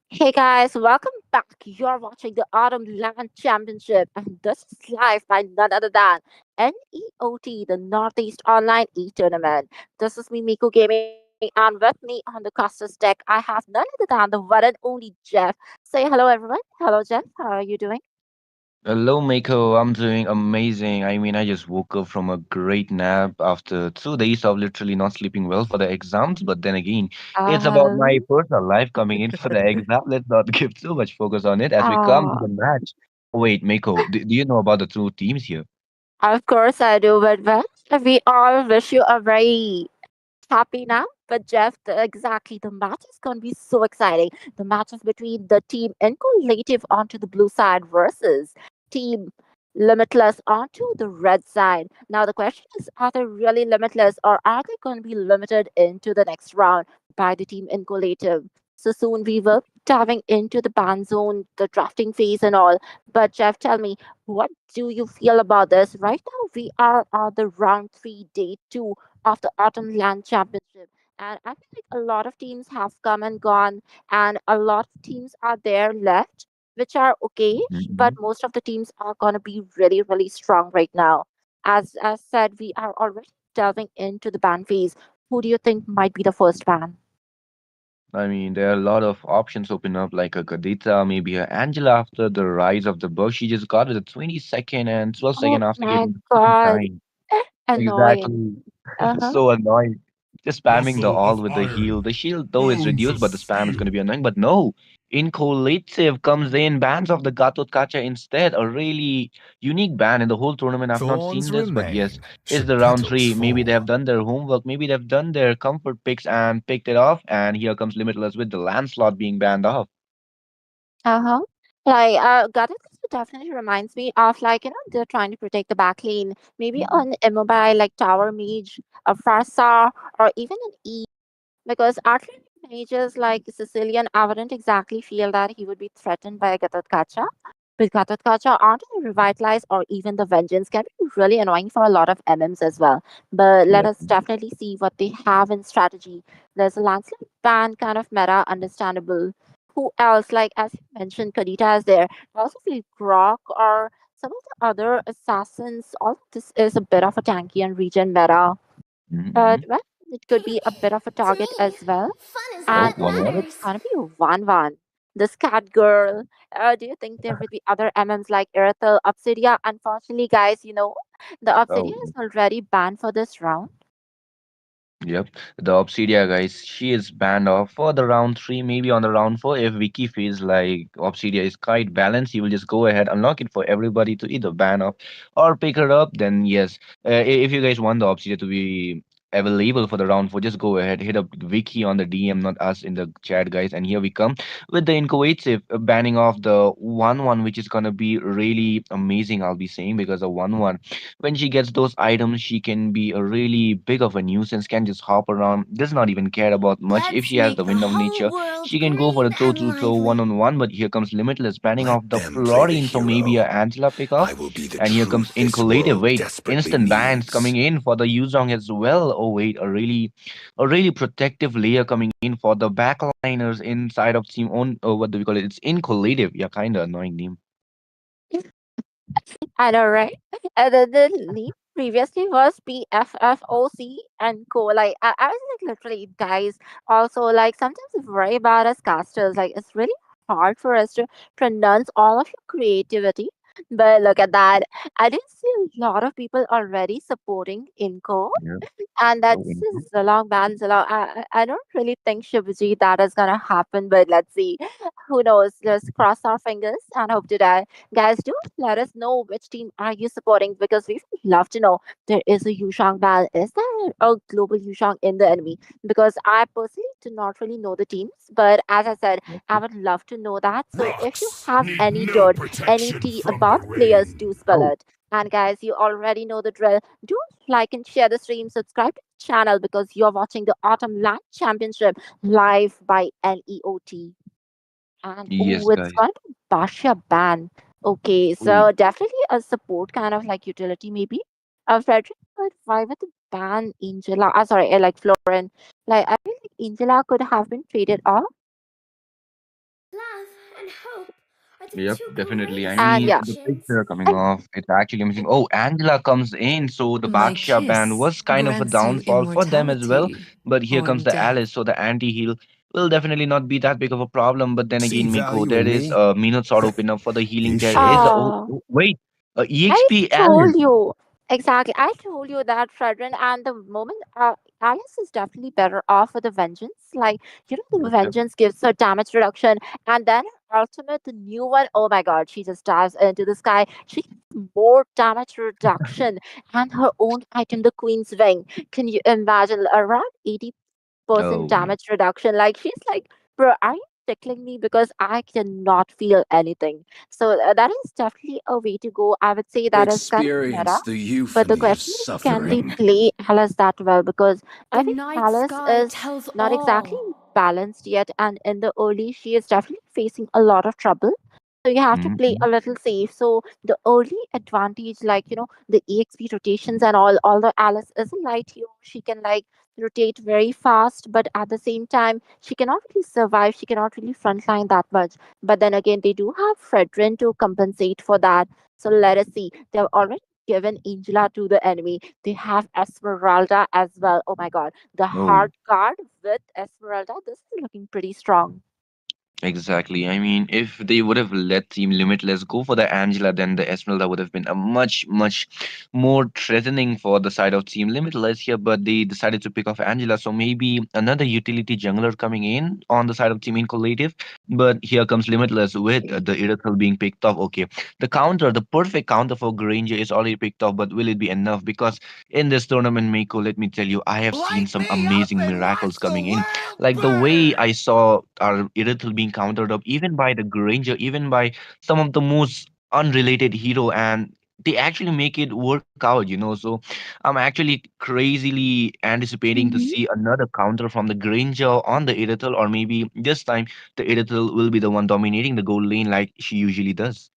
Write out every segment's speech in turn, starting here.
Hey guys, welcome back. You're watching the Autumn LAN Championship, and this is live by none other than NEOT, the Northeast Online E-Tournament. This is me, Miko Gaming, and with me on the Costas deck, I have none other than the one and only Jeff. Say hello, everyone. Hello, Jeff. How are you doing? Hello, Mako. I'm doing amazing. I mean, I just woke up from a great nap after 2 days of literally not sleeping well for the exams. But then again, it's about my Um, personal life coming in for the exam. Let's not give too much focus on it as we come to uh, the match. Wait, Mako, do you know about the two teams here? of course I do, but well, we all wish you a very happy now. But Jeff, exactly, the match is going to be so exciting. The match is between the team Incollative onto the blue side versus team Limitless onto the red side. Now the question is, are they really limitless or are they going to be limited into the next round by the team Incollative? So soon we will be diving into the ban zone, the drafting phase, and all. But Jeff, tell me, what do you feel about this? Right now, we are at the round three, day two of the Autumn Land Championship. And I feel like a lot of teams have come and gone, and a lot of teams are there left, which are okay, but Mhm. most of the teams are going to be really, really strong right now. As said, we are already delving into the ban phase. Who do you think might be the first ban? I mean, there are a lot of options open up, like a Kadita, maybe a Angela after the rise of the bug. She just got it a 20-second and 12 Oh second after my getting second god, time. annoying. Exactly. Uh-huh. So annoying. Just spamming the Muscle all of with the heal. iron, The shield though is bones reduced, of but the spam is going to steel. be annoying. But no, Incollative comes in, bans of the Gatot Kacha instead. A really unique ban in the whole tournament. I've not Thorns seen this, but yes, remain it's should the round petals three. Maybe they have fall. done their homework. Maybe they've done their comfort picks and picked it off. And here comes Limitless with the Landslot being banned off. Uh-huh. Like, Gatot definitely reminds me of, like, they're trying to protect the back lane. Maybe Mhm. on immobile, like Tower Mage, a Frasa, or even an E. Because artillery mages like Sicilian, I wouldn't exactly feel that he would be threatened by Gatot. But Gatot aren't they revitalized or even the Vengeance can be really annoying for a lot of MMs as well. But let Yep. us definitely see what they have in strategy. There's a landslide ban kind of meta, understandable. Who else? Like as you mentioned, Kadita is there. I also feel Grok or some of the other assassins. All of this is a bit of a tanky and regen meta. But Mm-hmm. well, it could be a bit of a To target me, as well. fun is Oh, And what one well, one. it's matters. gonna be a 1-1. The Scat Girl. Do you think there will be other MMs like Erythel, Obsidia? Unfortunately, guys, the Obsidia Oh. is already banned for this round. Yep, the Obsidia guys, she is banned off for the round three, maybe on the round four. If Vicky feels like Obsidia is quite balanced, he will just go ahead, unlock it for everybody to either ban off or pick her up. Then yes, if you guys want the Obsidia to be available for the round four, just go ahead, hit up Vicky on the DM, not us in the chat, guys. And here we come with the incoative banning off the 1-1, which is gonna be really amazing. I'll be saying because a 1-1 when she gets those items, she can be a really big of a nuisance, can just hop around, does not even care about much. If Let's she has make the the wind of whole nature, world she can go for green a throw and to throw one lively. on one. But here comes Limitless banning off Let the them play the Florine, so maybe a hero. Angela pick off. I will be the And here comes truth this Incollative. world Wait, desperately instant bans coming needs. in for the Yuzong as well. Oh wait, a really protective layer coming in for the backliners inside of team on. Oh, what do we call it? It's Incollative. Yeah, kind of annoying name. I know, right? The lead previously was BFFOC and Co. Like, I was like, literally, guys, also, like, sometimes it's very bad as casters. Like, it's really hard for us to pronounce all of your creativity. But look at that. I did see a lot of people already supporting Inco. Yeah. And Oh, that's Inco. Zilong ban Zilong. I don't really think Shibuji that is gonna happen, but let's see. Who knows? Let's cross our fingers and hope to die. Guys, do let us know which team are you supporting because we would love to know. There is a Yushang ban. Is there a global Yushang in the enemy? Because I personally do not really know the teams, but as I said, I would love to know that. So if you Rocks have need any no dirt, any protection tea from the about the players, do rain. spill Oh, it. And guys, you already know the drill. Do like and share the stream, subscribe to the channel because you're watching the Autumn Land Championship live by LEOT. And yes, oh, it's guys. going to Basha ban. Okay, Oh, so definitely a support kind of like utility, maybe. Frederick, but why would the ban Angela? Sorry, like Florin. Like, I feel like Angela could have been traded off. Love and hope are the yep, two definitely. I greatest And mean, yeah, the emotions. picture coming off, it's actually amazing. Oh, Angela comes in, so the My Baksha band kiss was kind of a grants you downfall for them as well. immortality But here or comes the death. Alice, so the anti-heal will definitely not be that big of a problem. But then See again, Miko, value there in is me? a minute sword open up for the healing. You There is should. a, uh, wait, I EXP Alice. told you. Exactly. I told you that, Fredrin, and the moment Alice is definitely better off with the Vengeance. Like, the Yep, yep. Vengeance gives her damage reduction, and then her ultimate, the new one, oh my god, she just dives into the sky. She gets more damage reduction, and her own item, the Queen's Wing. Can you imagine around 80% Oh, damage reduction? Like, she's like, bro, are you tickling me because I cannot feel anything? So that is definitely a way to go. I would say that is kind of meta. Experience the But the euphony of question is, can they suffering. play Alice that well? Because The I think night Alice sky is tells not exactly all. balanced yet, and in the early, she is definitely facing a lot of trouble. So you have to play Mm-hmm. a little safe. So the early advantage, like the EXP rotations and all, although Alice is a light hero, she can like rotate very fast, but at the same time, she cannot really survive. She cannot really frontline that much. But then again, they do have Fredrin to compensate for that. So let us see. They've already given Angela to the enemy. They have Esmeralda as well. Oh my god. The Oh. hard guard with Esmeralda. This is looking pretty strong. Exactly. I mean, if they would have let Team Limitless go for the Angela, then the Esmeralda would have been a much, much more threatening for the side of Team Limitless here. But they decided to pick off Angela, so maybe another utility jungler coming in on the side of Team Incollative. But here comes Limitless with the Irithel being picked off. Okay, the counter, the perfect counter for Granger is already picked off, but will it be enough? Because in this tournament, Mako, let me tell you, I have seen Light some me up amazing and miracles watch the coming in, world like the way burn! I saw our Irithel being countered up, even by the Granger, even by some of the most unrelated hero, and they actually make it work out. So I'm actually crazily anticipating to Mhm. see another counter from the Granger on the Irithel, or maybe this time the Irithel will be the one dominating the gold lane like she usually does.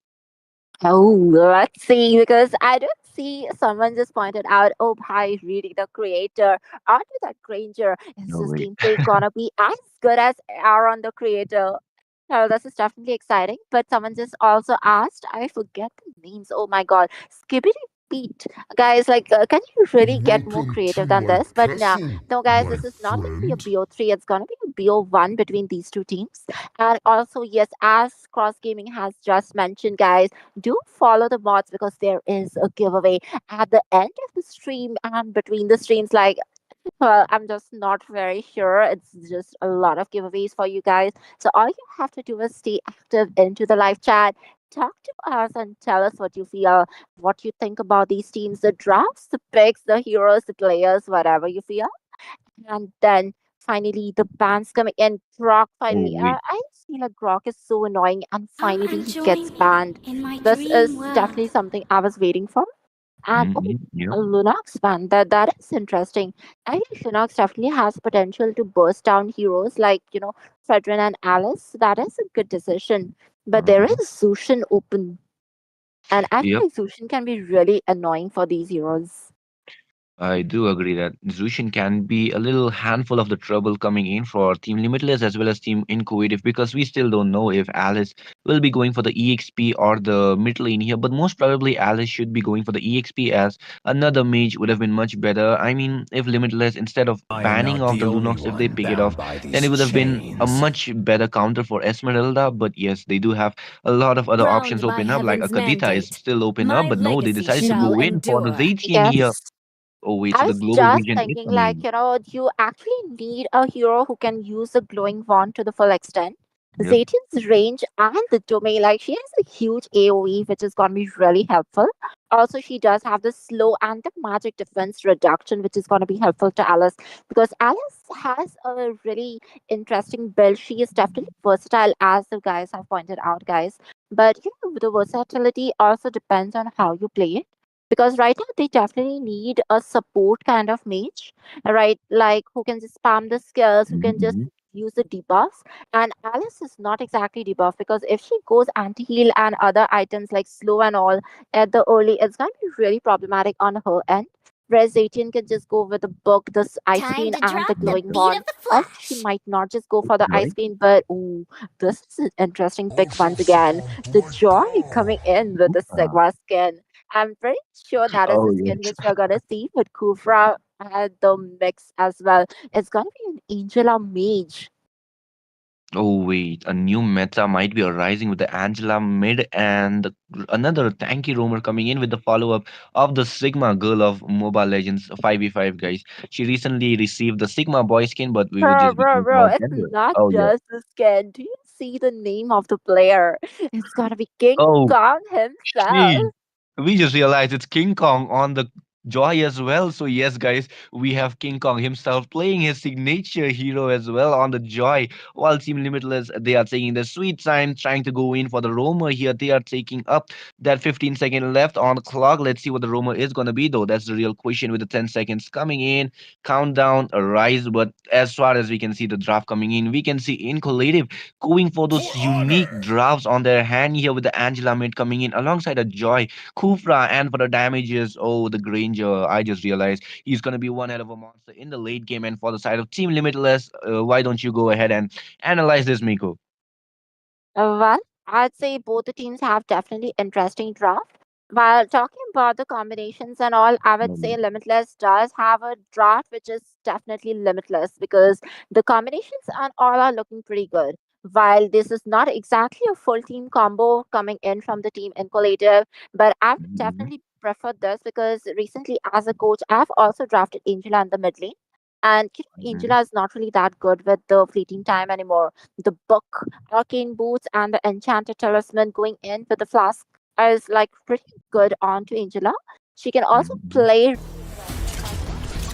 Oh, let's see, because I don't see someone just pointed out, oh, by reading the creator onto that Granger. Is No this way. gameplay gonna be as good as Aaron the creator? Oh, this is definitely exciting. But someone just also asked, I forget the names. Oh my god, Skibbity Beat. Guys, like, can you really get more Weapon creative to than our this? But no, castle, no, guys, my this is not going to be a friend. BO3. It's going to be a BO1 between these two teams. And also, yes, as Cross Gaming has just mentioned, guys, do follow the mods because there is a giveaway at the end of the stream and between the streams. Like, well, I'm just not very sure. It's just a lot of giveaways for you guys. So all you have to do is stay active into the live chat. Talk to us and tell us what you feel, what you think about these teams, the drafts, the picks, the heroes, the players, whatever you feel. And then finally the bands coming in. Grok Oh finally. wait. I just feel like Grok is so annoying and I'm finally he gets enjoying banned. in my This is dream definitely world. something I was waiting for. And oh, Yep. a Lunox ban. That is interesting. I think Lunox definitely has potential to burst down heroes like Fredrin and Alice. That is a good decision. But there is Uh-huh. Zushin open, and I feel Yep. like Zushin can be really annoying for these heroes. I do agree that Zushin can be a little handful of the trouble coming in for Team Limitless as well as Team Incovative, because we still don't know if Alice will be going for the EXP or the mid lane here. But most probably Alice should be going for the EXP, as another mage would have been much better. I mean, if Limitless, instead of I am banning not off the the only Lunox, if they one pick it bound off, by then it these would have been a chains. much better counter for Esmeralda. But yes, they do have a lot of other options Crowned by open up, like a heaven's Kadita is mandate, still open up, my but no, they legacy decided to shall go Mhm. in for the endure. Zacian here. Yes. Oh wait, I so the was global just region is thinking, coming like, in. you actually need a hero who can use the glowing wand to the full extent. Yep. Zaytin's range and the domain, like, she has a huge AoE, which is going to be really helpful. Also, she does have the slow and the magic defense reduction, which is going to be helpful to Alice because Alice has a really interesting build. She is definitely versatile, as the guys have pointed out, guys. But, the versatility also depends on how you play it because right now they definitely need a support kind of mage, right? Like who can just spam the skills, who can just Mhm. use the debuffs. And Alice is not exactly debuff because if she goes anti heal and other items like slow and all at the early, it's going to be really problematic on her end. Whereas Zatian can just go with the book, this ice Time screen, to and the drop the glowing beat wand. of the Or she flash. might not just go for the ice Right? screen, but ooh, this is an interesting pick Also once again. found The blood joy coming power. in with the Uh, Sigma skin. I'm pretty sure that is oh the skin yes. which we're gonna see with Kufra and the mix as well. It's gonna be an Angela Mage. Oh wait, a new meta might be arising with the Angela mid and another tanky roamer coming in with the follow-up of the Sigma girl of Mobile Legends 5v5 guys. She recently received the Sigma boy skin, but we would Bro, just be bro, talking bro, about it's gender. not Oh yeah. just the skin. Do you see the name of the player? It's gonna be King Oh Kong himself. gee. We just realized it's King Kong on the Joy as well. So yes, guys, we have King Kong himself playing his signature hero as well on the Joy. While Team Limitless, they are taking the sweet time, trying to go in for the roamer here. They are taking up that 15-second left on the clock. Let's see what the roamer is gonna be though. That's the real question with the 10 seconds coming in. Countdown, a rise. But as far as we can see the draft coming in, we can see Incollative going for those unique drafts on their hand here with the Angela mid coming in alongside a Joy. Kufra, and for the damages, oh, the Granger, I just realized he's going to be one hell of a monster in the late game. And for the side of Team Limitless, why don't you go ahead and analyze this, Miko? Well, I'd say both the teams have definitely interesting draft. While talking about the combinations and all, I would say Mhm, Limitless does have a draft which is definitely limitless because the combinations and all are looking pretty good. While this is not exactly a full team combo coming in from the team in collective, but I would mhm, definitely prefer this because recently as a coach, I've also drafted Angela in the mid lane. And mhm, Angela is not really that good with the fleeting time anymore. The book arcane boots and the enchanted talisman going in with the flask is like pretty good on to Angela. She can also mhm, play really well because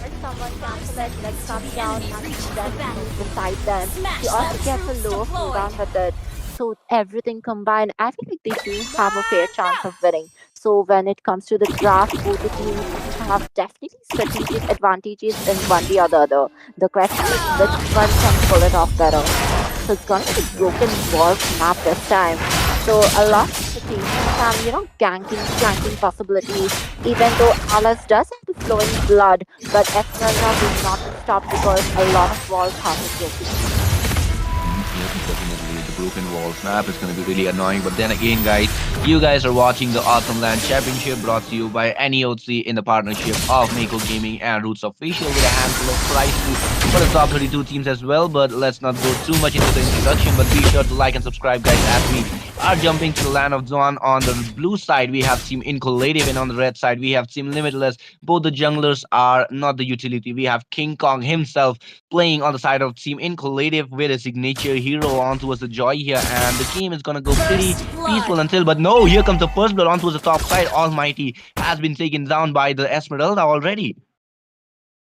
once someone Five cancel it, like seconds till comes the down enemy and reaches the then battle. move beside them, she Smash also them. gets a Troops lower deployed. cooldown with it. So everything combined, I feel like they do have a fair chance of winning. So when it comes to the draft, both the teams have definitely strategic advantages in one way or the other. The question is which one can pull it off better. So it's gonna be the broken walls map this time. So a lot of rotations and ganking, flanking possibilities. Even though Alice does have the flowing blood, but Esmeralda will not be stopped because a lot of walls have been broken. Yep, definitely. The broken wall snap is going to be really annoying. But then again, guys, you guys are watching the Awesome Land Championship brought to you by NEOC in the partnership of Mako Gaming and Roots Official with a handful of prize pool for the top 32 teams as well. But let's not go too much into the introduction. But be sure to like and subscribe, guys, as we are jumping to the land of Dawn. On the blue side, we have Team Incollative, and on the red side, we have Team Limitless. Both the junglers are not the utility. We have King Kong himself playing on the side of Team Incollative with a signature hero on towards the Joy here, and the game is gonna go pretty First blood. peaceful until, but no, here comes the first blood on towards the top side. Almighty has been taken down by the Esmeralda already.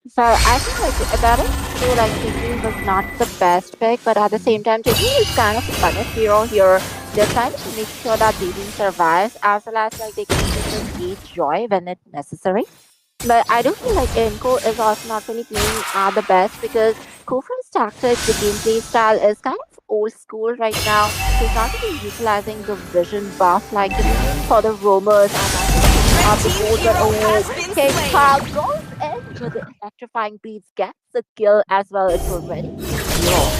So I feel like that is true. Like Tigreal was not the best pick, but at the same time, Tigreal is kind of a punish hero here. They're trying to make sure that Daedin survives, as well as like they can even just beat Joy when it's necessary. But I do feel like Inko is also not really playing at the best because Kofra's tactics, the gameplay style is kind of old school right now. He's not really utilizing the vision buff like, for the roamers and not really picking Red up the team gold. But hero oh, has been King slain. Kong goes in with the electrifying beats, gets the kill as well. It's already 3-0.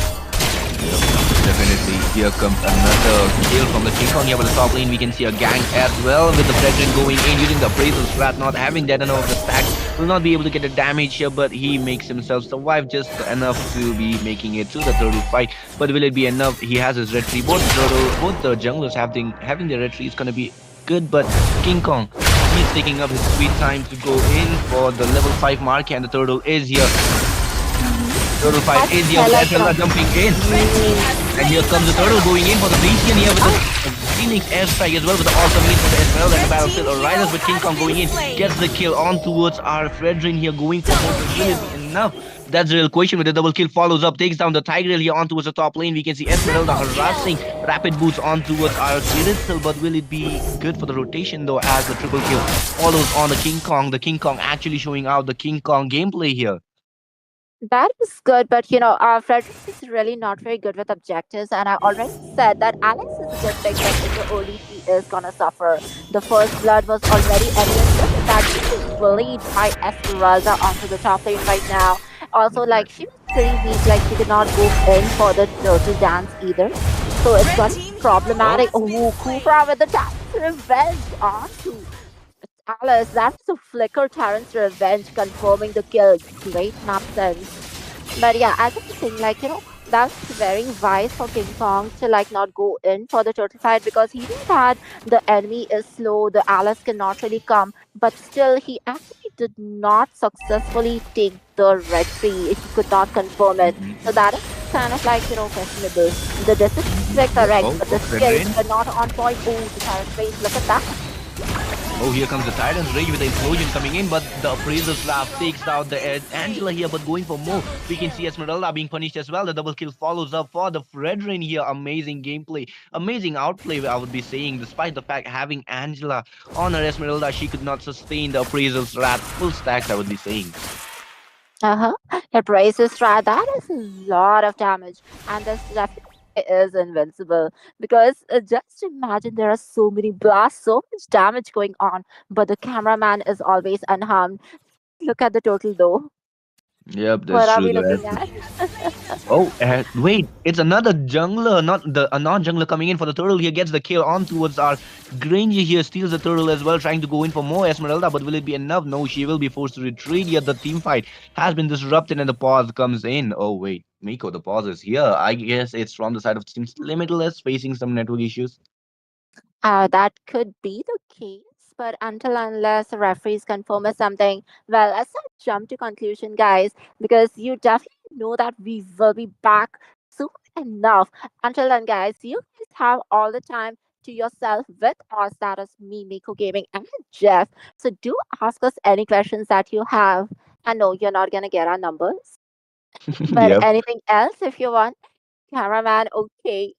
Yep, definitely. Here comes another kill from the King Kong here, but the top lane we can see a gank as well with the Brethren going in using the appraisal strat, not having that enough of the stacks. Will not be able to get the damage here, but he makes himself survive just enough to be making it to the turtle fight. But will it be enough? He has his red tree. Both the junglers having their red tree is gonna be good, but King Kong, he's taking up his sweet time to go in for the level 5 mark, and the turtle is here. Turtle fight That's is here with like, Esmeralda jumping in. Red team has And here slain the comes the turtle turtle. going in for the Beacon here with the Phoenix airstrike as well with the awesome hit for the Esmeralda and the Red battle team still hero arises with King has Kong been going in. slain. Gets the kill on towards our Fredrin here going for more Double kills. Will it be kill. enough? That's the real question with the double kill follows up, takes down the Tigreal here on towards the top lane. We can see Esmeralda Triple kill. harassing rapid boots on towards our Kiritzel, but will it be good for the rotation though as the triple kill follows on the King Kong? The King Kong actually showing out the King Kong gameplay here. that is good, but Frederick is really not very good with objectives, and I already said that Alex is a good pick, but in the early he is gonna suffer. The first blood was already evident. Look at that, she was bullied by Esmeralda onto the top lane right now. Also, like she was pretty weak, like she could not go in for the turtle dance either. So it's Red gonna be team hero Oh, problematic. has been Oh, slain. Kufra with the dance revenge onto Alice. That was a flicker Terrence revenge confirming the kill. Great map sense. But yeah, as I was saying, like, that's very wise for King Kong to like not go in for the turtle fight because he knew that the enemy is slow, the Alice cannot really come, but still he actually did not successfully take the red tree. He could not confirm it. So that is kind of like, questionable. The decisions were yep. correct, Oh, but the oh, skills Fredrin. were not on point. Oh, the Tyrant Race, look at that. Oh, here comes the Titan's Rage with the explosion coming in, but the Appraiser Slap takes out the Angela here, but going for more. Double We can see kill. Esmeralda being punished as well. The double kill follows up for the Fredrin here. Amazing gameplay, amazing outplay, I would be saying. Despite the fact having Angela on her Esmeralda, she could not sustain the Appraiser's Wrath. Full stacks, I would be saying. Uh-huh. It raises right. That is a lot of damage. And this definitely is invincible. Because just imagine there are so many blasts, so much damage going on, but the cameraman is always unharmed. Look at the total though. Yep, that's What are true. we looking at? Oh, wait, it's another jungler, not the a non-jungler coming in for the turtle here. Gets the kill on towards our Granger here, steals the turtle as well, trying to go in for more Esmeralda, but will it be enough? No, she will be forced to retreat here. The team fight has been disrupted and the pause comes in. Oh, wait, Miko, the pause is here. I guess it's from the side of Team Limitless facing some network issues. That could be the case, but until unless the referees confirm us something, well, let's not jump to conclusion, guys, because you definitely know that we will be back soon enough. Until then, guys, you guys have all the time to yourself with us. That is me, Miko Gaming, and Jeff. So do ask us any questions that you have. I know you're not gonna get our numbers, but Yep, anything else if you want, cameraman, okay.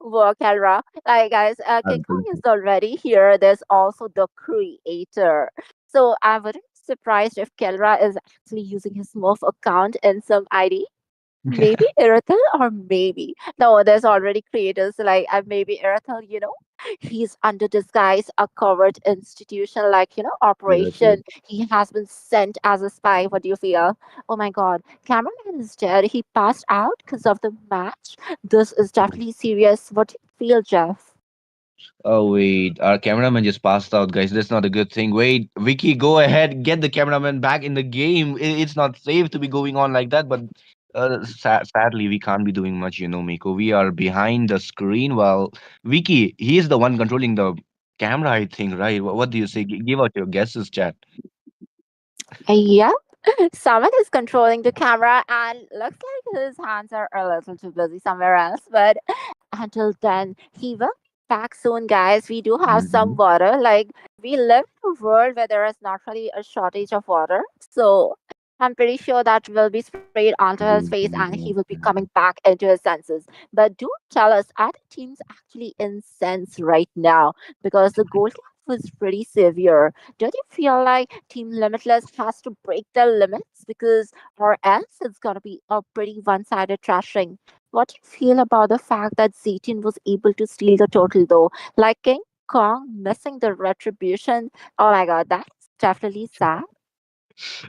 Work, Elra. Like guys, King Kong is absolutely. already here. There's also the creator. So I wouldn't be surprised if Kelra is actually using his Smurf account in some ID. Maybe Irathel or maybe. No, there's already creators like maybe Irathel, he's under disguise, a covert institution like, Yep, yep. operation. He has been sent as a spy. What do you feel? Oh my god. Cameraman is dead. He passed out because of the match. This is definitely serious. What do you feel, Jeff? Oh wait, our cameraman just passed out, guys. That's not a good thing. Wait, Vicky, go ahead, get the cameraman back in the game. It's not safe to be going on like that, but sadly, we can't be doing much, Miko. We are behind the screen while Vicky, he is the one controlling the camera, I think, right? What do you say? Give out your guesses, chat. Yeah. Someone is controlling the camera and looks like his hands are a little too busy somewhere else. But until then, he will be back soon, guys. We do have some Hmm. water. Like, we live in a world where there is not really a shortage of water. So, I'm pretty sure that will be sprayed onto his face and he will be coming back into his senses. But do tell us, are the teams actually incensed right now? Because the goal gap was pretty severe. Don't you feel like Team Limitless has to break their limits? Because, or else it's going to be a pretty one sided trashing. What do you feel about the fact that Zetian was able to steal the total though? Like King Kong missing the retribution. Oh my god, that's definitely sad.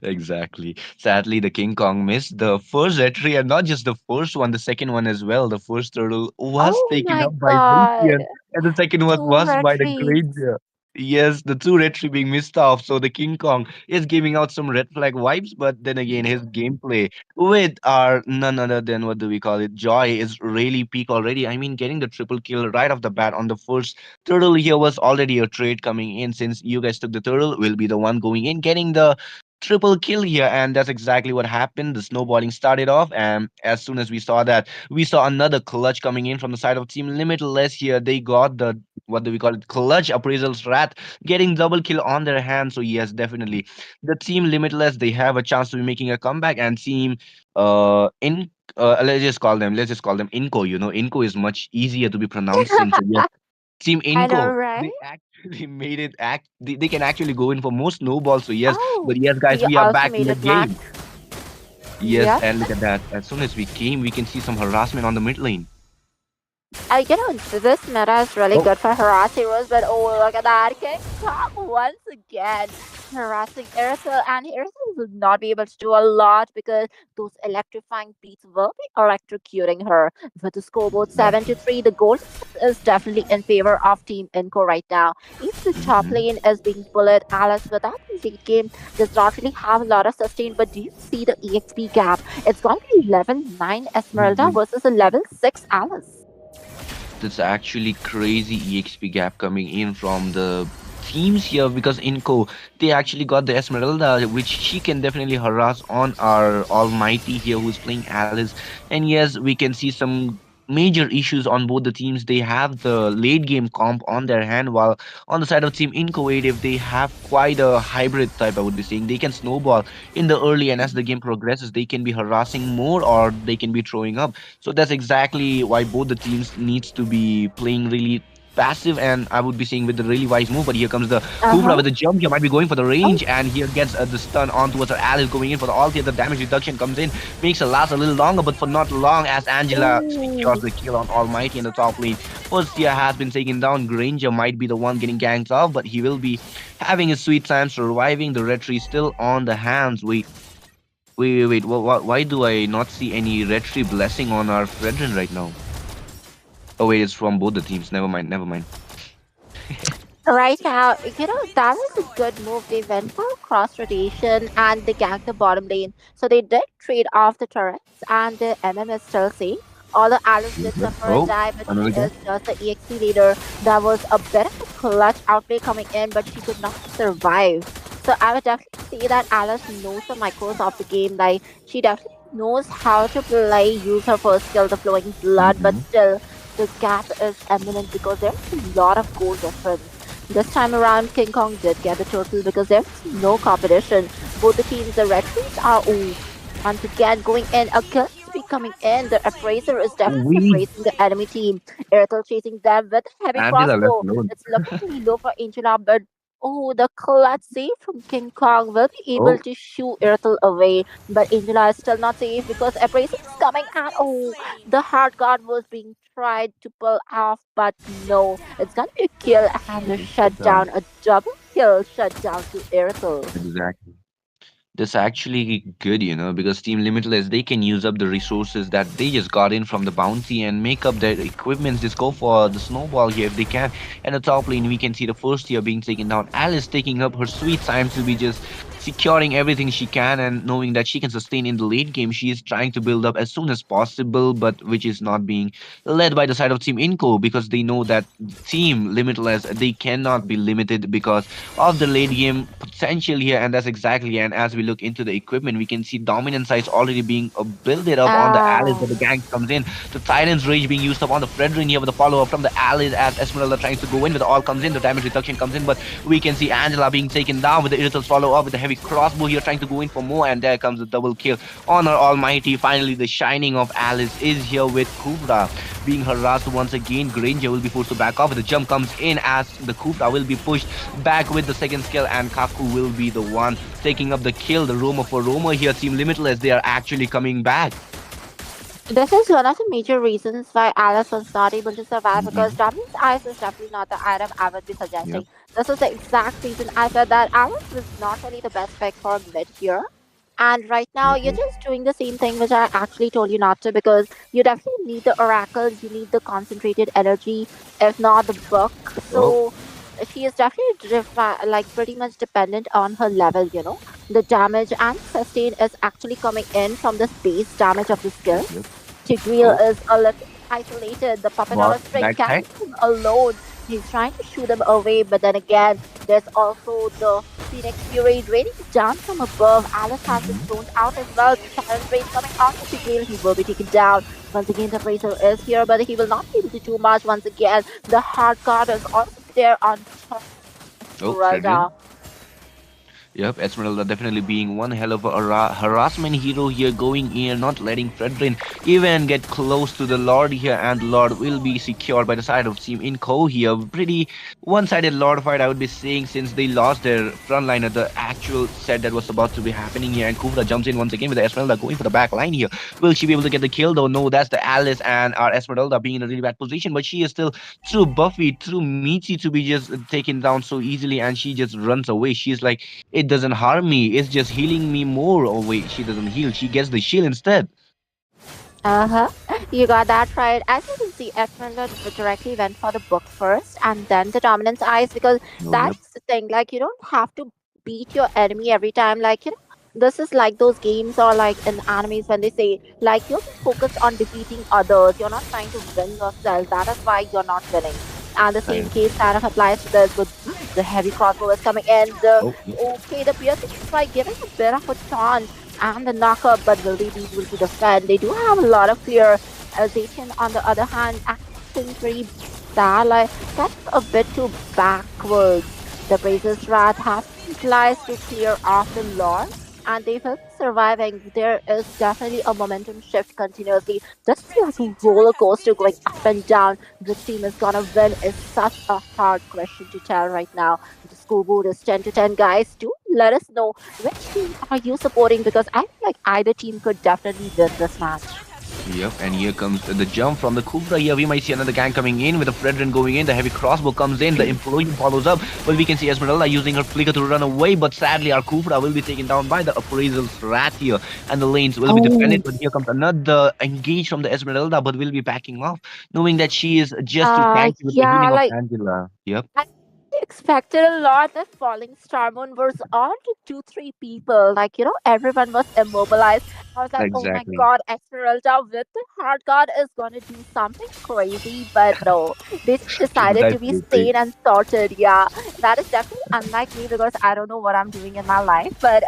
Exactly. Sadly, the King Kong missed the first entry, and not just the first one, the second one as well. The first turtle was Oh taken my up by god. Zacian, and the second one Two was red by the trees. Granger. Yes, the two red tree being missed off. So the King Kong is giving out some red flag vibes, but then again, his gameplay with our none other than what do we call it? Joy is really peak already. I mean, getting the triple kill right off the bat on the first turtle here was already a trade coming in. Since you guys took the turtle, will be the one going in, getting the triple kill here, and that's exactly what happened. The snowballing started off, and as soon as we saw that, we saw another clutch coming in from the side of Team Limitless here. They got the what do we call it, clutch appraisal's wrath, getting double kill on their hands. So yes, definitely the Team Limitless, they have a chance to be making a comeback. And Team in let's just call them Inco. Inco is much easier to be pronouncing. So yes, Team I know, Inco, right? they actually made it act. They can actually go in for more snowballs. So yes, but Oh, yes, guys, we we are also back in made the it back. game. Yes, Yep. and look at that. As soon as we came, we can see some harassment on the mid lane. This meta is really Oh, good for harass heroes, but oh, look at that. King Kong once again harassing Irisel, and Irisel will not be able to do a lot because those electrifying beats will be electrocuting her. With the scoreboard yeah. 7-3, the goal is definitely in favor of Team Inco right now. Even the top Hmm. lane is being bullied. Alice without the late game does not really have a lot of sustain, but do you see the EXP gap? It's going to be level 9 Esmeralda versus a level 6 Alice. That's actually crazy EXP gap coming in from the teams here because Inco, they actually got the Esmeralda, which she can definitely harass on our Almighty here who's playing Alice. And yes, we can see some. major issues on both the teams. They have the late game comp on their hand, while on the side of Team Incovative, they have quite a hybrid type, I would be saying. They can snowball in the early, and as the game progresses, they can be harassing more or they can be throwing up. So that's exactly why both the teams needs to be playing really passive, and I would be saying with the really wise move. But here comes the Kubra Uh-huh. with the jump. He might be going for the Oh, range, and here gets the stun on towards her Alice going in for the ulti. The damage reduction comes in, makes it last a little longer, but for not long as Angela secures ooh. the kill on Almighty in the top lane. First tier has been taken down. Granger might be the one getting ganked off, but he will be having his sweet time surviving. The retry still on the hands. Wait. Why do I not see any retry blessing on our Fredrin right now? Oh wait, it's from both the teams. Never mind. Never mind. Right now, that was a good move. They went for cross rotation and they ganked the bottom lane. So they did trade off the turrets and the MM is still safe. Although Alice did Yep. suffer a Oh, die, but she another guy. is just the EXP leader. That was a bit of a clutch outplay coming in, but she could not survive. So I would definitely say that Alice knows the micros of the game. Like she definitely knows how to play, use her first skill, the flowing blood, but Mm-hmm. still the gap is imminent because there's a lot of goal difference. This time around, King Kong did get the turtle because there's no competition. Both the teams, the Red Trees are once again going in. A kill streak coming in. The Appraiser is definitely We appraising the enemy team. Airtel chasing them with a heavy Angela left crossbow. alone. It's looking really low for Angela, but oh, the clutch save from King Kong will be able Oh, to shoo Airtel away. But Angela is still not safe because Appraiser is coming and oh, the hard guard was being tried to pull off, but no, it's gonna be a kill and a getting shut shutdown, down. a double kill shutdown to Airtel. Exactly. That's actually good, because Team Limitless, they can use up the resources that they just got in from the bounty and make up their equipments. Just go for the snowball here if they can. And the top lane, we can see the first tier being taken down. Alice taking up her sweet time to be just securing everything she can and knowing that she can sustain in the late game. She is trying to build up as soon as possible, but which is not being led by the side of Team Inco because they know that Team Limitless, they cannot be limited because of the late game potential here, and that's exactly. And as we look into the equipment, we can see dominant size already being built up on the Alice, but the Um, gang comes in. The Titans Rage being used up on the Fredrin here with the follow up from the Alice as Esmeralda tries to go in with the all comes in. The damage reduction comes in, but we can see Angela being taken down with the Irritals follow up with the heavy crossbow here trying to go in for more, and there comes the double kill on our Almighty. Finally, the shining of Alice is here with Kubra being harassed once again. Granger will be forced to back off. The jump comes in as the Kubra will be pushed back with the second skill, and Kaku will be the one taking up the kill. The Roma for Roma here, Team Limitless, they are actually coming back. this is one of the major reasons why Alice was not able to survive because Hmm. Dominance Ice is definitely not the item I would be Yep. suggesting. This is the exact reason I said that Alice was not really the best pick for mid here. And right now, you're Okay. just doing the same thing which I actually told you not to because you definitely need the oracles, you need the concentrated energy, if not the book. Oh, So she is definitely like pretty much dependent on her level, The damage and sustain is actually coming in from the base damage of the yep, skill. yep. Tigreal Oh, is a little isolated. The puppet on but a string backside. carries him alone. He's trying to shoo them away, but then again, there's also the Phoenix Fury raining down from above. Alice has been Hmm. zoned out as well. The Silent Rain coming onto Tigreal. He will be taken down. Once again, the Bracer is here, but he will not be able to do much. Once again, the hard guard is also there on top of Oh, Fredrin. Esmeralda. Yep, Esmeralda definitely being one hell of a harassment hero here, going in, not letting Fredrin even get close to the Lord here, and the Lord will be secured by the side of Team Inco here. Pretty one-sided Lord fight, I would be saying, since they lost their front line at the actual set that was about to be happening here, and Kufra jumps in once again with the Esmeralda going for the back line here. Will she be able to get the kill though? No, that's the Alice and our Esmeralda being in a really bad position, but she is still too buffy, too meaty to be just taken down so easily, and she just runs away. She's like, it doesn't harm me. It's just healing me more. Oh wait, she doesn't heal. She gets the shield instead. Uh-huh. You got that right. As you can see, Esmeralda directly went for the book first and then the dominance eyes because Oh yep. that's the thing. Like you don't have to beat your enemy every time. This is like those games or like in animes when they say like you're just focused on defeating others. You're not trying to win yourself. That is why you're not winning. And the same Right. case kind of applies to this with the heavy crossbow is coming in. The Oh yep. okay, the piercing strike giving a bit of a taunt and the knockup, but will they be able to defend? They do have a lot of clear, Zacian, on the other hand, actually seems very sad. Like, that's a bit too backwards. The Brazos Rat have been utilized to clear off the Lord, and they will be surviving. There is definitely a momentum shift continuously. This is like a roller coaster going up and down. Which team is gonna win is such a hard question to tell right now. The scoreboard is 10 to 10, guys. Do let us know which team are you supporting, because I feel like either team could definitely win this match. Yep, and here comes the jump from the Kufra. Here we might see another gang coming in with the Fredrin going in. The heavy crossbow comes in. The Implosion follows up. Well, we can see Esmeralda using her flicker to run away, but sadly our Kufra will be taken down by the Appraisal's Rat here, and the lanes will be defended. Oh, But here comes another engage from the Esmeralda, but will be backing off, knowing that she is just too tanky with the yeah, healing of like Angela. Yep, I expected a lot that falling star moon was on to two, three people. Like, everyone was immobilized. I was like, oh my exactly. god, Esmeralda with the hard god is gonna do something crazy, but no. They just decided to be Absolutely. sane and sorted. Yeah. That is definitely unlike me, because I don't know what I'm doing in my life, but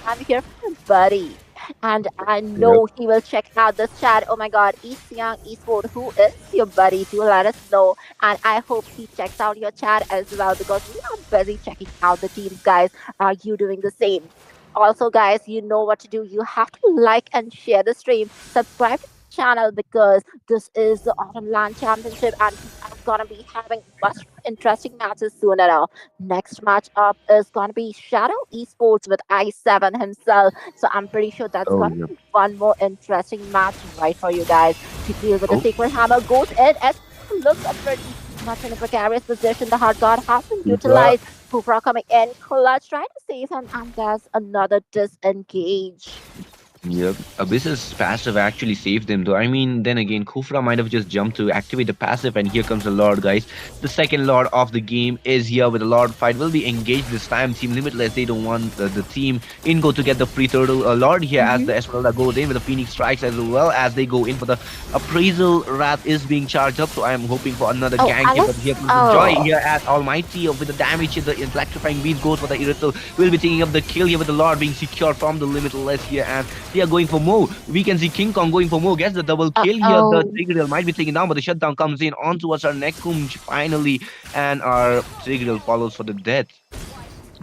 I'm here for my buddy. And I Yep. know he will check out this chat. Oh my god, East Young Eastwood, who is your buddy? Do let us know, and I hope he checks out your chat as well, because we are busy checking out the teams, guys. Are you doing the same? Also, guys, you know what to do. You have to like and share the stream, subscribe to the channel, because this is the Autumn Land Championship, and we are gonna be having much more interesting matches soon enough. Next match up is gonna be Shadow Esports with I7 himself. So I'm pretty sure that's Oh, gonna yep. be one more interesting match right for you guys. Tigreal with the Oh, Sacred Hammer goes in as looks pretty much in a precarious position. The hard guard has been Kufra. utilized. Kufra coming in, clutch trying to save him, and there's another disengage. Yep. Abyss's passive actually saved him, though. I mean, then again, Kufra might have just jumped to activate the passive, and here comes the Lord, guys. The second Lord of the game is here with the Lord fight. Will be engaged this time. Team Limitless, they don't want the team Ingo to get the free turtle. Lord here as the Esmeralda goes in with the Phoenix strikes, as well as they go in for the appraisal. Wrath is being charged up, so I am hoping for another Oh, gank here. But here Alice. comes the Joy Oh, here as Almighty with the damage here. The electrifying beast goes for the Irrital. Will be taking up the kill here with the Lord being secured from the Limitless here, and they are going for more. We can see King Kong going for more. Gets the double kill here. The oh. Tigreal might be taken down, but the shutdown comes in onto us. Our Nekum finally, and our Tigreal follows for the death.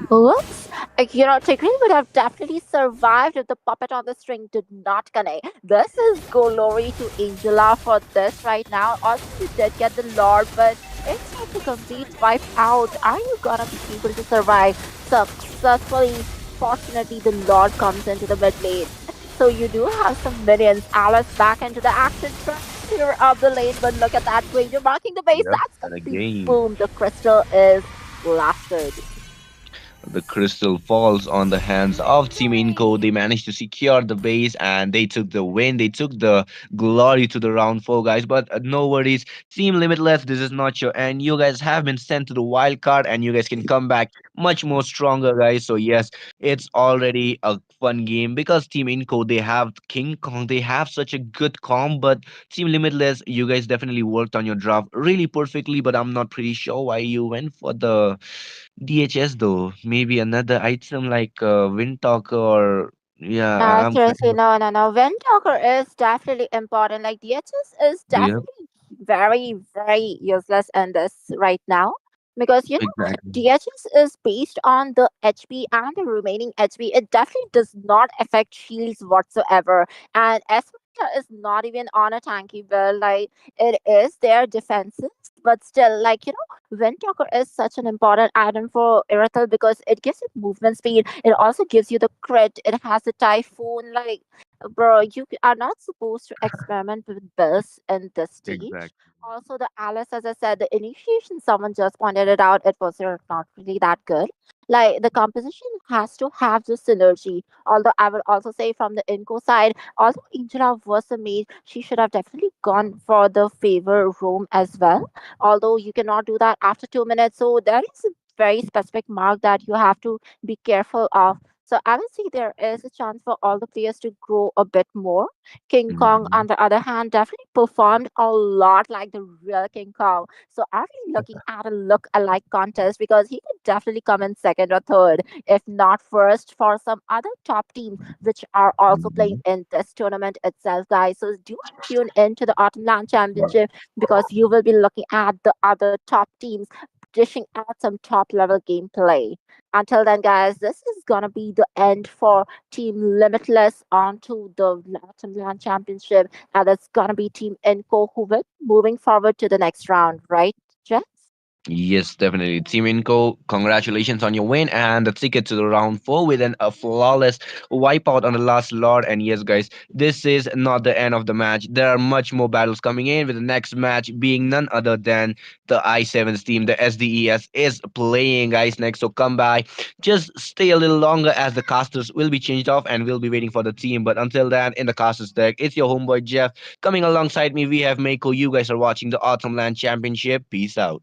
Whoops. Tigreal would have definitely survived if the puppet on the string did not connect. This is glory to Angela for this right now. Also, you did get the Lord, but it's like a complete wipe out. Are you gonna be able to survive successfully? Fortunately, the Lord comes into the mid lane. So you do have some minions. Alice back into the action, trying to clear up the lane, but look at that Ranger marking the base. Yep. That's And complete again, boom. The crystal is blasted. the crystal falls on the hands of Team Inco. They managed to secure the base and they took the win. They took the glory to the round four, guys. But no worries. Team Limitless, this is not your end. You guys have been sent to the wild card and you guys can come back much more stronger, guys. So, yes, it's already a fun game because Team Inco, they have King Kong. They have such a good comp. But Team Limitless, you guys definitely worked on your draft really perfectly. But I'm not pretty sure why you went for the DHS though. Maybe another item like Wind Talker or yeah, I'm Seriously, kind of no, no, no. Wind Talker is definitely important. Like, DHS is yeah, definitely very, very useless in this right now, because exactly, DHS is based on the HP and the remaining HP. It definitely does not affect shields whatsoever. And Esmeralda is not even on a tanky build. Like, it is their defenses, but still, like, Wind Talker is such an important item for Irithel, because it gives you movement speed. It also gives you the crit. It has a typhoon. Like, bro, you are not supposed to experiment with this in this stage. exactly, Also, the Alice, as I said, the initiation, someone just pointed it out, it was not really that good. Like, the composition has to have the synergy. Although I would also say from the Inco side, although Angela was a mage, she should have definitely gone for the favor roam as well. Although you cannot do that after 2 minutes, so there is a very specific mark that you have to be careful of. So I will see there is a chance for all the players to grow a bit more. King Kong, Mhm. on the other hand, definitely performed a lot like the real King Kong. So I'm really looking at a look-alike contest because he could definitely come in second or third, if not first, for some other top teams which are also playing Mhm. in this tournament itself, guys. So do tune in to the Autumn Land Championship because you will be looking at the other top teams dishing out some top level gameplay. Until then, guys, this is gonna be the end for Team Limitless onto the Latin Land Championship, and it's gonna be Team Enco who will moving forward to the next round, right, Jess? Yes, definitely. Team Inco, congratulations on your win and the ticket to the round four with a flawless wipeout on the last Lord. And yes, guys, this is not the end of the match. There are much more battles coming in, with the next match being none other than the I7's team. The SDES is playing, guys, next. So come by. Just stay a little longer as the casters will be changed off and we'll be waiting for the team. But until then, in the casters deck, it's your homeboy Jeff. Coming alongside me, we have Mako. You guys are watching the Autumn Land Championship. Peace out.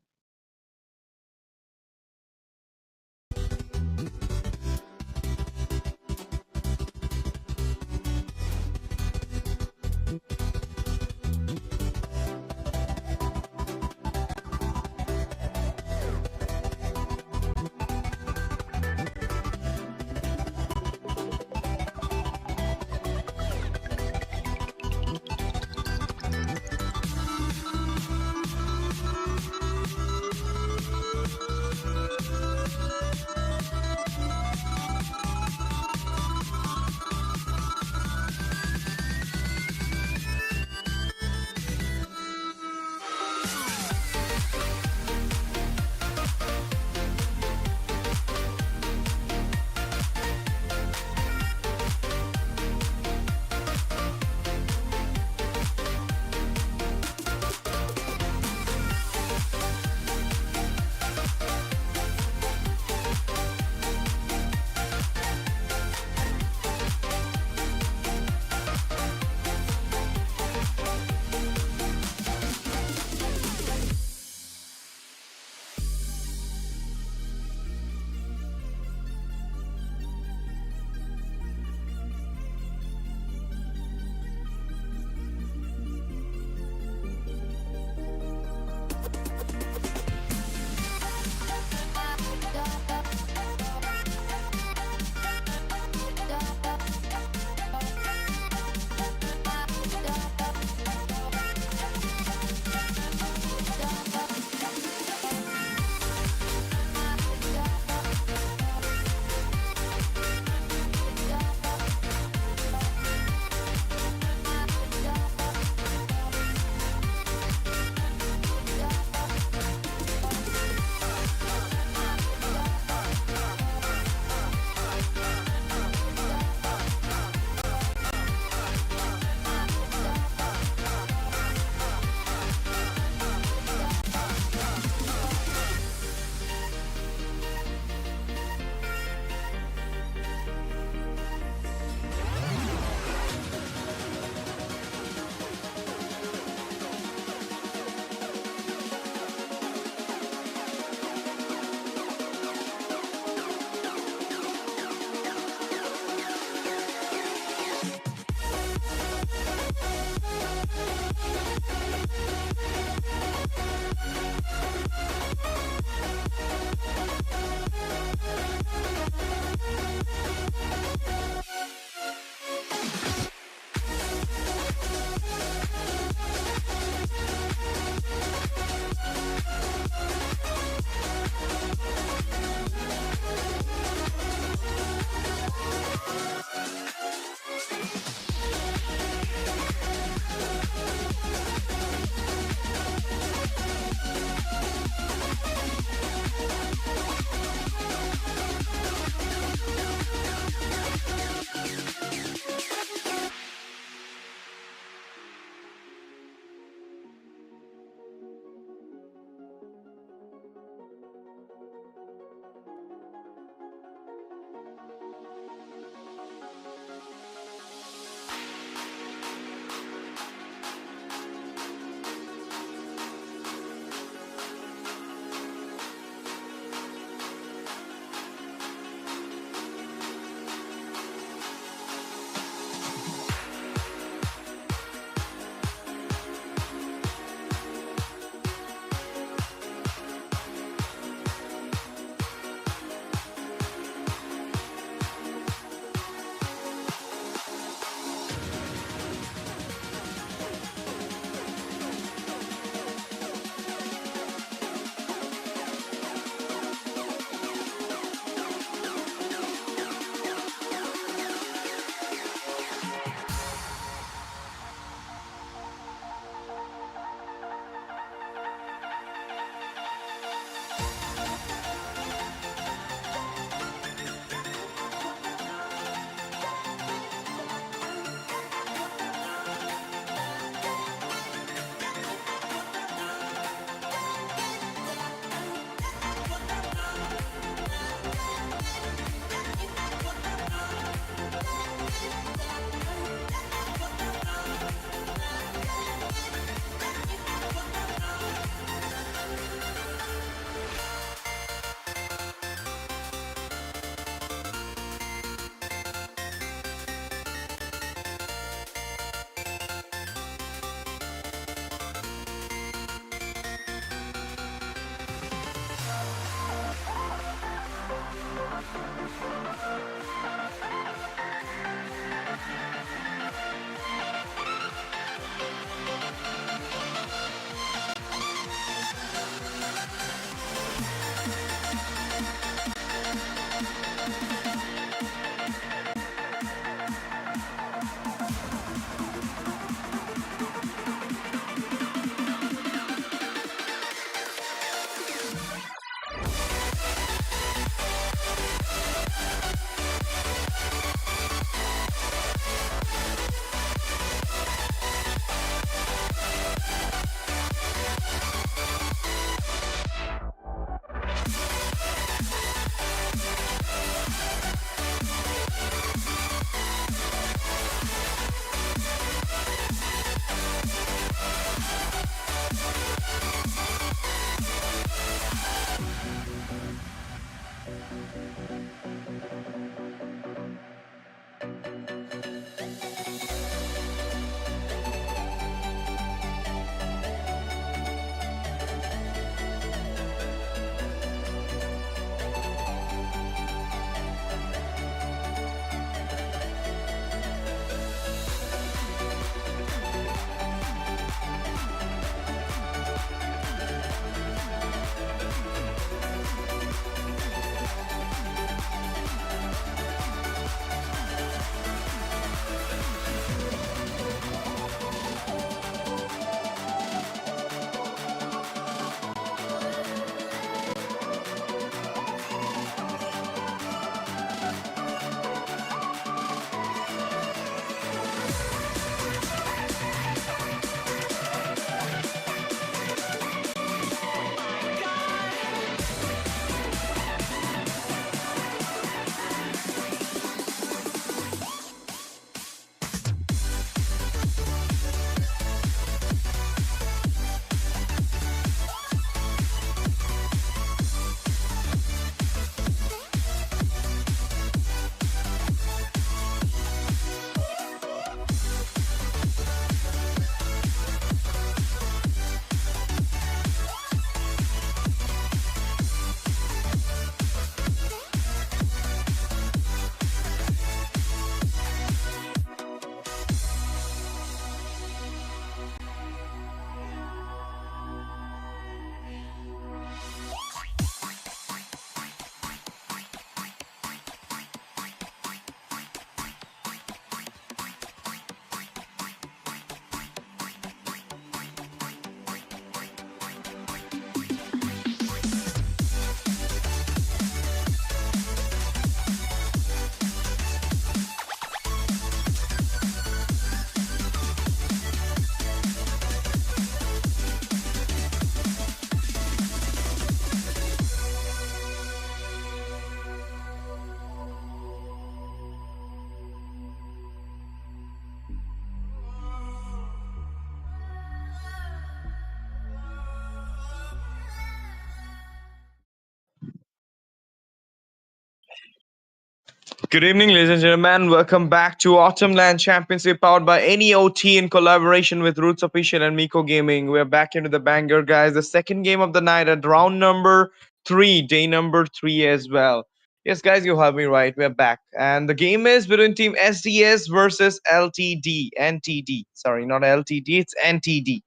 Good evening, ladies and gentlemen. Welcome back to Autumn Land Championship powered by NEOT in collaboration with Roots Official and Miko Gaming. We're back into the banger, guys. The second game of the night at round number three, day number three as well. Yes, guys, you have me right. We're back. And the game is between Team SDS versus LTD. NTD. Sorry, not LTD, it's NTD.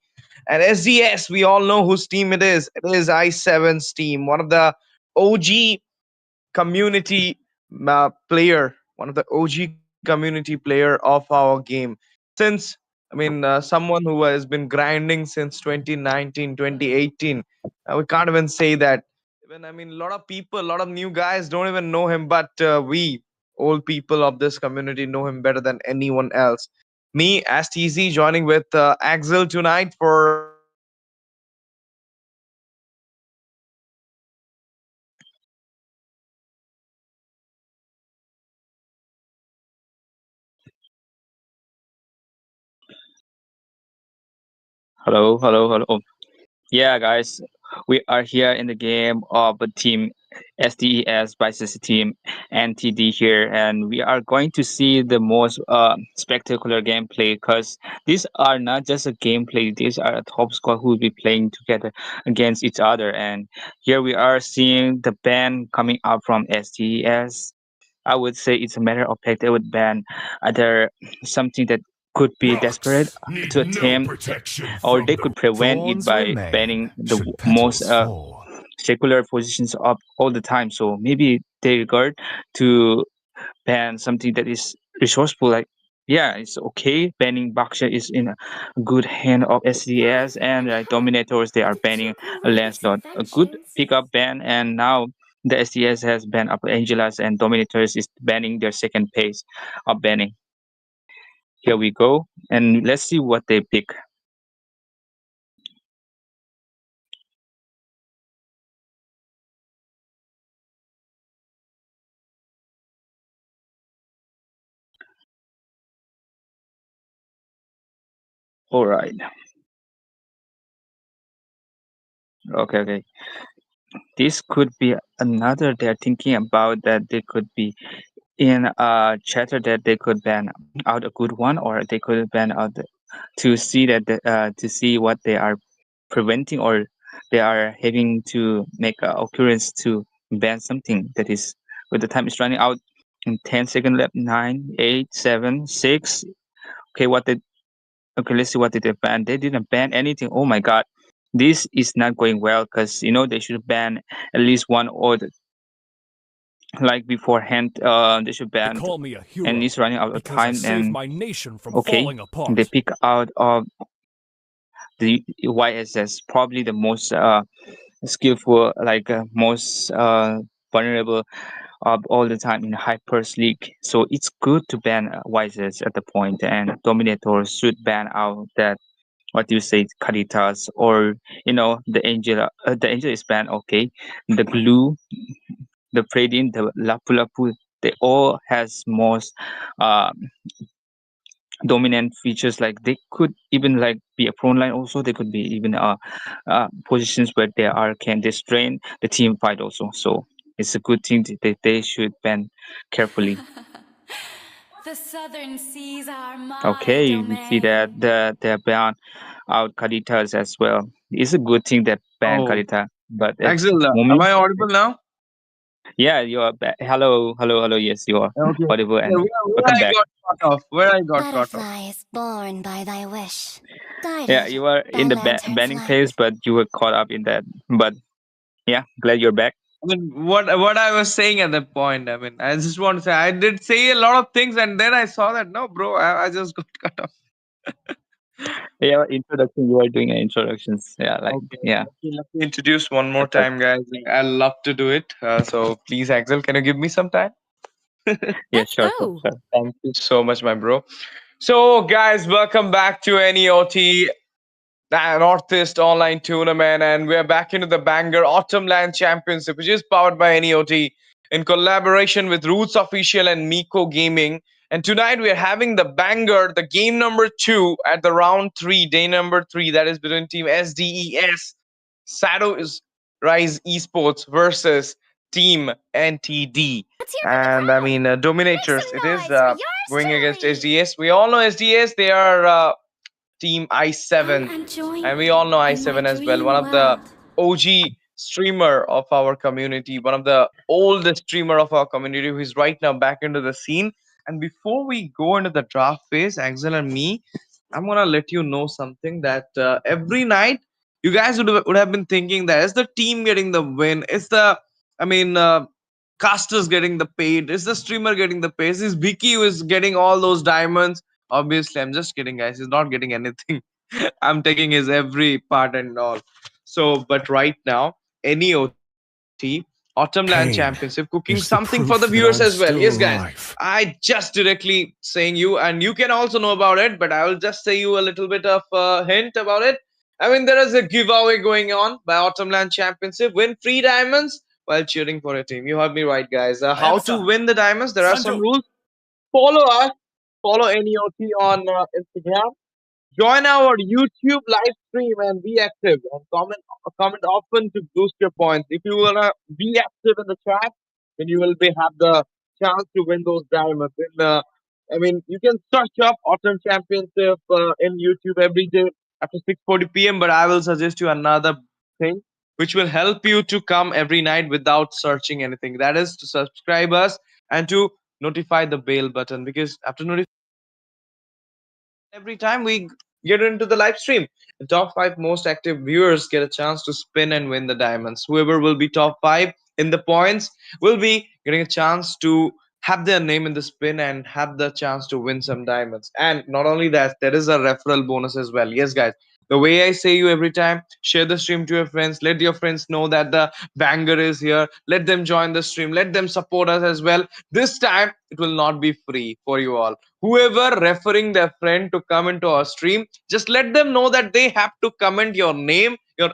And SDS, we all know whose team it is. It is I7's team, one of the OG community player, one of the OG community player of our game. Since, someone who has been grinding since 2019, 2018, we can't even say that. Even, a lot of people, a lot of new guys don't even know him, but we, old people of this community, know him better than anyone else. Me, as TZ, joining with Axel tonight for Hello, hello, hello. Yeah, guys, we are here in the game of a team SDES versus team NTD here, and we are going to see the most spectacular gameplay because these are not just a gameplay; these are a top squad who will be playing together against each other. And here we are seeing the ban coming up from SDES. I would say it's a matter of fact they would ban either something that could be desperate Rocks need to no attempt, protection or from they the could prevent it thorns by remain banning the should most petals fall. secular positions up all the time. So maybe they regard to ban something that is resourceful. Like, yeah, it's okay. Banning Baksha is in a good hand of SDS, and Dominators they are The two banning a glorious Lancelot. A good inventions. pickup ban, and now the SDS has banned up Angelas, and Dominators is banning their second pace of banning. Here we go, and let's see what they pick. All right. Okay, okay. This could be another they're thinking about, that they could be in a chatter that they could ban out a good one, or they could ban out to see that to see what they are preventing, or they are having to make a occurrence to ban something that is, with the time is running out in 10 seconds left. 9, 8, 7, 6. Okay, what they, okay, let's see what did they ban. They didn't ban anything. Oh my god, this is not going well, because they should ban at least one, or like beforehand they should They ban, call me a and it's hero running out of because I time. saved And my nation from okay, falling they apart. pick out of the YSS, probably the most skillful, like most vulnerable of all the time in Hypers League. So it's good to ban YSS at the point, and Dominators should ban out that, what do you say, Caritas, or the Angel. The Angel is banned. Okay, the Glue, the Predin, the Lapu Lapu, they all has most uh, dominant features. Like, they could even like be a prone line also. They could be even positions where they are can strain the team fight also. So it's a good thing that they should ban carefully. The southern seas are my Okay, we see that domain. they ban out Caritas as well. It's a good thing that ban oh, Carita, but at Axel, am moment, I audible now? yeah, you are back. Hello, hello, hello. Yes, you are Okay. audible, Yeah, and where welcome I back. got cut off. Where I got cut off. Butterflies born by thy wish, Yeah, guided you were by in the lantern's banning phase, light. but you were caught up in that. But yeah, glad you're back. What I was saying at that point. I just want to say I did say a lot of things, and then I saw that no, bro, I just got cut off. Yeah, introduction. You are doing an introductions. Yeah, like, Okay, yeah, let me introduce one more that's right. time, guys. I love to do it. So please, Axel, can you give me some time? Yeah, Let's sure, sure, go. sure. Thank you so much, my bro. So, guys, welcome back to NEOT, the Northeast Online Tournament, and we're back into the banger Autumn Land Championship, which is powered by NEOT in collaboration with Roots Official and Miko Gaming. And tonight we are having the banger, the game number two at the round three, day number three, that is between Team SDES, Shadows Rise Esports versus Team NTD. Let's hear from the And I mean, crowd. Make Dominators, it some is noise for yours going against truly. SDS. We all know SDS, they are Team Come I7. and join And we me all know in my I7 as well. One dream of the world. OG streamer of our community, one of the oldest streamer of our community who is right now back into the scene. And before we go into the draft phase, Axel and me, I'm gonna let you know something that every night you guys would have been thinking that is the team getting the win? Is the I mean casters getting the paid? Is the streamer getting the pay? Is Vicky who is getting all those diamonds? Obviously, I'm just kidding, guys. He's not getting anything. I'm taking his every part and all. So, but right now, any OT, Autumn Land Championship, Pain cooking something is for the the viewers proof as that well. I'm Yes, guys. still alive. I just directly saying you, and you can also know about it, but I will just say you a little bit of a hint about it. I mean, there is a giveaway going on by Autumn Land Championship. Win free diamonds while cheering for a team. You heard me right, guys. How to Ayabasa. win the diamonds? There are some Sanju. rules. Follow us. Follow NEOT on Instagram. Join our YouTube live stream and be active and comment often to boost your points. If you wanna be active in the chat, then you will be have the chance to win those diamonds. I mean, you can search up Autumn Championship in YouTube every day after 6:40 p.m. But I will suggest you another thing which will help you to come every night without searching anything. That is to subscribe us and to notify the bell button because after notifying every time we get into the live stream. The top five most active viewers get a chance to spin and win the diamonds. Whoever will be top five in the points will be getting a chance to have their name in the spin and have the chance to win some diamonds. And not only that, there is a referral bonus as well. Yes, guys. The way I say you every time, share the stream to your friends. Let your friends know that the banger is here. Let them join the stream. Let them support us as well. This time, it will not be free for you all. Whoever referring their friend to come into our stream, just let them know that they have to comment your name, your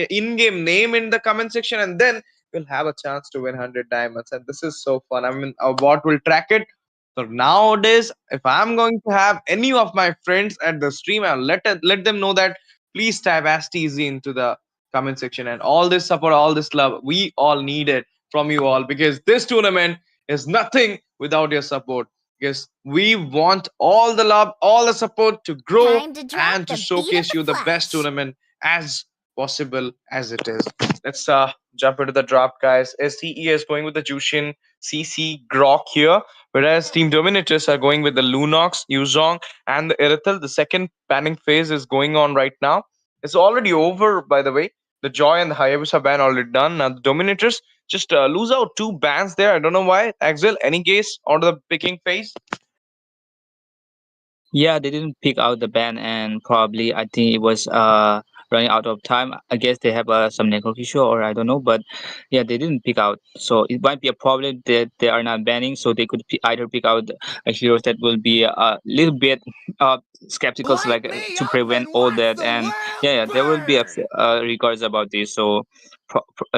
in-game name in the comment section, and then you'll have a chance to win 100 diamonds. And this is so fun. I mean, our bot will track it. So nowadays, if I'm going to have any of my friends at the stream, I'll let them know that please type Easy into the comment section. And all this support, all this love, we all need it from you all because this tournament is nothing without your support. Because we want all the love, all the support to grow Time to drop and to the beat of showcase the you the best flash. tournament as possible as it is. Let's jump into the draft, guys. SCE is going with the Jushin CC Grok here, whereas Team Dominators are going with the Lunox, Yuzong, and the Irithel. The second banning phase is going on right now. It's already over, by the way. The Joy and the Hayabusa ban already done. Now the Dominators just lose out two bans there. I don't know why. Axel, any case on the picking phase? Yeah, they didn't pick out the band, and probably I think it was running out of time. I guess they have some network issue, or I don't know, but yeah, they didn't pick out. So it might be a problem that they are not banning. So they could either pick out heroes that will be a little bit skeptical, so Light like me to up prevent and all watch that. the And world yeah, there will be burn. regards about this. So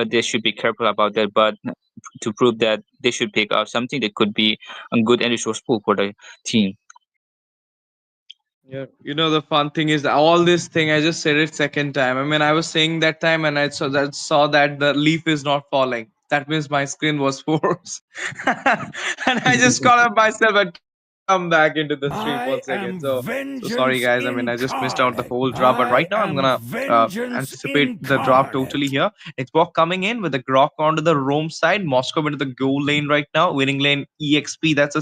they should be careful about that. But to prove that, they should pick out something that could be a good and resourceful for the team. Yeah, you know the fun thing is all this thing. I just said it second time. I mean, I was saying that time, and I saw that the leaf is not falling. That means my screen was forced, and I just caught up myself and come back into the stream for a second. I So am sorry, guys. I vengeance mean, I just missed out the whole incarnate. draft, but right now I'm I gonna am vengeance anticipate the draft totally incarnate. here. Xbox coming in with the Grok onto the Rome side, Moscow into the goal lane right now, winning lane EXP. That's a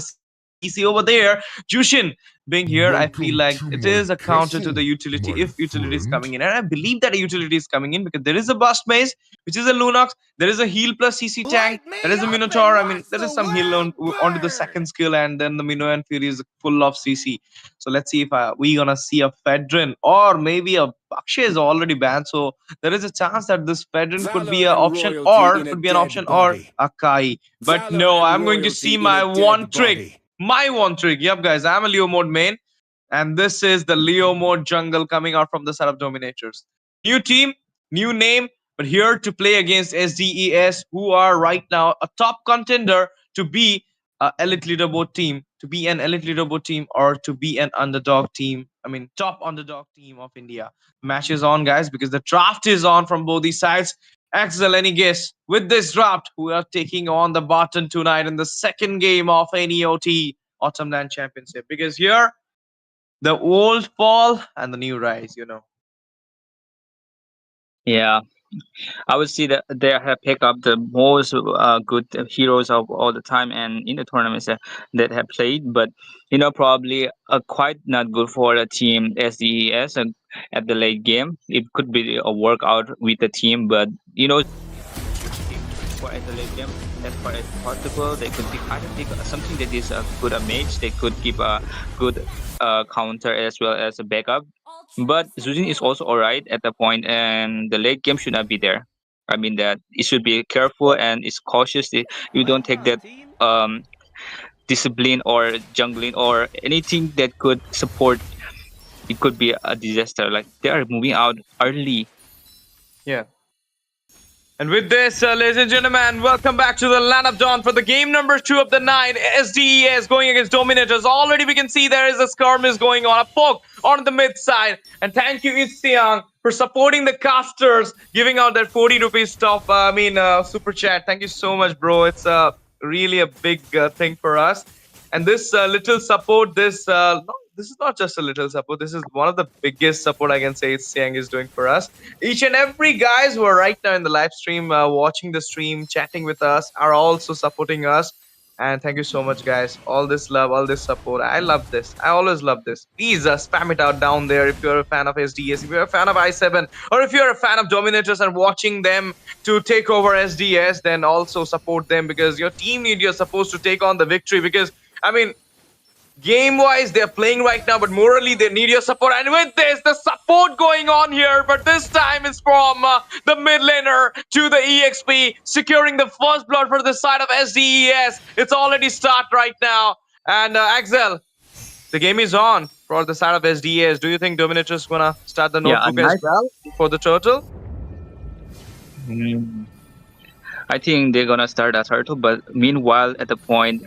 CC over there. Jushin being here, I feel like Welcome it to is a my counter to the castle, utility if my utility is coming in. friend. And I believe that a utility is coming in because there is a Bust Maze, which is a Lunox, there is a heal plus CC tank, Light me there is a up and Minotaur. I mean, watch there the is some heal world onto the burn. second skill, and then the Mino and Fury is full of CC. So let's see if we gonna see a Fedrin or maybe a Bakshay is already banned. So there is a chance that this Fedrin could be Valor an and option royalty or in a could be an dead option or body. a Kai. But Valor no, and I'm going to royalty see in a my one dead trick. body. My one trick. Yep, guys, I'm a Leo mode main. And this is the Leo mode jungle coming out from the side of Dominators. New team, new name, but here to play against SDES, who are right now a top contender to be a elite leaderboard team, to be an elite leaderboard team, or to be an underdog team. I mean, top underdog team of India. Match is on, guys, because the draft is on from both these sides. Axel, any guess? With this draft, we are taking on the Barton tonight in the second game of NEOT Autumn Land Championship. Because here, the old fall and the new rise. Yeah, I would see that they have picked up the most good heroes of all the time and in the tournaments that have played, but probably quite not good for the team SDES at the late game. It could be a workout with the team, but for at the late game as far as possible. They could either pick something that is a good a mage. They could keep a good counter as well as a backup. But Zuzin is also alright at the point, and the late game should not be there. I mean that it should be careful and it's cautious. You don't take that um, discipline or jungling or anything that could support. It could be a disaster. Like they are moving out early. Yeah. And with this, ladies and gentlemen, welcome back to the Land of Dawn for the game number 2 of the night. SDES going against Dominators. Already we can see there is a skirmish going on, a poke on the mid side. And thank you, Itsiang, for supporting the casters, giving out that 40 rupees super chat. Thank you so much, bro. It's really a big thing for us. And this little support, this is not just a little support. This is one of the biggest support I can say Siang is doing for us. Each and every guys who are right now in the live stream, watching the stream, chatting with us, are also supporting us. And thank you so much, guys. All this love, all this support. I love this. I always love this. Please spam it out down there if you're a fan of SDS, if you're a fan of I7, or if you're a fan of Dominators and watching them to take over SDS, then also support them because your team need you're supposed to take on the victory. Because I mean, game wise they're playing right now, but morally they need your support. And with this, the support going on here, but this time it's from the mid laner to the EXP, securing the first blood for the side of SDES. It's already start right now. And Axel, the game is on for the side of SDES. Do you think Dominator's gonna start the notebook as well for the turtle? I think they're gonna start a turtle, but meanwhile, at the point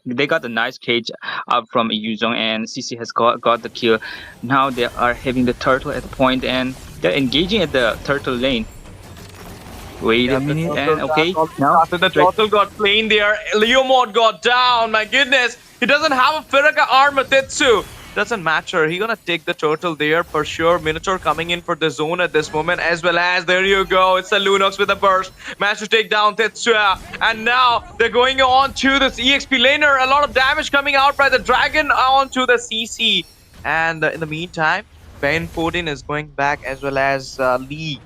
they got a nice cage up from Yuzong, and CC has got the kill. Now they are having the turtle at the point, and they're engaging at the turtle lane. Wait a minute, and okay, now after the turtle got slain there, Leo Mod got down. My goodness, he doesn't have a Firaka armor. Tetsu doesn't matter. He's gonna take the turtle there for sure. Minotaur coming in for the zone at this moment, as well as there you go. It's a Lunox with a burst. Managed to take down Tetsuya. And now they're going on to this EXP laner. A lot of damage coming out by the dragon onto the CC. And in the meantime, Ben 14 is going back, as well as Lee.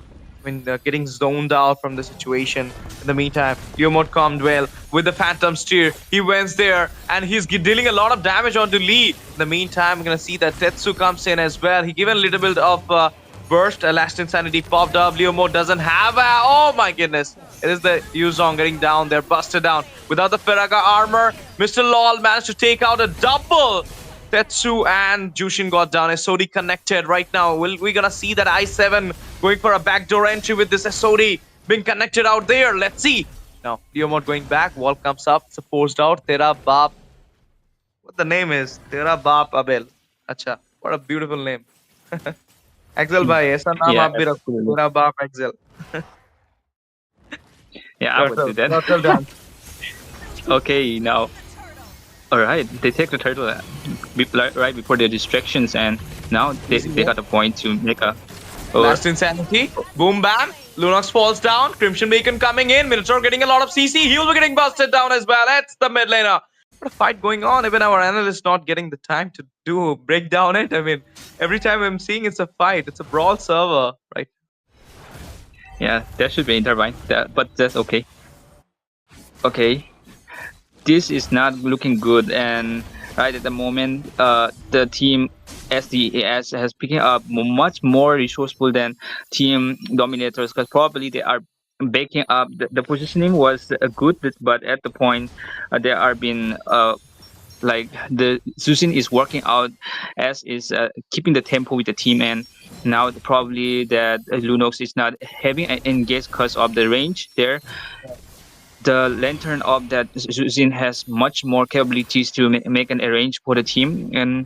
Getting zoned out from the situation. In the meantime, Leomod calmed well with the Phantom Steer. He went there and he's dealing a lot of damage onto Lee. In the meantime, we're gonna see that Tetsu comes in as well. He given a little bit of burst. Last Insanity popped up. Leomod doesn't have oh my goodness. It is the Yuzong getting down there, busted down. Without the Feraga armor, Mr. Lol managed to take out a double. Tetsu and Jushin got down. SOD connected right now. We're gonna see that I7 going for a backdoor entry with this SOD being connected out there. Let's see. Now, Leomod going back. Wall comes up. It's forced out. Tera Baap. What the name is? Tera Baap Abel. Acha. What a beautiful name. Axel bhai, aisa naam aap bhi rakho. Tera Baap Axel. Yeah, I would do that. Okay, now. Alright, they take the turtle right before their distractions, and now they got a point to make a... Last Insanity. Boom bam. Lunox falls down. Crimson Bacon coming in. Minotaur getting a lot of CC. He'll be getting busted down as well. That's the mid laner. What a fight going on. Even our analyst not getting the time to break down it. I mean, every time I'm seeing it's a fight. It's a brawl server, right? Yeah, that should be intertwined, but that's okay. Okay. This is not looking good, and right at the moment, the team SDES has picking up much more resourceful than team Dominators, because probably they are backing up. The positioning was good, but at the point there are been like the Zuzin is working out as is keeping the tempo with the team, and now probably that Lunox is not having an engage because of the range there. The lantern of that Zuzin has much more capabilities to make an arrange for the team and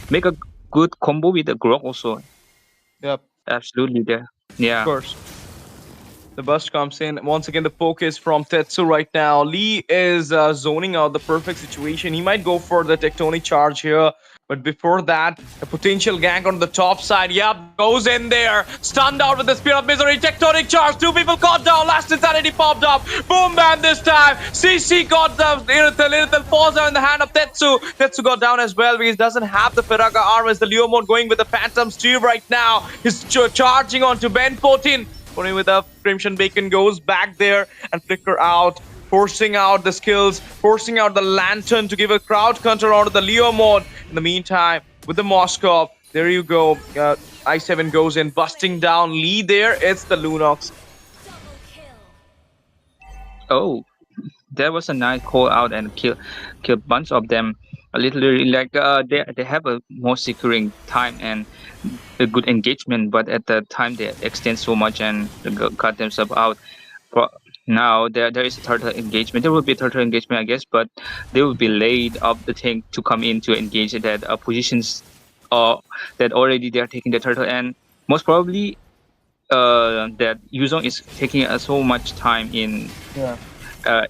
make a good combo with the Grok also. Yep. Absolutely there. Yeah. Of course. The burst comes in. Once again, the poke is from Tetsu right now. Lee is zoning out the perfect situation. He might go for the tectonic charge here. But before that, a potential gank on the top side. Yep, goes in there. Stunned out with the Spear of Misery. Tectonic charge. Two people caught down. Last Insanity popped up. Boom, bam this time. CC got the Irithel. Irithel falls down in the hand of Tetsu. Tetsu got down as well because he doesn't have the Firaga armor. As the Leomon going with the Phantom Steer right now. He's charging onto Ben 14. Putting with a Crimson Bacon goes back there and flicker out, forcing out the skills, forcing out the lantern to give a crowd counter onto the Leo mode. In the meantime, with the Moskov, there you go. I7 goes in, busting down Lee there. It's the Lunox. Oh, that was a nice call out and kill a bunch of them. A little like they have a more securing time and a good engagement, but at the time they extend so much and cut themselves out. For now, there is a turtle engagement. There will be a turtle engagement, I guess, but they will be late of the thing to come in to engage that positions that already they are taking the turtle, and most probably that Yuzong is taking so much time in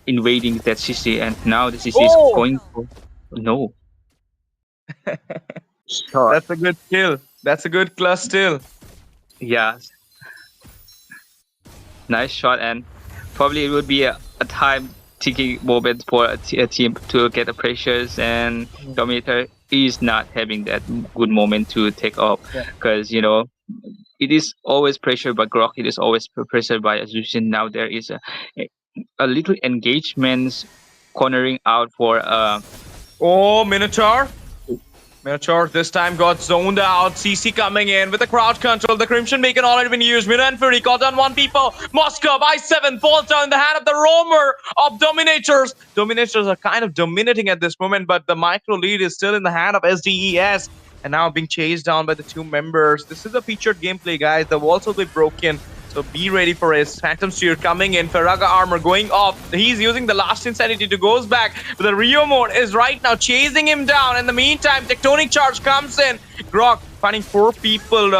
invading that CC, and now the CC is going for no. Sure. That's a good kill. That's a good clutch still. Yeah. Nice shot, and probably it would be a time ticking moment for a team to get the pressures, and Dominator is not having that good moment to take off because it is always pressure by Grok, it is always pressure by Azusin. Now there is a little engagements cornering out for Minotaur. Minotaur this time got zoned out. CC coming in with the crowd control. The Crimson Bacon already been used. Mino and Fury caught on one people. Moskov, I7 falls down in the hand of the roamer of Dominators. Dominators are kind of dominating at this moment, but the micro lead is still in the hand of SDES. And now being chased down by the two members. This is a featured gameplay, guys. The walls will be broken. So be ready for his Phantom Steer coming in. Firaga armor going off. He's using the last insanity to goes back. But the Rio mode is right now chasing him down. In the meantime, Tectonic Charge comes in. Grok finding 4 people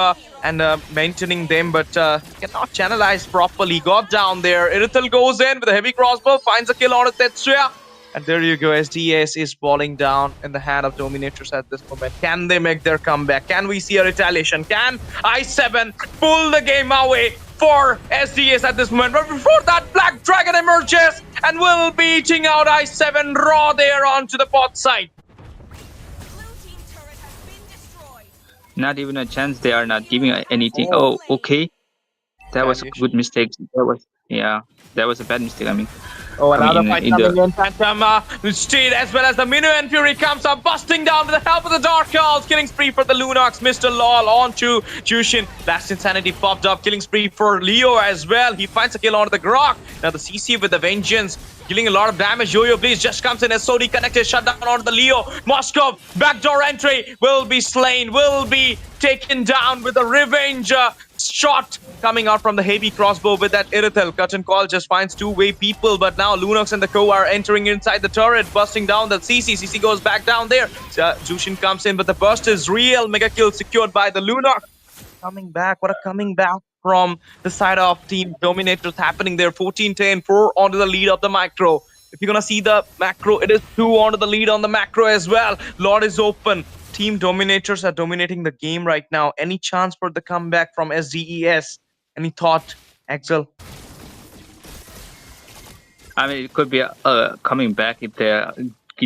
and maintaining them, but cannot channelize properly. Got down there. Irithel goes in with a heavy crossbow. Finds a kill on Tetsuya. And there you go. SDS is falling down in the hand of Dominators at this moment. Can they make their comeback? Can we see a retaliation? Can I7 pull the game away for SDS at this moment? But before that, Black Dragon emerges and will be eating out I7 raw there onto the bot side. not even a chance. They are not giving anything. Oh, okay. That was a good mistake. That was a bad mistake. I mean, another fight coming in. Phantom Steed as well as the Minu and Fury comes up, busting down with the help of the Dark Owls. Killing spree for the Lunox. Mr. Lol onto Jushin. Last Insanity popped up. Killing spree for Leo as well. He finds a kill onto the Grok. Now the CC with the Vengeance. Dealing a lot of damage. Yo-Yo Blaze just comes in as SOD connected. Shut down onto the Leo. Moskov, backdoor entry. Will be slain. Will be taken down with a revenge shot coming out from the heavy crossbow with that Irithel. Cut and Call just finds two-way people, but now Lunox and the Co are entering inside the turret, busting down the CC. CC goes back down there. Jushin comes in, but the burst is real. Mega kill secured by the Lunox. Coming back. What a coming back from the side of Team Dominators happening there. 14-10, 4 onto the lead of the Macro. If you're gonna see the Macro, it is 2 onto the lead on the Macro as well. Lord is open. Team Dominators are dominating the game right now. Any chance for the comeback from SDES? Any thought, Axel? I mean, it could be coming back if they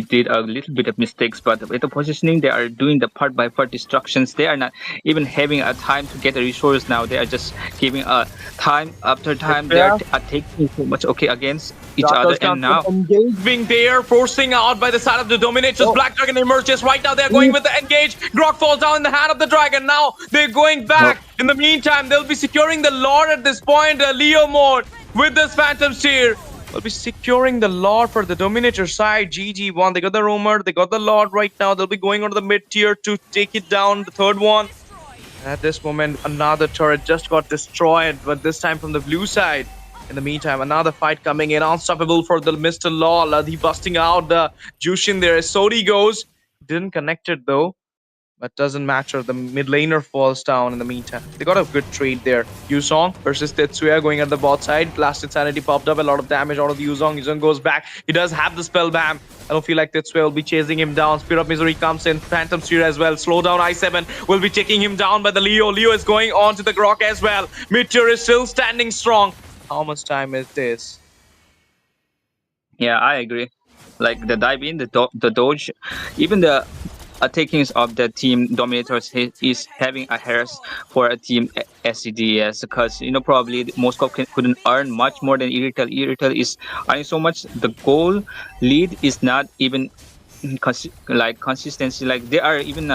did a little bit of mistakes, but with the positioning, they are doing the part-by-part destructions. They are not even having a time to get a resource now. They are just giving a time after time. They are taking so much against each other, and now engaging there, forcing out by the side of the Dominators. Black Dragon emerges right now. They're going with the engage. Grok falls down in the hand of the Dragon. Now they're going back. In the meantime, they'll be securing the Lord at this point. Leo mode with this Phantom Steer. Will be securing the Lord for the Dominator side. GG1. They got the Roamer. They got the Lord right now. They'll be going on to the mid tier to take it down. The third one. And at this moment, another turret just got destroyed, but this time from the blue side. In the meantime, another fight coming in. Unstoppable for the Mr. Law. He busting out the Jushin there. As Sodi goes. Didn't connect it though. But doesn't matter. The mid laner falls down in the meantime. They got a good trade there. Yuzong versus Tetsuya going at the bot side. Last Insanity popped up. A lot of damage out of Yuzong. Yuzong goes back. He does have the spell bam. I don't feel like Tetsuya will be chasing him down. Spirit of Misery comes in. Phantom Sphere as well. Slow down i7 will be taking him down by the Leo. Leo is going on to the Grok as well. Meteor is still standing strong. How much time is this? Yeah, I agree. Like the dive in, the dodge, even the takings of the team dominators is having a harass for a team SCDS, because probably Moscow couldn't earn much more than Iritel. Iritel is earning so much. The goal lead is not even consistency. Like they are even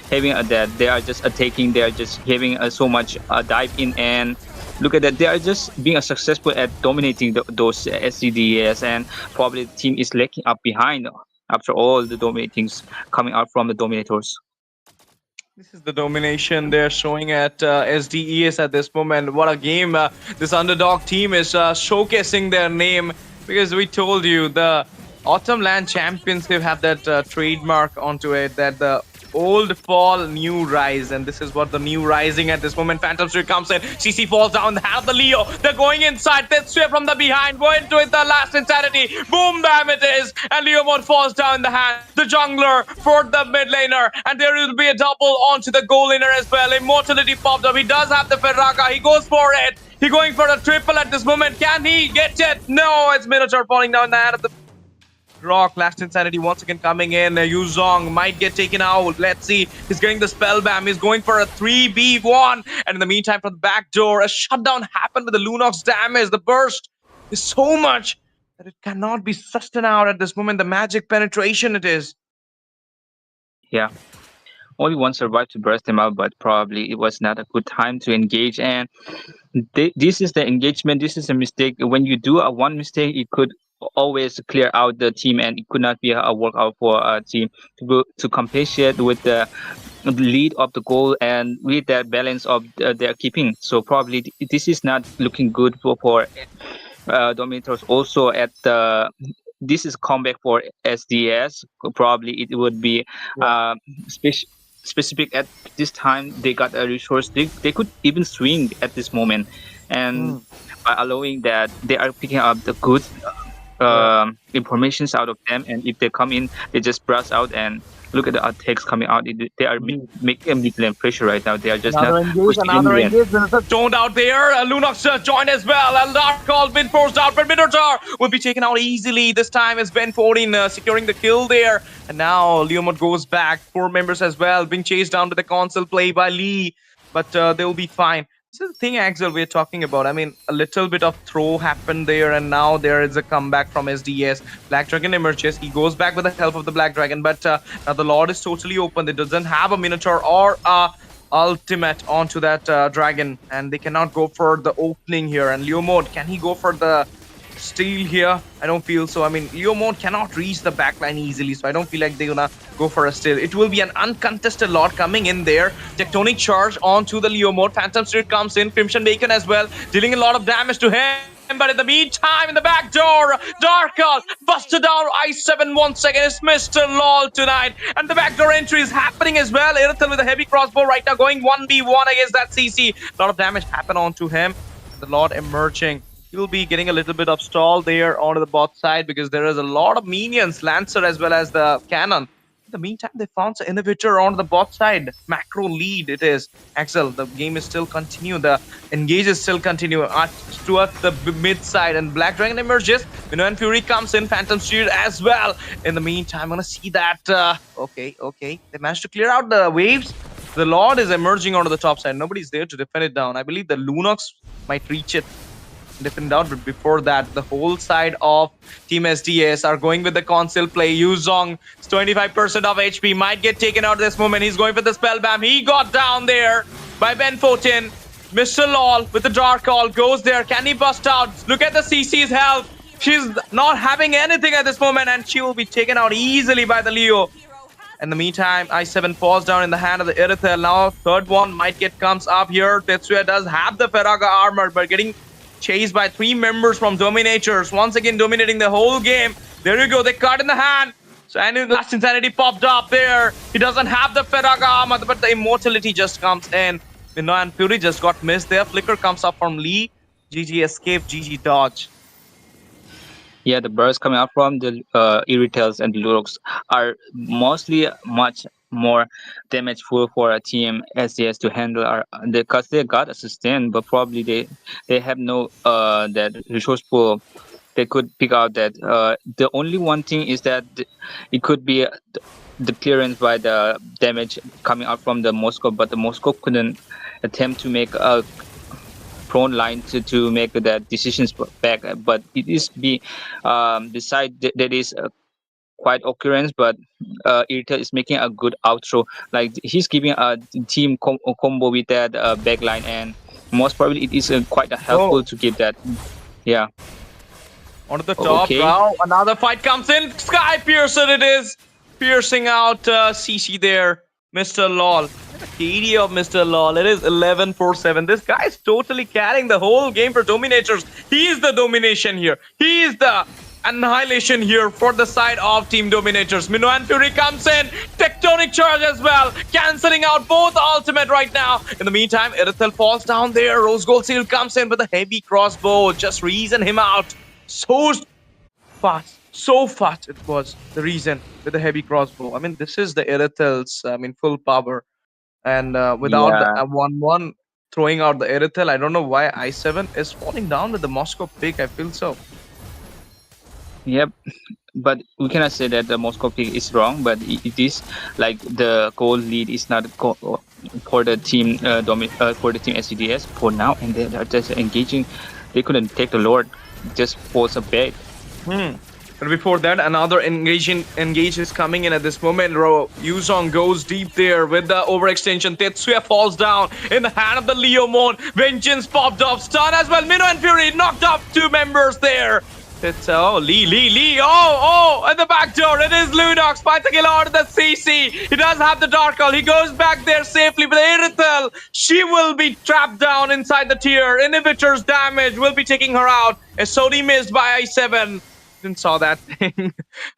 having that. They are just attacking. They are just having so much dive in, and look at that. They are just being successful at dominating those SCDS, and probably the team is lacking up behind after all the dominatings coming out from the dominators. This is the domination they're showing at SDES at this moment. What a game this underdog team is showcasing their name, because we told you the Autumn LAN Championship have that trademark onto it, that the old fall, new rise, and this is what the new rising at this moment. Phantom Sphere comes in, CC falls down, have the Leo, they're going inside, Tetsuya from the behind, go into it, the last Insanity, boom bam it is, and Leo Mode falls down in the hand, the jungler for the mid laner, and there will be a double onto the goal laner as well. Immortality popped up, he does have the Ferraga, he goes for it, he's going for a triple at this moment, can he get it? No, it's Minotaur falling down in the hand of the Rock. Last Insanity once again coming in. Yuzong might get taken out. Let's see. He's getting the spell bam. He's going for a 3v1. And in the meantime, from the back door, a shutdown happened with the Lunox damage. The burst is so much that it cannot be sustained out at this moment. The magic penetration it is. Yeah. Only one survived to burst him out, but probably it was not a good time to engage. And this is the engagement. This is a mistake. When you do one mistake, it could always clear out the team, and it could not be a workout for a team to compensate with the lead of the goal and with that balance of their keeping. So probably this is not looking good for dominators. Also at the this is comeback for SDS. Probably it would be specific at this time. They got a resource. They could even swing at this moment, and by allowing that, they are picking up the good informations out of them. And if they come in, they just brush out and look at the attacks coming out. They are making a mid lane pressure right now. They are just not pushing in the Stoned out there. Lunox joined as well. Dark Call been forced out, but Minotaur will be taken out easily. This time it's Ben 14 securing the kill there. And now Leomod goes back. 4 members as well, being chased down to the console play by Lee. But they'll be fine. This is the thing, Axel, we're talking about. I mean, a little bit of throw happened there, and now there is a comeback from SDS. Black Dragon emerges. He goes back with the help of the Black Dragon, but now the Lord is totally open. It doesn't have a Minotaur or a ultimate onto that Dragon, and they cannot go for the opening here. And Leo Mode, can he go for the steal here? I don't feel so. I mean, Leo Mode cannot reach the backline easily, so I don't feel like they're gonna go for a steal. It will be an uncontested lot coming in there. Tectonic charge onto the Leo Mode. Phantom Spirit comes in. Crimson Bacon as well, dealing a lot of damage to him. But in the meantime, in the back door, Darkal busted down i7 once again. It's Mr. LOL tonight. And the backdoor entry is happening as well. Irithel with a heavy crossbow right now going 1v1 against that CC. A lot of damage happened onto him. The Lord emerging. He'll be getting a little bit of stall there onto the bot side, because there is a lot of minions, Lancer as well as the Cannon. In the meantime, they found an inhibitor on the bot side. Macro lead it is. Axel, the game is still continue. The engage is still continue towards the mid side, and Black Dragon emerges. Minnow and Fury comes in. Phantom Shield as well. In the meantime, I'm gonna see that. Okay. They managed to clear out the waves. The Lord is emerging onto the top side. Nobody's there to defend it down. I believe the Lunox might reach it. Defend out, but before that, the whole side of Team SDS are going with the console play. Yuzong, 25% of HP, might get taken out this moment. He's going for the spell bam. He got down there by Ben 14. Mr. LOL with the dark call goes there. Can he bust out? Look at the CC's health. She's not having anything at this moment, and she will be taken out easily by the Leo. In the meantime, i7 falls down in the hand of the Irithel. Now, third one might get comes up here. Tetsuya does have the Ferraga armor, but getting chased by 3 members from Dominators. Once again, dominating the whole game. There you go. They cut in the hand. So and last insanity popped up there. He doesn't have the Ferragam, but the immortality just comes in. Mino and Fury just got missed there. Flicker comes up from Lee. GG escape, GG dodge. Yeah, the bursts coming out from the Irritals and the Lurox are mostly much more damageful for a team SDS to handle because they got a sustain, but probably they have no that resource pool. They could pick out that the only one thing is that it could be the clearance by the damage coming out from the Moscow, but the Moscow couldn't attempt to make a prone line to make that decisions back, but it is be beside that is quite occurrence, but Irrital is making a good outro. Like he's giving a team combo with that backline, and most probably it is quite helpful to give that. Yeah. Onto the top. Okay. Wow, another fight comes in. Sky Piercer it is. Piercing out CC there. Mr. LOL. The KD of Mr. LOL. It is 11-4-7. This guy is totally carrying the whole game for Dominators. He is the domination here. He is the annihilation here for the side of Team Dominators. Mino and Fury comes in. Tectonic charge as well. Cancelling out both ultimate right now. In the meantime, Irithel falls down there. Rose Gold Seal comes in with a heavy crossbow. Just reason him out. So fast it was the reason with the heavy crossbow. I mean, this is the Irithel's full power, and without the 1-1 throwing out the Irithel, I don't know why i7 is falling down with the Moscow pick. I feel so. Yep, but we cannot say that the Moscow pick is wrong, but it is like the goal lead is not for the team for the team SCDS for now, and they are just engaging. They couldn't take the Lord, just force a bait. But before that, another engage is coming in at this moment. Yuzong goes deep there with the overextension. Tetsuya falls down in the hand of the Leo mode. Vengeance popped up. Stun as well. Mino and Fury knocked up 2 members there. It's Lee. Oh, at the back door. It is Lunox. Finds the kill out of the CC. He does have the Dark Call. He goes back there safely. But Irithel, she will be trapped down inside the tier. Inhibitor's damage will be taking her out. SOD missed by i7. Didn't saw that thing.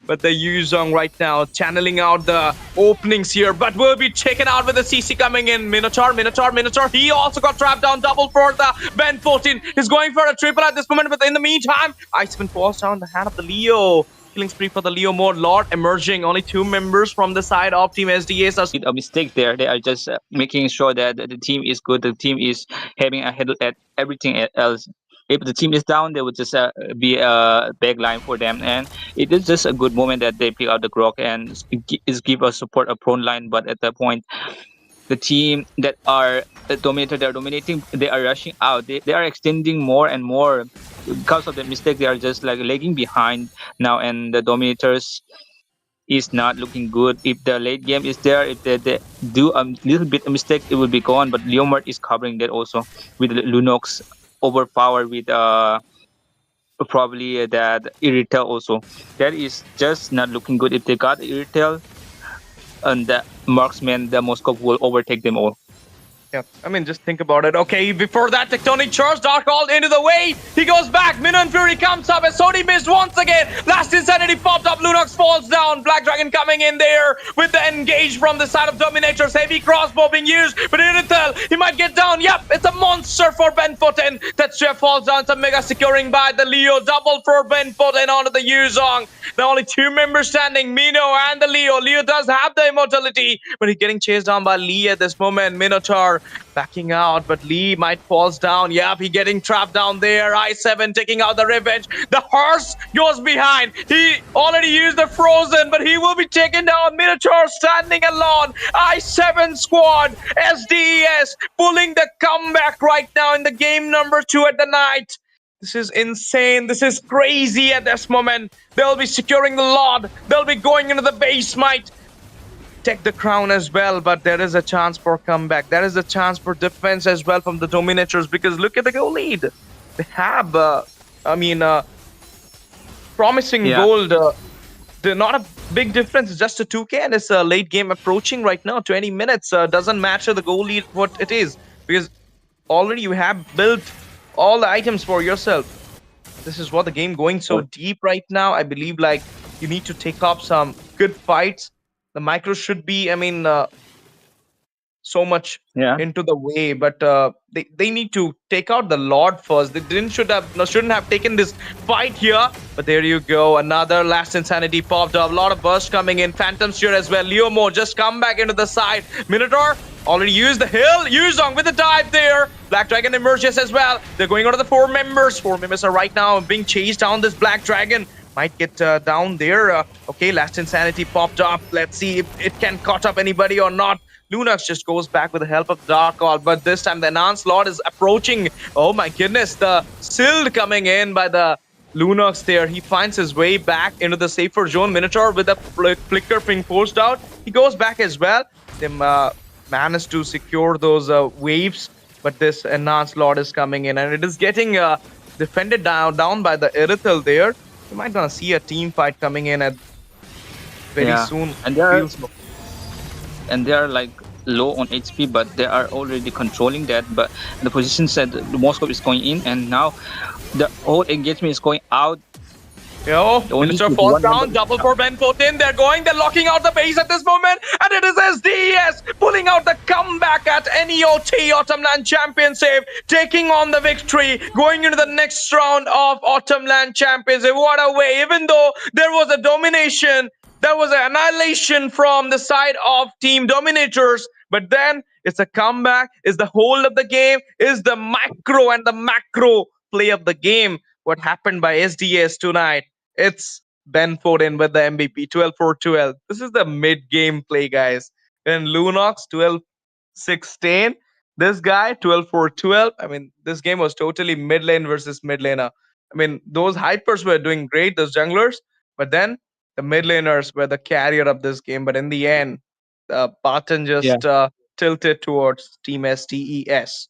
But the Yuzong right now channeling out the openings here, but will be taken out with the CC coming in. Minotaur. He also got trapped down. Double for the Ben 14. He's going for a triple at this moment, but in the meantime, i7 falls down in the hand of the Leo. Killing spree for the Leo mode. Lord emerging. Only 2 members from the side of Team SDS. A mistake there. They are just making sure that the team is good. The team is having a head at everything else. If the team is down, there would just be a back line for them, and it is just a good moment that they pick out the Grok and is give us support a prone line. But at that point, the team that are the Dominator, they are dominating. They are rushing out. They are extending more and more because of the mistake. They are just like lagging behind now, and the Dominators is not looking good. If the late game is there, if they do a little bit of mistake, it will be gone. But Leomart is covering that also with Lunox overpowered with probably that Irritel also. That is just not looking good. If they got Irritel and the marksman, the Moscow will overtake them all. Yeah, I mean, just think about it. Okay, before that, Tectonic Charge, Dark Called into the way. He goes back. Mino and Fury comes up. SOD missed once again. Last Insanity popped up. Lunox falls down. Black Dragon coming in there with the engage from the side of Dominators. Heavy crossbow being used. But Irithel, he might get down. Yep, it's a monster for Ben Foten. Tetsuya falls down. It's a mega securing by the Leo. Double for Ben Foten onto the Yuzong. There are only 2 members standing, Mino and the Leo. Leo does have the immortality, but he's getting chased down by Lee at this moment. Minotaur backing out, but Lee might falls down. Yep, he getting trapped down there. i7 taking out the revenge. The horse goes behind. He already used the frozen, but he will be taken down. Minotaur standing alone. i7 squad, SDES pulling the comeback right now in the game number 2 at the night. This is insane. This is crazy at this moment. They'll be securing the Lord. They'll be going into the base. Might take the crown as well, but there is a chance for comeback. There is a chance for defense as well from the Dominators, because look at the goal lead. They have, promising gold. They're not a big difference. It's just a 2K, and it's a late game approaching right now. 20 minutes doesn't matter the goal lead what it is, because already you have built all the items for yourself. This is what the game going so deep right now. I believe like You need to take up some good fights. The micro should be, so much Yeah. into the way, but they need to take out the Lord first. They didn't should have no, shouldn't have taken this fight here. But there you go, another last insanity popped up. A lot of burst coming in. Phantom Steer as well. Leo Mo just come back into the side. Minotaur already used the hill. Yuzong with the dive there. Black Dragon emerges as well. They're going on to the four members. Four members are right now being chased down. This Black Dragon might get down there. Okay, last insanity popped up. Let's see if it can caught up anybody or not. Lunax just goes back with the help of Dark Call, but this time the Enhanced Lord is approaching. Oh my goodness, the Sild coming in by the Lunox there. He finds his way back into the safer zone. Minotaur with a flicker being forced out. He goes back as well. They managed to secure those waves, but this Enhanced Lord is coming in, and it is getting defended down by the Irithel there. You might gonna see a team fight coming in at very soon. And they are like low on HP, but they are already controlling that. But the position said the Moscow is going in, and now the whole engagement is going out. Yo, Minister falls down, double for Ben Putin. They're locking out the base at this moment, and it is SDS pulling out the comeback at NEOT Autumn Land Championship, taking on the victory, going into the next round of Autumn Land Championship. What a way! Even though there was a domination, there was an annihilation from the side of Team Dominators, but then it's a comeback, is the whole of the game, is the micro and the macro play of the game. What happened by SDS tonight? It's Ben Foden with the MVP, 12-4-12. This is the mid-game play, guys. Then Lunox, 12-16. This guy, 12-4-12. I mean, this game was totally mid lane versus mid laner. I mean, those hypers were doing great, those junglers, but then the mid laners were the carrier of this game. But in the end, the button just tilted towards Team STES.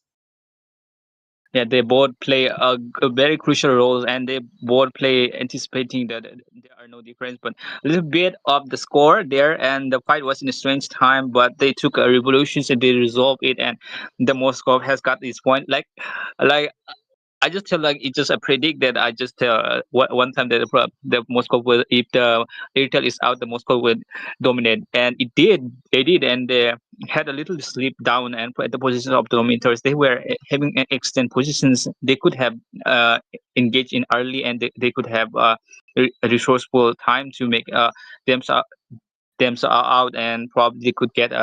Yeah, they both play a very crucial role, and they both play anticipating that there are no difference. But a little bit of the score there, and the fight was in a strange time, but they took a revolution and they resolved it, and the Moscow has got this point. Like I just tell like it's just a predict that I just tell one time that the Moscow will, if the Airtel is out, the Moscow will dominate, and it did. They did, and they had a little slip down and at the position of dominators. They were having extend positions. They could have engaged in early, and they could have a resourceful time to make themselves out, and probably could get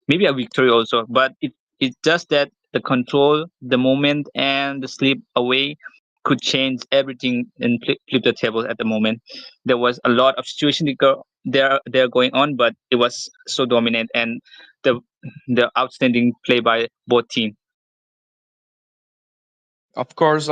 maybe a victory also. But it's just that the control, the moment, and the slip away could change everything and flip the table at the moment. There was a lot of situation there going on, but it was so dominant, and the outstanding play by both teams. Of course,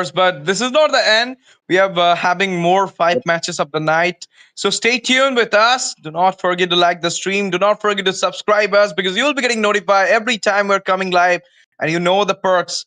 but this is not the end. We have having more 5 matches of the night. So stay tuned with us. Do not forget to like the stream. Do not forget to subscribe us because you'll be getting notified every time we're coming live. And you know the perks.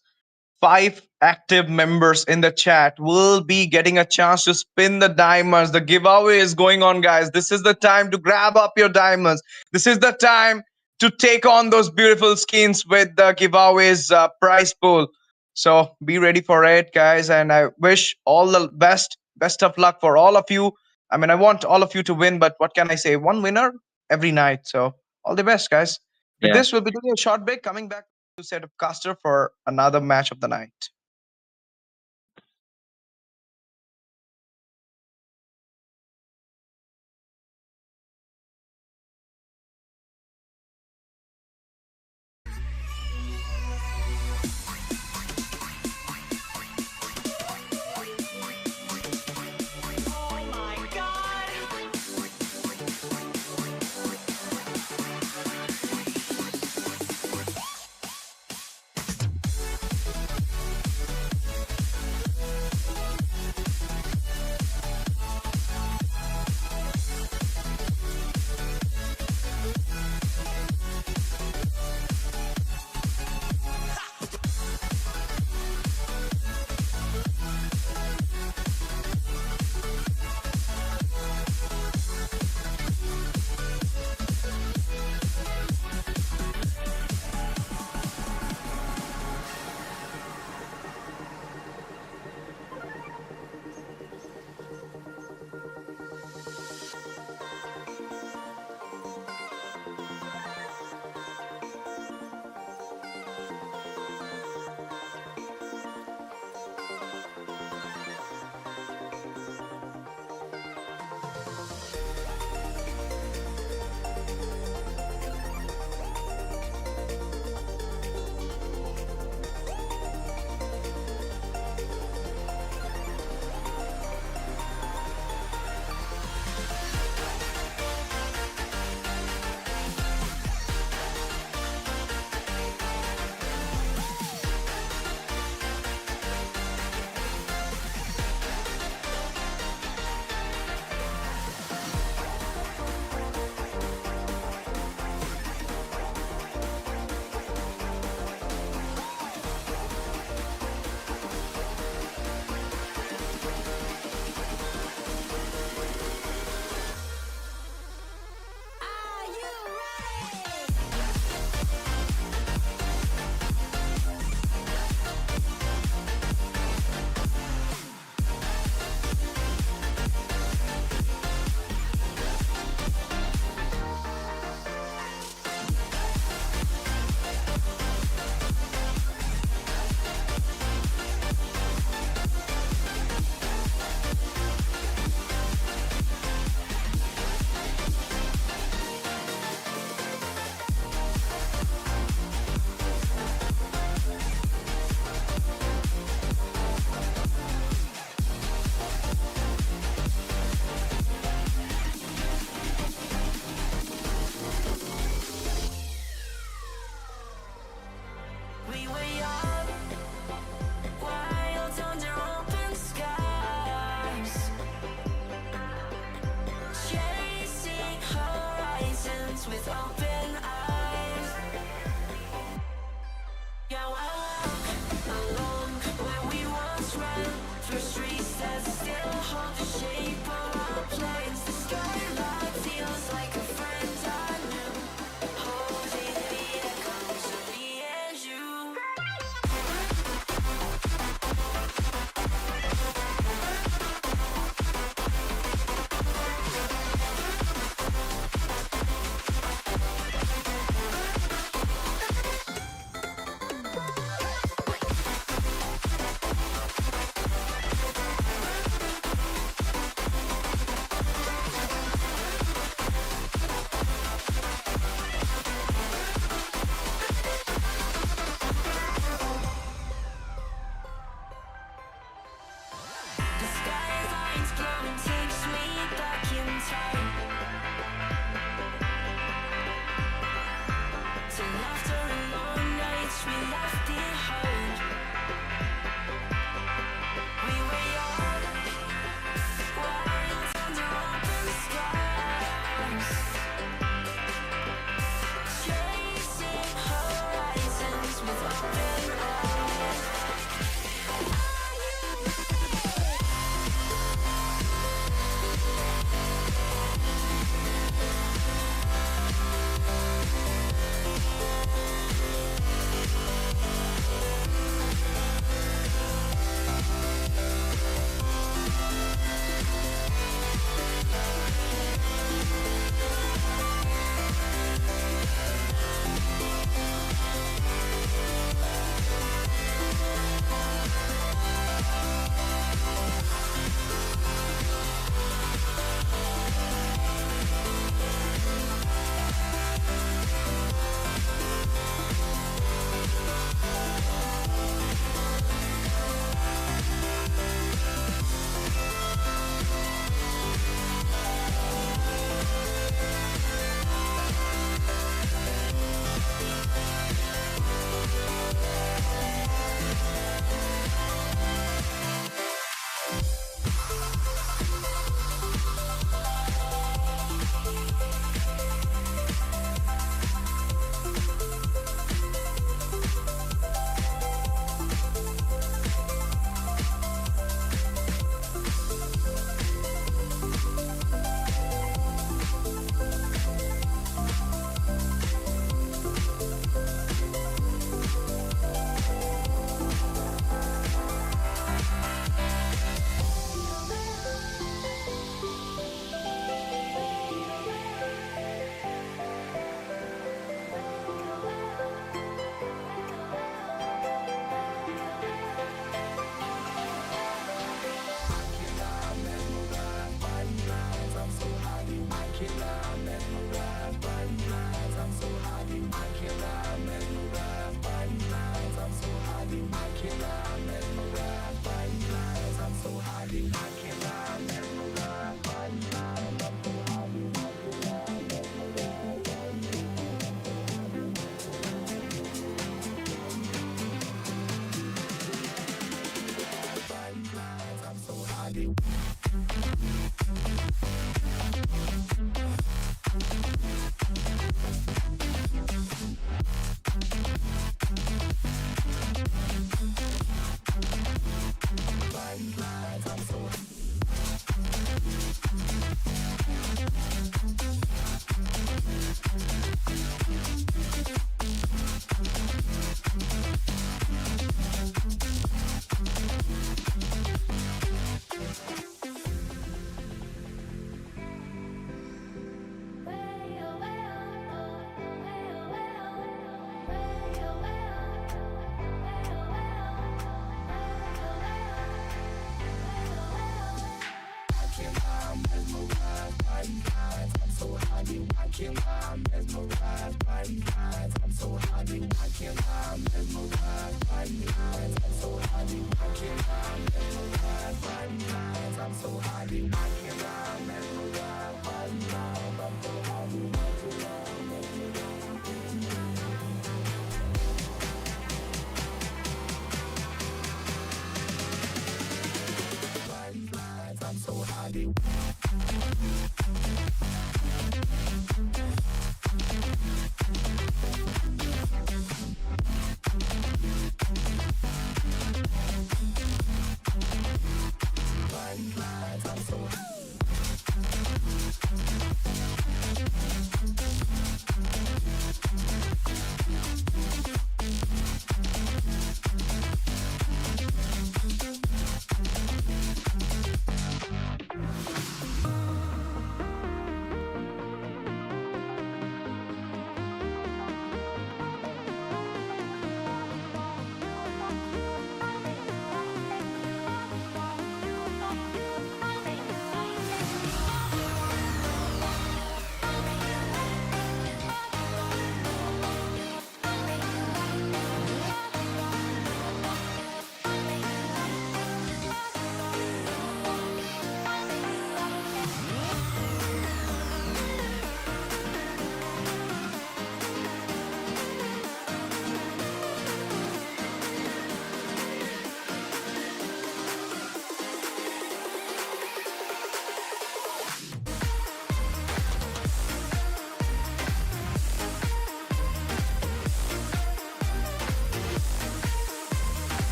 5 active members in the chat will be getting a chance to spin the diamonds. The giveaway is going on, guys. This is the time to grab up your diamonds. This is the time to take on those beautiful skins with the giveaways prize pool. So be ready for it, guys. And I wish all the best of luck for all of you. I mean, I want all of you to win, but what can I say? One winner every night. So all the best, guys. With this, we'll be doing a short break. Coming back to set up caster for another match of the night.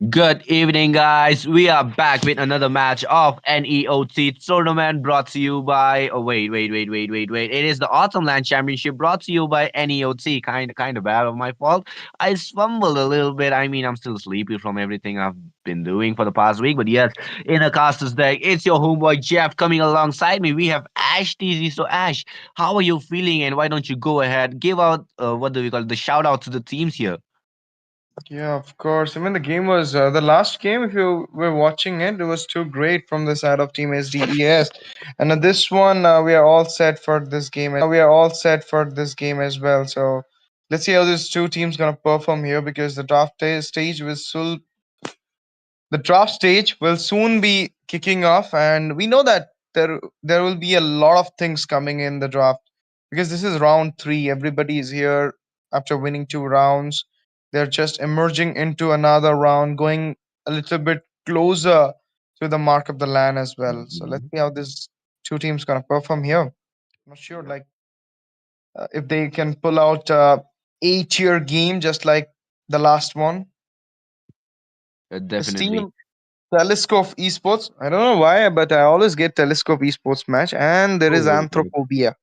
Good evening, guys. We are back with another match of NEOT tournament brought to you by. Oh wait. It is the Autumn Land Championship brought to you by NEOT. Kind of bad of my fault. I fumbled a little bit. I mean, I'm still sleepy from everything I've been doing for the past week. But yes, in a caster's deck, it's your homeboy Jeff coming alongside me. We have Ash TZ. So Ash, how are you feeling? And why don't you go ahead, give out what do we call it, the shout out to the teams here? Yeah, of course. I mean, the game was the last game. If you were watching it, it was too great from the side of Team SDES. And this one, we are all set for this game as well. So let's see how these two teams gonna perform here because stage the draft stage will soon be kicking off, and we know that there will be a lot of things coming in the draft because this is round 3. Everybody is here after winning 2 rounds. They're just emerging into another round, going a little bit closer to the mark of the land as well. So let's Mhm. see how this two teams gonna perform here. I'm not sure, like if they can pull out a 8-year game just like the last one. This Definitely. team Telescope Esports. I don't know why, but I always get Telescope Esports match, and there Oh, is wait. Anthrophobia.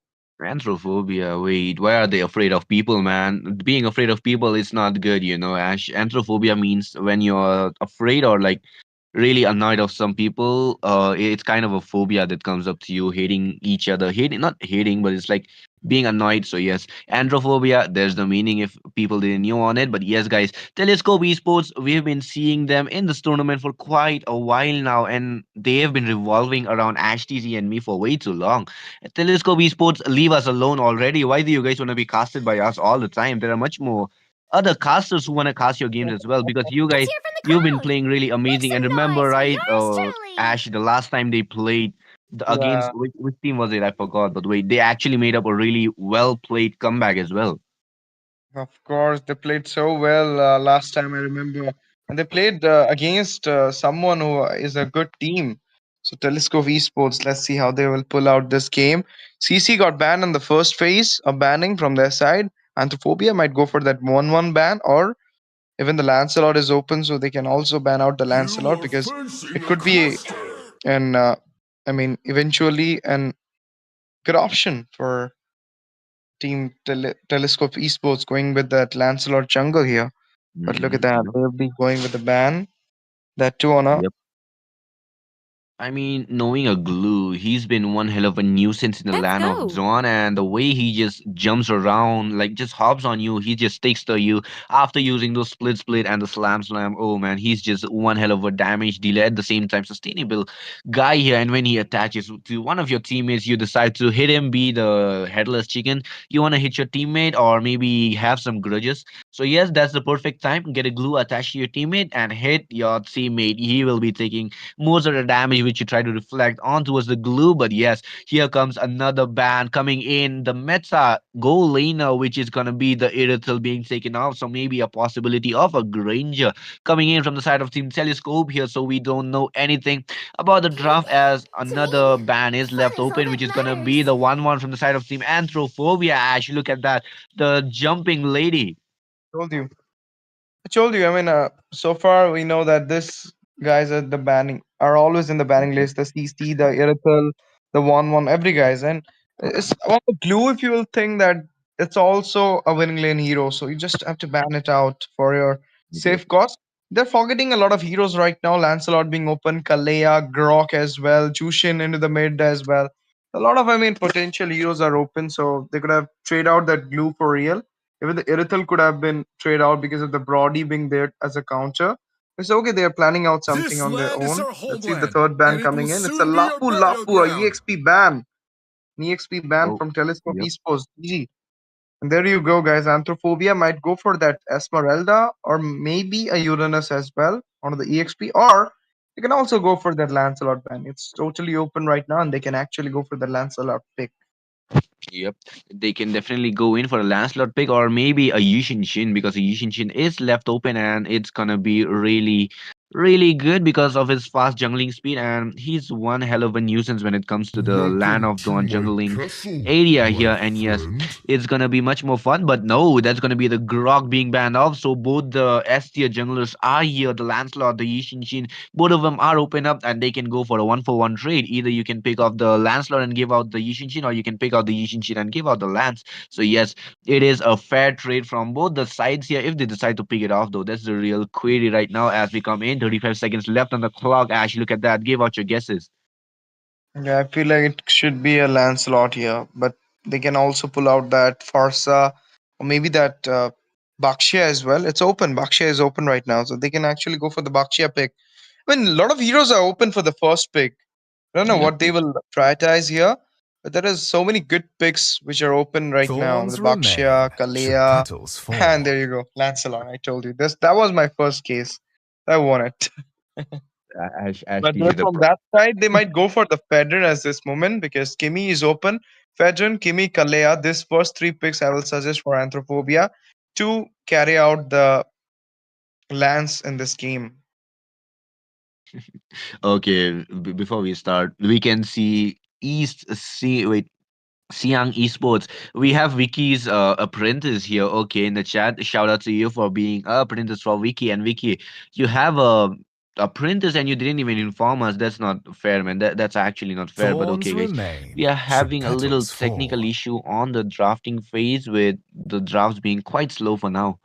Anthrophobia. Wait, why are they afraid of people, man? Being afraid of people is not good, you know, Ash. Anthrophobia means when you're afraid or like really annoyed of some people. It's kind of a phobia that comes up to you, hating each other. Hating, not hating, but it's like being annoyed. So yes, anthrophobia. There's the meaning if people didn't know on it. But yes, guys, Telescope Esports. We have been seeing them in this tournament for quite a while now, and they have been revolving around Ash TZ and me for way too long. Telescope Esports, leave us alone already. Why do you guys want to be casted by us all the time? There are much more other casters who want to cast your games as well because you Let's guys, hear from the you've been crowd. playing really Make amazing. And some remember, noise for right, yours truly. Ash, the last time they played against Yeah, which team was it? I forgot. But wait, they actually made up a really well played comeback as well. of course, they played so well last time. I remember, and they played against someone who is a good team. So Telescope Esports. Let's see how they will pull out this game. CC got banned in the first phase of banning from their side. Anthrophobia might go for that 1-1 ban, or even the Lancelot is open, so they can also ban out the You Lancelot are because facing it a could be cluster. an I mean, eventually an good option for Telescope Esports going with that Lancelot jungle here. But look at that, Yep. they'll be going with the ban. That too on a I mean, knowing a glue, he's been one hell of a nuisance in the Let's land of go. Dawn, and the way he just jumps around, like just hops on you, he just sticks to you after using those split and the slam. Oh man, he's just one hell of a damage dealer at the same time sustainable guy here. And when he attaches to one of your teammates, you decide to hit him, be the headless chicken. You want to hit your teammate or maybe have some grudges. So yes, that's the perfect time. Get a glue attached to your teammate and hit your teammate. He will be taking most of the damage which you try to reflect on towards the glue. But yes, here comes another ban coming in. The meta goal laner, which is gonna be the Irithel being taken off. So maybe a possibility of a Granger coming in from the side of Team Telescope here. So we don't know anything about the draft as To me, another ban is fun left is all open, that which is gonna be matters. the 1-1 from the side of Team Anthrophobia. Ash, look at that. The jumping lady. told you. I told you. I mean, so far we know that this guys at the banning are always in the banning Yep. list. The CC, the Irithel, the 1-1, every guys, and it's on the glue. If you will think that it's also a winning lane hero, so you just have to ban it out for your Yep. safe cause. They're forgetting a lot of heroes right now. Lancelot being open, Kalea, Grok as well, Jushin into the mid as well. A lot of, I mean, potential heroes are open, so they could have trade out that glue for real. Even the Irithel could have been traded out because of the Brody being there as a counter. It's okay, they are planning out something This on their land is own. our Let's see the homeland, third ban and it will coming in. It's a soon be our Lapu burial Lapu, a ground. EXP ban. An EXP ban Oh, from Telescope yep. Esports. GG. And there you go, guys. Anthrophobia might go for that Esmeralda or maybe a Uranus as well on the EXP, or you can also go for that Lancelot ban. It's totally open right now, and they can actually go for the Lancelot pick. Yep, they can definitely go in for a Lancelot pick or maybe a Yushin Shin because a Yushin Shin is left open and it's gonna be really really good because of his fast jungling speed, and he's one hell of a nuisance when it comes to the land Welcome of to Dawn my jungling castle, area my here. And yes, friend. it's gonna be much more fun. But no, that's gonna be the Grok being banned off. So both the S tier junglers are here. The Lancelot, the Yishin, both of them are open up, and they can go for a 1-for-1 trade. Either you can pick off the Lancelot and give out the Yishin, or you can pick out the Yishin and give out the Lance. So yes, it is a fair trade from both the sides here if they decide to pick it off, though. That's the real query right now as we come in. 35 seconds left on the clock. Ash, look at that. Give out your guesses. Yeah, I feel like it should be a Lancelot here, but they can also pull out that Farsa or maybe that Bakshia as well. It's open. Bakshia is open right now, so they can actually go for the Bakshia pick. I mean, a lot of heroes are open for the first pick. I don't know Yep, what they yep. will prioritize here, but there is so many good picks which are open right now. The Thorns remain Bakshia, should Kalea, petals and fall. there you go, Lancelot. I told you this. That was my first case. I won it. Ash But TZ then the from pro. that side, they might go for the Fedrin as this moment because Kimi is open. Fedrin, Kimi, Kalea. This first three picks I will suggest for Anthrophobia to carry out the lance in this game. Okay, before we start, we can see wait, Siang Esports. We have Vicky's apprentice here. Okay, in the chat. Shout out to you for being a apprentice for Vicky. And Vicky, you have a apprentice and you didn't even inform us. That's not fair, man. That's actually not fair. But Thorns okay, guys, we remain are should having a little petals technical fall. issue on the drafting phase with the drafts being quite slow for now.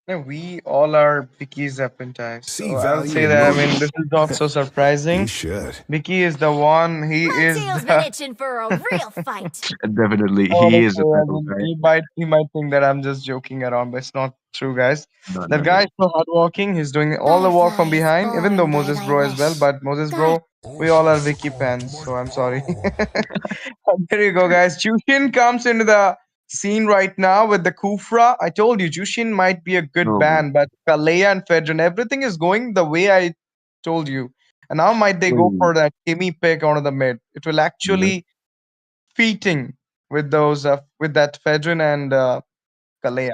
Yeah, we all are Vicky's apprentice. See So I will value say in that, I mean, this me. is not so You surprising. should. Vicky is the one. He My is tail's been the. itching for a real fight. Definitely, he is Honestly, a I type of mean, guy. he might think that I'm just joking around, but it's not true, guys. No, That no, guy no. is so hardworking. He's doing all the work from Fireflies behind, even though born by Moses thy Bro as well. wish. But Moses God Bro, we all are Also Vicky called fans, my so I'm sorry. pawn. There you go, guys. Jushin comes into the scene right now with the Kufra. I told you, Jushin might be a good No, man. ban, but Kalea and Fedrin, everything is going the way I told you. And now might they go Wait. for that Kimi pick out of the mid? It will actually feating with those with that Fedrin and Kalea.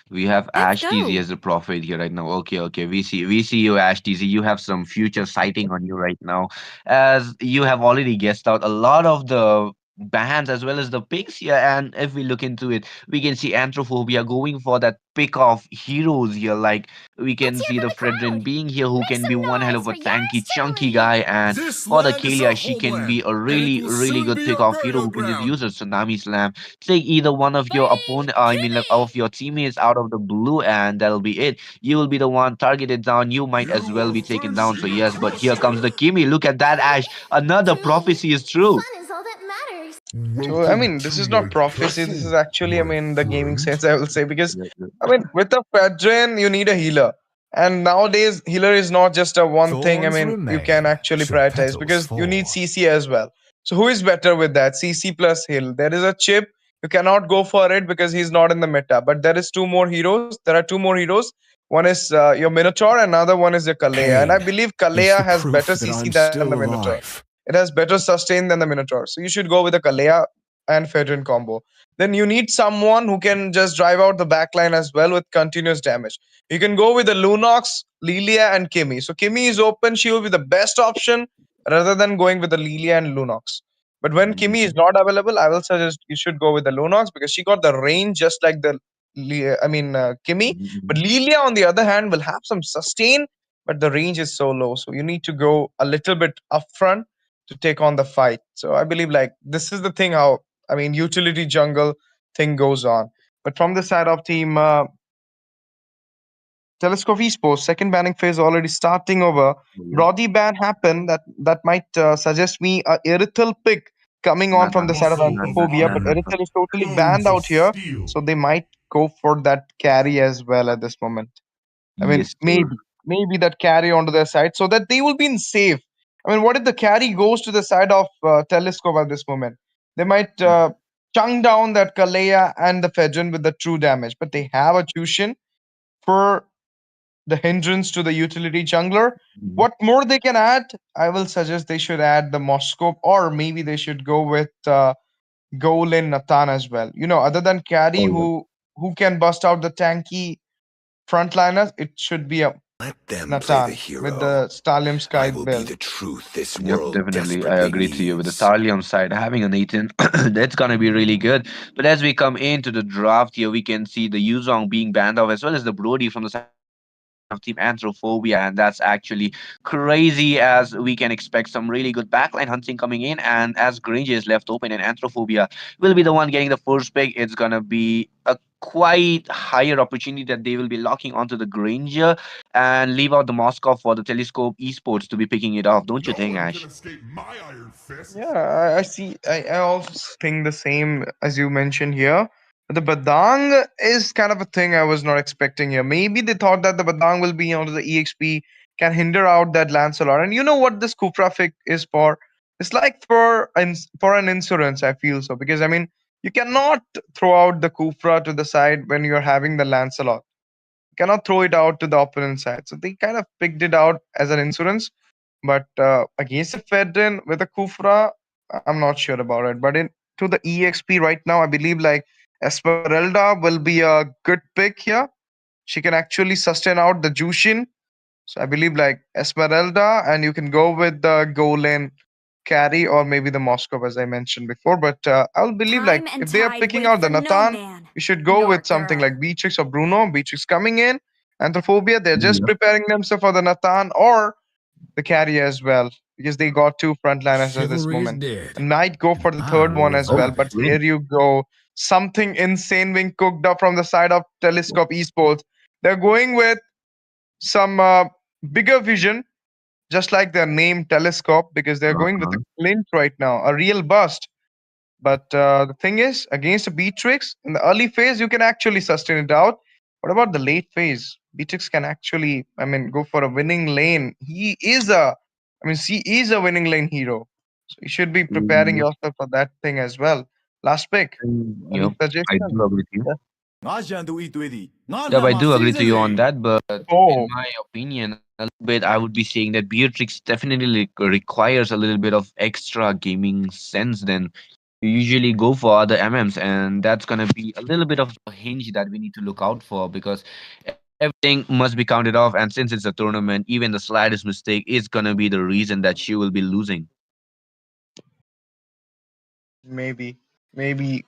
We have Let's Ash TZ go. as a prophet here right now. Okay, okay. We see you, Ash TZ. You have some future sighting on you right now. As you have already guessed out a lot of the bands as well as the picks here. And if we look into it, we can see Anthrophobia going for that pick of heroes here. Like we Let's can hear see from the the Fredrin crowd. being here who Make can be one some hell noise of a for tanky, yours chunky guy. truly. And This for the land is our Kalia, she can be homeland, a and it really, will really soon good be pick our of hero burial who can just ground. use a tsunami slam, take either one of your Birdie, opponent, I mean, like of Kimmy. your teammates out of the blue, and that'll be it. You will be the one targeted down. You might as You well are be taken down. So thirsty to yes, but crush here comes the it. Kimi. Look at that, Ash. Another To me, prophecy is true. fun is all that matters. So I Welcome mean, to this is my not prophecy. This is castle, actually, I my mean, the gaming friend. sense. I will say because, Yeah, yeah. I mean, with a Fedrin, you need a healer, and nowadays healer is not just a one thing. I Thorns mean, you can remain actually should prioritize petals because you need fall. CC as well. So who is better with that? CC plus heal. There is a chip. You cannot go for it because he's not in the meta. But there is two more heroes. There are two more heroes. One is your Minotaur, another one is your Kalea. And I Pain believe is Kalea the has better proof that CC I'm than the still Minotaur. alive. It has better sustain than the Minotaur. So you should go with the Kalea and Fedrin combo. Then you need someone who can just drive out the backline as well with continuous damage. You can go with the Lunox, Lilia, and Kimi. So Kimi is open. She will be the best option rather than going with the Lilia and Lunox. But when Kimi is Mhm, not available, I will suggest you should go with the Lunox because she got the range just like the Kimi. mhm, But mhm. Lilia, on the other hand, will have some sustain, but the range is so low. So you need to go a little bit upfront to take on the fight. So I believe like this is the thing how I mean utility jungle thing goes on. But from the side of team Telescope Esports, second banning phase already starting over. Oh, yeah. Brody ban happened. That might suggest me a Irithel pick coming Nah, on from nah, the side of Muscle nah, of nah, Anthrophobia, nah, but nah, iron, nah. Irithel is totally banned bones of out here. steel. So they might go for that carry as well at this moment. I mean, Yes, sir. maybe that carry onto their side so that they will be in safe. I mean, what if the carry goes to the side of Telescope at this moment? They might chunk down that Kalea and the Fedrin with the true damage, but they have a Tushin for the hindrance to the utility jungler. Mhm. What more they can add? I will suggest they should add the Moscow, or maybe they should go with Golin Nathan as well. You know, other than carry, Oh, yeah. who can bust out the tanky frontliners, it should be a Natan with the Stallium's kite build. Yep, definitely. I agree to you with the Starlium side. Having a Nathan, that's gonna be really good. But as we come into the draft here, we can see the Yuzong being banned off as well as the Brody from the side of Team Anthrophobia, and that's actually crazy as we can expect some really good backline hunting coming in. And as Granger is left open and Anthrophobia will be the one getting the first pick, it's gonna be a quite higher opportunity that they will be locking onto the Granger and leave out the Moscow for the Telescope Esports to be picking it off. Don't you think, Ash? Yeah, I see. I also think the same as you mentioned here. The Badang is kind of a thing I was not expecting here. Maybe they thought that the Badang will be onto the EXP, can hinder out that Lancelot. And you know what this Kufra fic is for? It's like for an insurance, I feel so. Because I mean, you cannot throw out the Kufra to the side when you're having the Lancelot. You cannot throw it out to the opponent side. So they kind of picked it out as an insurance. But against a Fedrin with a Kufra, I'm not sure about it. But in to the EXP right now, I believe like Esmeralda will be a good pick here. She can actually sustain out the Jushin. So I believe like Esmeralda, and you can go with the Golan carry or maybe the Moscow as I mentioned before. But I'll believe like Time and if they are tide picking wait out the for no Nathan, man, you should go nor with something girl. like Beatrix or Bruno. Beatrix coming in. Anthrophobia, they're just Yep. preparing themselves for the Nathan or the carrier as well because they got two frontliners at this Chivalry is moment. dead, And might go for and the I third one will as well. avenge But it. here you go. Something insane being cooked up from the side of Telescope Esports. They're going with some bigger vision, just like their name Telescope, because they're going with a Uh-huh. glint right now, a real bust. But the thing is, against a Beatrix, in the early phase, you can actually sustain it out. What about the late phase? Beatrix can actually, I mean, go for a winning lane. She is a winning lane hero. So you should be preparing Yep. yourself for that thing as well. Last pick. Any Yep. I suggestion? do agree with you. Yeah. Yep, I do agree to you on that, but in Oh, my opinion, a little bit, I would be saying that Beatrix definitely requires a little bit of extra gaming sense than you usually go for other MMs, and that's gonna be a little bit of a hinge that we need to look out for because everything must be counted off, and since it's a tournament, even the slightest mistake is gonna be the reason that she will be losing. maybe. Maybe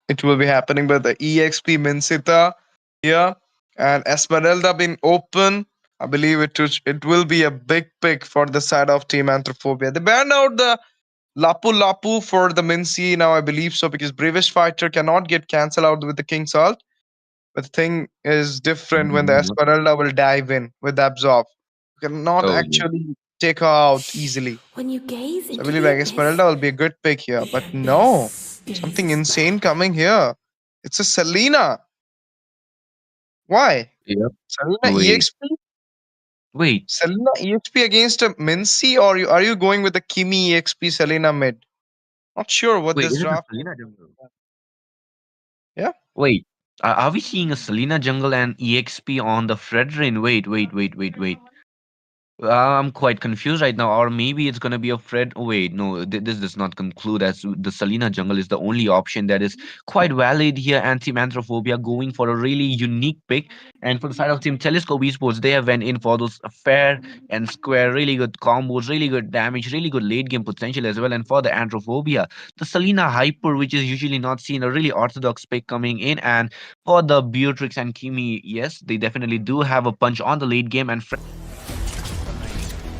it will be happening, but the EXP Minsita here and Esmeralda being open, I believe it will be a big pick for the side of Team Anthrophobia. They banned out the Lapu Lapu for the Mincy now, I believe so, because British Fighter cannot get cancelled out with the King's Salt. But the thing is different when the Mhm, yep. Esmeralda will dive in with the Absorb. You cannot Oh yeah. actually take her out easily. When you gaze So I into believe the like abyss, Esmeralda will be a good pick here. the But no, abyss something stays insane black. coming here. It's a Selena. Why? Yep. Selena Wait. EXP? Wait. Selena EXP against a Mincy, or are you going with the Kimi EXP Selena mid? Not sure what Wait. this Is it a draft is. Selena jungle? Yeah. Wait. Are we seeing a Selena jungle and EXP on the Fredrin? Wait. I'm quite confused right now, or maybe it's gonna be a Fred. Oh, wait, no, this does not conclude as the Selena jungle is the only option that is quite valid here. Anti-Manthrophobia going for a really unique pick, and for the side of Team Telescope Esports, they have went in for those fair and square, really good combos, really good damage, really good late game potential as well. And for the Anthrophobia, the Selena Hyper, which is usually not seen, a really orthodox pick coming in, and for the Beatrix and Kimi, yes, they definitely do have a punch on the late game and.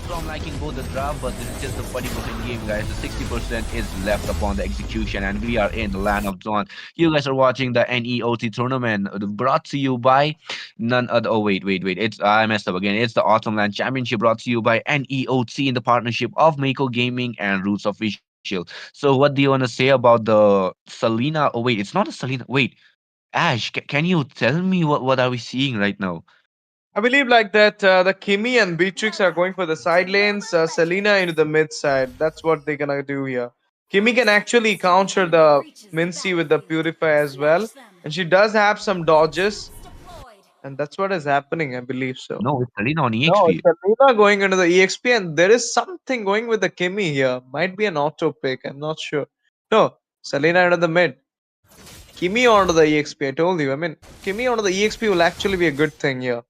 So I'm liking both the draft, but this is just the 40% game, guys. The 60% is left upon the execution, and we are in the land of Dawn. You guys are watching the NEOT tournament, brought to you by none other. Oh wait. It's I messed up again. It's the Autumn Land Championship, brought to you by NEOT in the partnership of Mako Gaming and Roots Official. So what do you want to say about the Selena? Oh wait, it's not a Selena. Wait, Ash, can you tell me what are we seeing right now? I believe like that the Kimi and Beatrix are going for the Welcome to side lanes, Mobile Selena into Legends! the mid side. That's what they're gonna do here. Kimi One can second actually till the counter enemy the reaches the Mincy with the battlefield. Purify as well. Smash them! And she does have some dodges, Shields deployed! and that's what is happening, I believe so. No, it's Selena on No, EXP. it's Selena going into the EXP, and there is something going with the Kimi here. Might be an auto pick, I'm not sure. No, Selena into the mid. Kimi onto the EXP, I told you. I mean, Kimi onto the EXP will actually be a good thing here.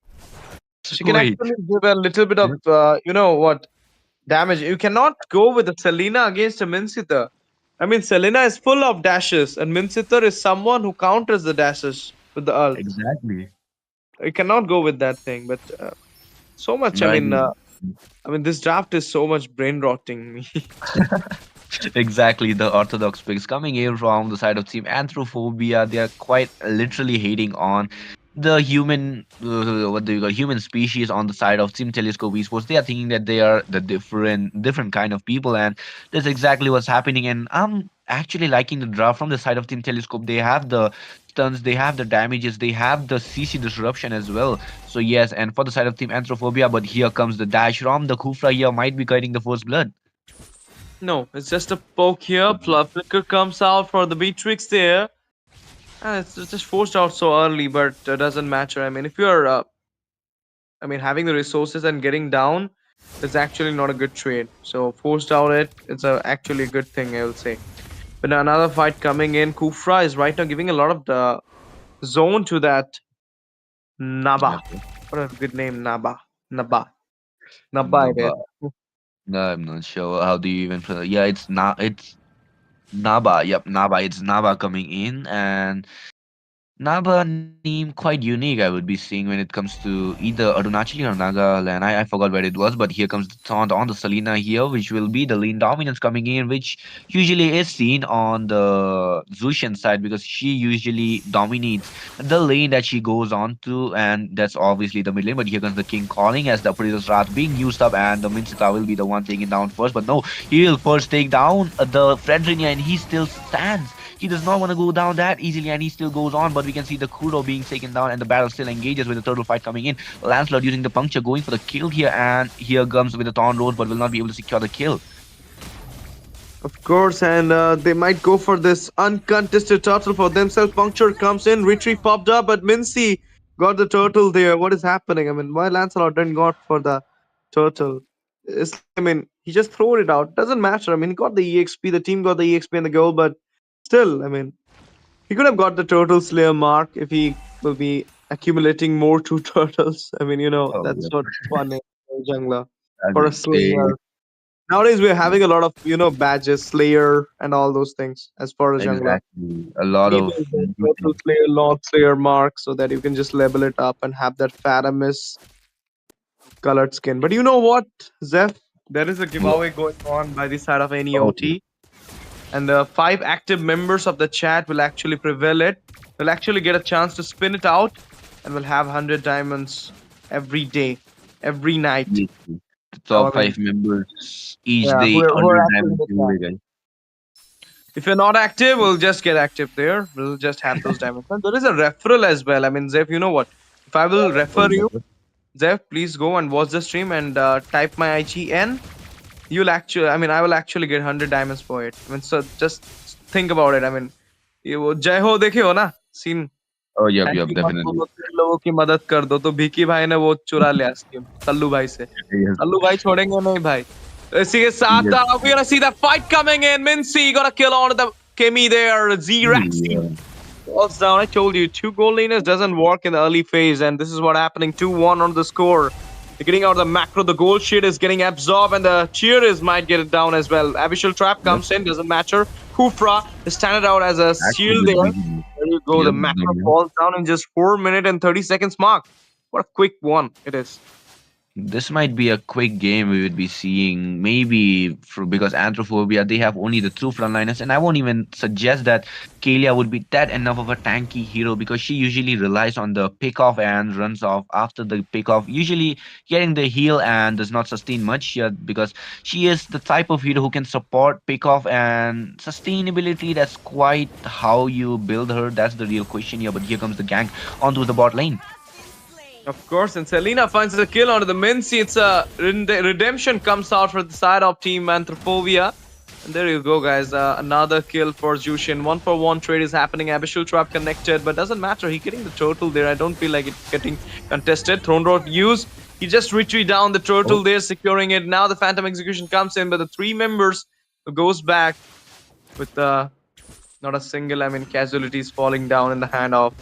She can Wait. actually give a little bit of, Yep. you know what, damage. You cannot go with a Selena against a Minsita. I mean, Selena is full of dashes, and Minsita is someone who counters the dashes with the ult. Exactly. You cannot go with that thing. But so much. Right. I mean, this draft is so much brain rotting me. Exactly, the orthodox picks coming in from the side of Team Anthrophobia. They are quite literally hating on the human, what do you call, human species on the side of Team Telescope Esports. They are thinking that they are the different kind of people, and that's exactly what's happening. And I'm actually liking the draft from the side of Team Telescope. They have the stuns, they have the damages, they have the CC disruption as well. So yes, and for the side of Team Anthrophobia, but here comes the dash from the Kufra here might be getting the first blood. No, it's just a poke here. Flicker comes out for the Beatrix there. And it's just forced out so early, but doesn't matter. I mean, if you're, I mean, having the resources and getting down is actually not a good trade. So forced out it's actually a good thing, I will say. But now another fight coming in. Kufra is right now giving a lot of the zone to that Naba. Yep. What a good name, Naba. Naba. Naba it Naba. is. No, I'm not sure. How do you even pronounce? Yeah, it's Naba. Yep, Naba. It's Naba coming in, and Naba name quite unique, I would be seeing when it comes to either Arunachali or Nagaland. I forgot where it was, but here comes the taunt on the Selena here, which will be the lane dominance coming in, which usually is seen on the Zushan side because she usually dominates the lane that she goes on to, and that's obviously the mid lane. But here comes the King calling as the Appraisal Wrath being used up, and the Minsita will be the one taking down first. But no, he'll first take down the Fredrinia, and he still stands. He does not want to go down that easily, and he still goes on. But we can see the Kuro being taken down, and the battle still engages with the turtle fight coming in. Lancelot using the puncture, going for the kill here, and here comes with the Thorn Rose, but will not be able to secure the kill. Of course, and they might go for this uncontested turtle for themselves. Puncture comes in, retreat popped up, but Mincy got the turtle there. What is happening? I mean, why Lancelot didn't go for the turtle? It's like, I mean, he just threw it out. Doesn't matter. I mean, he got the EXP, the team got the EXP and the goal, but still, I mean, he could have got the turtle slayer mark if he will be accumulating more two turtles. I mean, Oh, that's yep. what fun is for a jungler. I For a mean, slayer. Nowadays, we're having a lot of, badges, Slayer, and all those things as far as jungler. exactly. A lot Need of the new Total things. Slayer, Lord Slayer mark so that you can just level it up and have that Faramis colored skin. But you know what, Zeph? There is a What? giveaway going on by the side of Oh, NEOT, and the 5 active members of the chat will actually prevail it. Will actually get a chance to spin it out, and will have 100 diamonds every day, every night. yes. The So, top I mean, five members each yeah, day, who are 100 active in diamond the chat. giveaway, guys. If you're not active, we'll just get active there. We'll just have those diamonds. And there is a referral as well. I mean, Zeph, you know what? If I will Oh, refer you, Zeph, please go and watch the stream and type my IGN. You'll actually, I mean, I will actually get 100 diamonds for it. I mean, so just think about it. I mean, ये वो जय हो देखे हो ना scene oh, yep, thank yep, you मत definitely. बोलो तीन लोगों की मदद कर दो तो भिकी भाई ने वो चुरा लिया स्कीम सल्लू भाई से Yes, सल्लू भाई छोड़ेंगे नहीं भाई इसी के साथ yes. we're gonna see that fight coming in. Mincy got a kill on the Kimmy there. Z-Raxi Yeah. falls down. I told you, 2 goal leaners doesn't work in the early phase, and this is what happening. 2-1 on the score. They're getting out of the macro. The goal shit is getting absorbed, and the cheerers might get it down as well. Abyssal Trap Yep. comes in, doesn't matter. Kufra is standing out as a Actually, shield with the there. beginning. There you go. The Yep, macro the falls down in just 4 minutes and 30 seconds mark. What a quick one it is. This might be a quick game we would be seeing, maybe for, because Anthrophobia, they have only the two frontliners, and I won't even suggest that Kalia would be that enough of a tanky hero because she usually relies on the pick off and runs off after the pick off, usually getting the heal and does not sustain much here because she is the type of hero who can support pick off and sustainability. That's quite how you build her. That's the real question here. But here comes the gank onto the bot lane. Of course, and Selena finds the kill onto the Mincy. It's a redemption comes out for the side of Team Anthropovia. And there you go, guys. Another kill for Jushin. 1-for-1 trade is happening. Abyssal Trap connected, but doesn't matter. He getting the turtle there. I don't feel like it getting contested. Throne Road use. He just retreat down the turtle Oh, there, securing it. Now the Phantom Execution comes in, but the 3 members goes back with not a single, I mean, casualties falling down in the hand of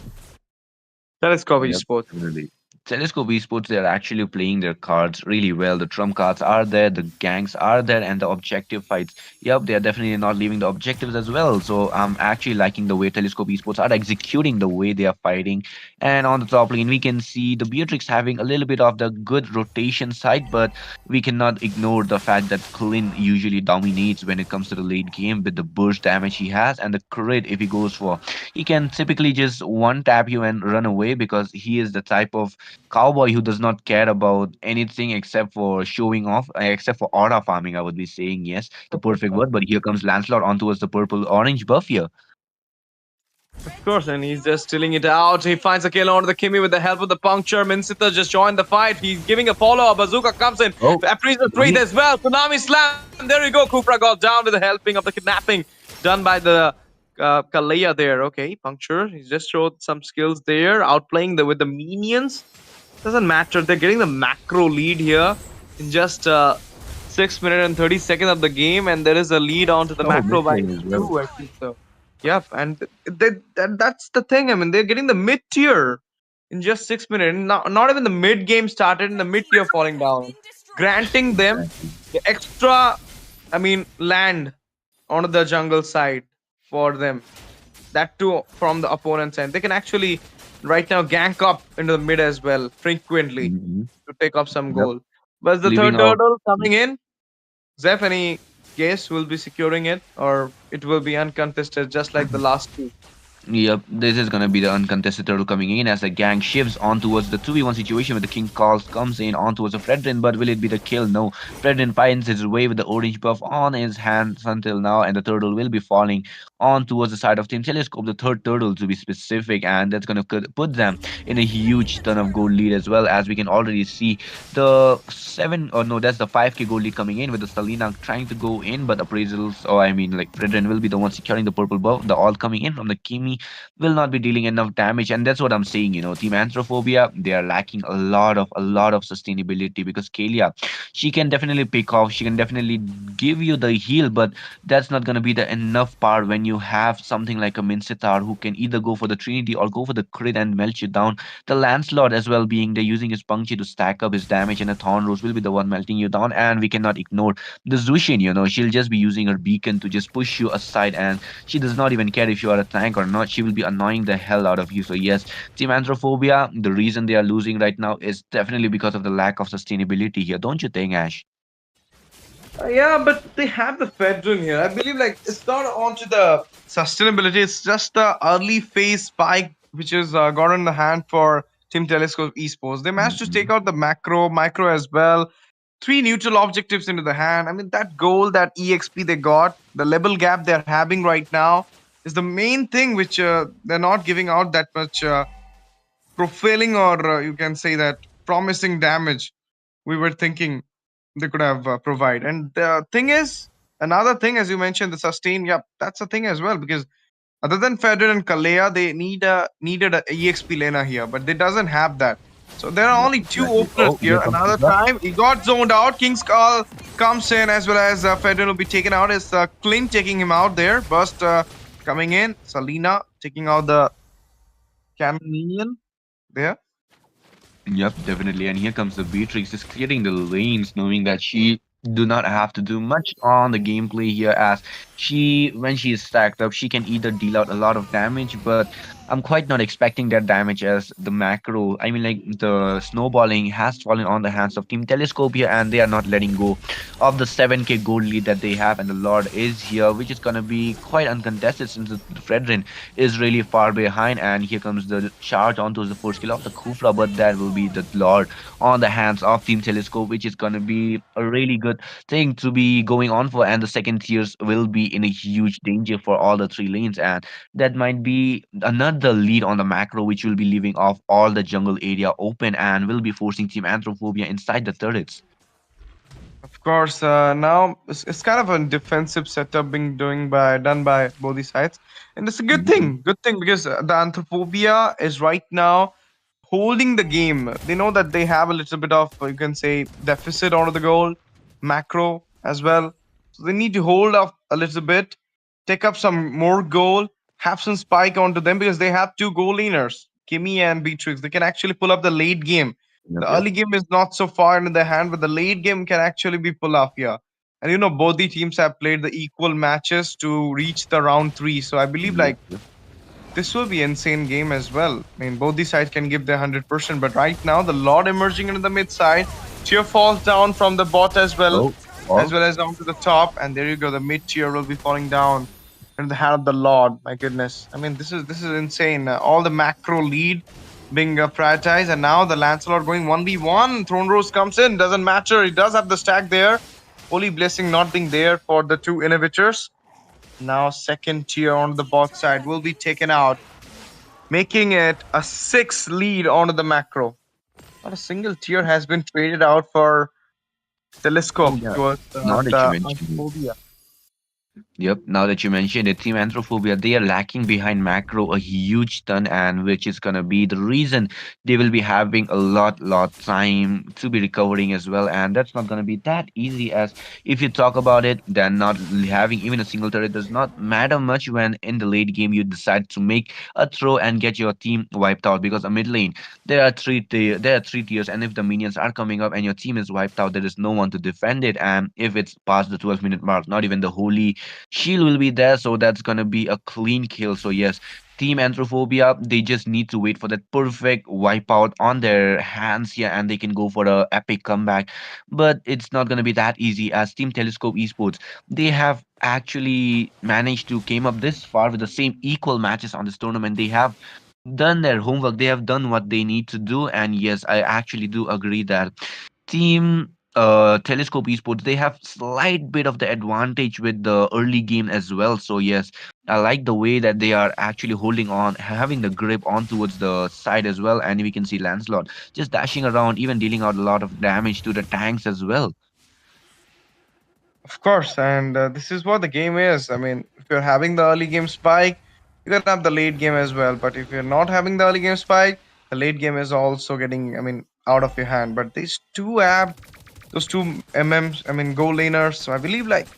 Telescope yep, Esports. definitely. Telescope Esports, they're actually playing their cards really well. The trump cards are there, the ganks are there, and the objective fights. Yep, they're definitely not leaving the objectives as well. So I'm actually liking the way Telescope Esports are executing the way they are fighting. And on the top lane, we can see the Beatrix having a little bit of the good rotation side, but we cannot ignore the fact that Clint usually dominates when it comes to the late game with the burst damage he has and the crit if he goes for. He can typically just one tap you and run away because he is the type of cowboy who does not care about anything except for showing off, except for aura farming. I would be saying yes, the perfect word. But here comes Lancelot onto us the purple orange buff here. Of course, and he's just stealing it out. He finds a kill onto the Kimmy with the help of the puncture. Minsita just joined the fight. He's giving a follow-up. Bazooka comes in. Oh, Appreciate the trade as well. Tsunami slam. There you go. Kupra got down with the helping of the kidnapping done by the Kalea there. Okay, puncture. He just showed some skills there. Outplaying with the minions. Doesn't matter. They're getting the macro lead here in just 6 minutes and 30 seconds of the game, and there is a lead onto the oh, macro mid by lane as well. two, I think so. Yep, and that's the thing. I mean, they're getting the mid tier in just 6 minutes. Not even the mid game started, and the mid tier falling down, granting them Exactly. the extra. I mean, land onto the jungle side for them. That too from the opponent's end. They can actually right now gank up into the mid as well frequently Hmm. to take up some Yep. goal. But the Living third off. turtle coming in, Zeph, any guess will be securing it, or it will be uncontested just like the last two? Yep, this is gonna be the uncontested turtle coming in as the gang shifts on towards the 2v1 situation where the King calls comes in on towards the Fredrin, but will it be the kill? No. Fredrin finds his way with the orange buff on his hands until now, and the turtle will be falling on towards the side of Team Telescope, the third turtle to be specific, and that's gonna put them in a huge ton of gold lead as well, as we can already see the 7 or no, that's the 5k gold lead coming in with the Selena trying to go in, but appraisals, or I mean like Fredrin will be the one securing the purple buff, the all coming in from the Kimi will not be dealing enough damage, and that's what I'm saying. Team Anthrophobia, they are lacking a lot of sustainability because Kalia, she can definitely pick off, she can definitely give you the heal, but that's not going to be the enough part when you have something like a Mincetar who can either go for the Trinity or go for the crit and melt you down. The Lancelot as well, being there using his puncture to stack up his damage, and a Thorn Rose will be the one melting you down, and we cannot ignore the Zushin. She'll just be using her beacon to just push you aside, and she does not even care if you are a tank or not. She will be annoying the hell out of you. So yes, Team Anthrophobia, the reason they are losing right now is definitely because of the lack of sustainability here. Don't you think, Ash? Yeah, but they have the Fedrin here. I believe like it's not onto the sustainability. It's just the early phase spike which is got in the hand for Team Telescope Esports. They managed to take Mhm. out the micro as well. Three neutral objectives into the hand. I mean, that goal, that EXP they got, the level gap they're having right now is the main thing which they're not giving out that much profiling or you can say that promising damage we were thinking they could have provide. And the thing is, another thing, as you mentioned, the sustain. Yep, that's a thing as well because other than Federer and Kalea, they needed a EXP Lena here, but they doesn't have that. So there are Yep, only two exactly. openers Oh, here. here comes Another Kuzma. time he got zoned out. King's Call comes in as well as Federer will be taken out. Is Clint taking him out there? Burst coming in. Selena taking out the Canadian there. Yep, definitely. And here comes the Beatrix just clearing the lanes, knowing that she do not have to do much on the gameplay here, as when she is stacked up, she can either deal out a lot of damage, but I'm quite not expecting that damage as the macro. I mean, like the snowballing has fallen on the hands of Team Telescope here, and they are not letting go of the 7k gold lead that they have, and the Lord is here, which is gonna be quite uncontested since the Fredrin is really far behind. And here comes the charge onto the first kill of the Kufra, but that will be the Lord on the hands of Team Telescope, which is going to be a really good thing to be going on for. And the second tiers will be in a huge danger for all the three lanes, and that might be another lead on the macro, which will be leaving off all the jungle area open and will be forcing Team Anthrophobia inside the turrets. Of course, now it's kind of a defensive setup being done by both these sides, and it's a good Mhm. thing. Good thing because the Anthrophobia is right now holding the game. They know that they have a little bit of you can say deficit onto the goal, macro as well. So they need to hold off a little bit, take up some more goal, have some spike onto them because they have two goal leaners. Kimmy and Beatrix, they can actually pull up the late game. Yep, The yep. early game is not so far in their hand, but the late game can actually be pull up here. And both the teams have played the equal matches to reach the round three. So I believe Yep, like yep. this will be insane game as well. I mean, both the sides can give their 100%, but right now the Lord emerging into the mid side. Tier falls down from the bot Oh, as oh, well as down to the top, and there you go. The mid tier will be falling down in the hand of the Lord. My goodness, I mean, this is insane. All the macro lead being prioritized, and now the Lancelot going 1v1. Throne Rose comes in, doesn't matter. He does have the stack there. Holy Blessing not being there for the two inhibitors. Now second tier on the bot side will be taken out, making it a 6 lead onto the macro. Not a single tier has been traded out for oh, Telescope yeah. towards Now that you the mention it. Anthrophobia. Yep, now that you mentioned it, Team Anthrophobia, they are lacking behind Macro a huge ton, and which is gonna be the reason they will be having a lot time to be recovering as well. And that's not gonna be that easy as if you talk about it, then not having even a single turret does not matter much when in the late game you decide to make a throw and get your team wiped out because a mid lane there are three tiers, and if the minions are coming up and your team is wiped out, there is no one to defend it. And if it's past the 12-minute mark, not even the holy shield will be there, so that's gonna be a clean kill. So yes, Team Anthrophobia, they just need to wait for that perfect wipeout on their hands here, and they can go for a epic comeback. But it's not gonna be that easy as Team Telescope Esports, they have actually managed to came up this far with the same equal matches on this tournament. They have done their homework, they have done what they need to do, and yes, I actually do agree that Team Telescope Esports, they have slight bit of the advantage with the early game as well. So yes, I like the way that they are actually holding on, having the grip on towards the side as well. And we can see Lancelot just dashing around, even dealing out a lot of damage to the tanks as well. Of course, and this is what the game is. I mean, if you're having the early game spike, you're gonna have the late game as well. But if you're not having the early game spike, the late game is also getting, I mean, out of your hand. But these two have those two MMs, I mean, goal laners. So I believe like,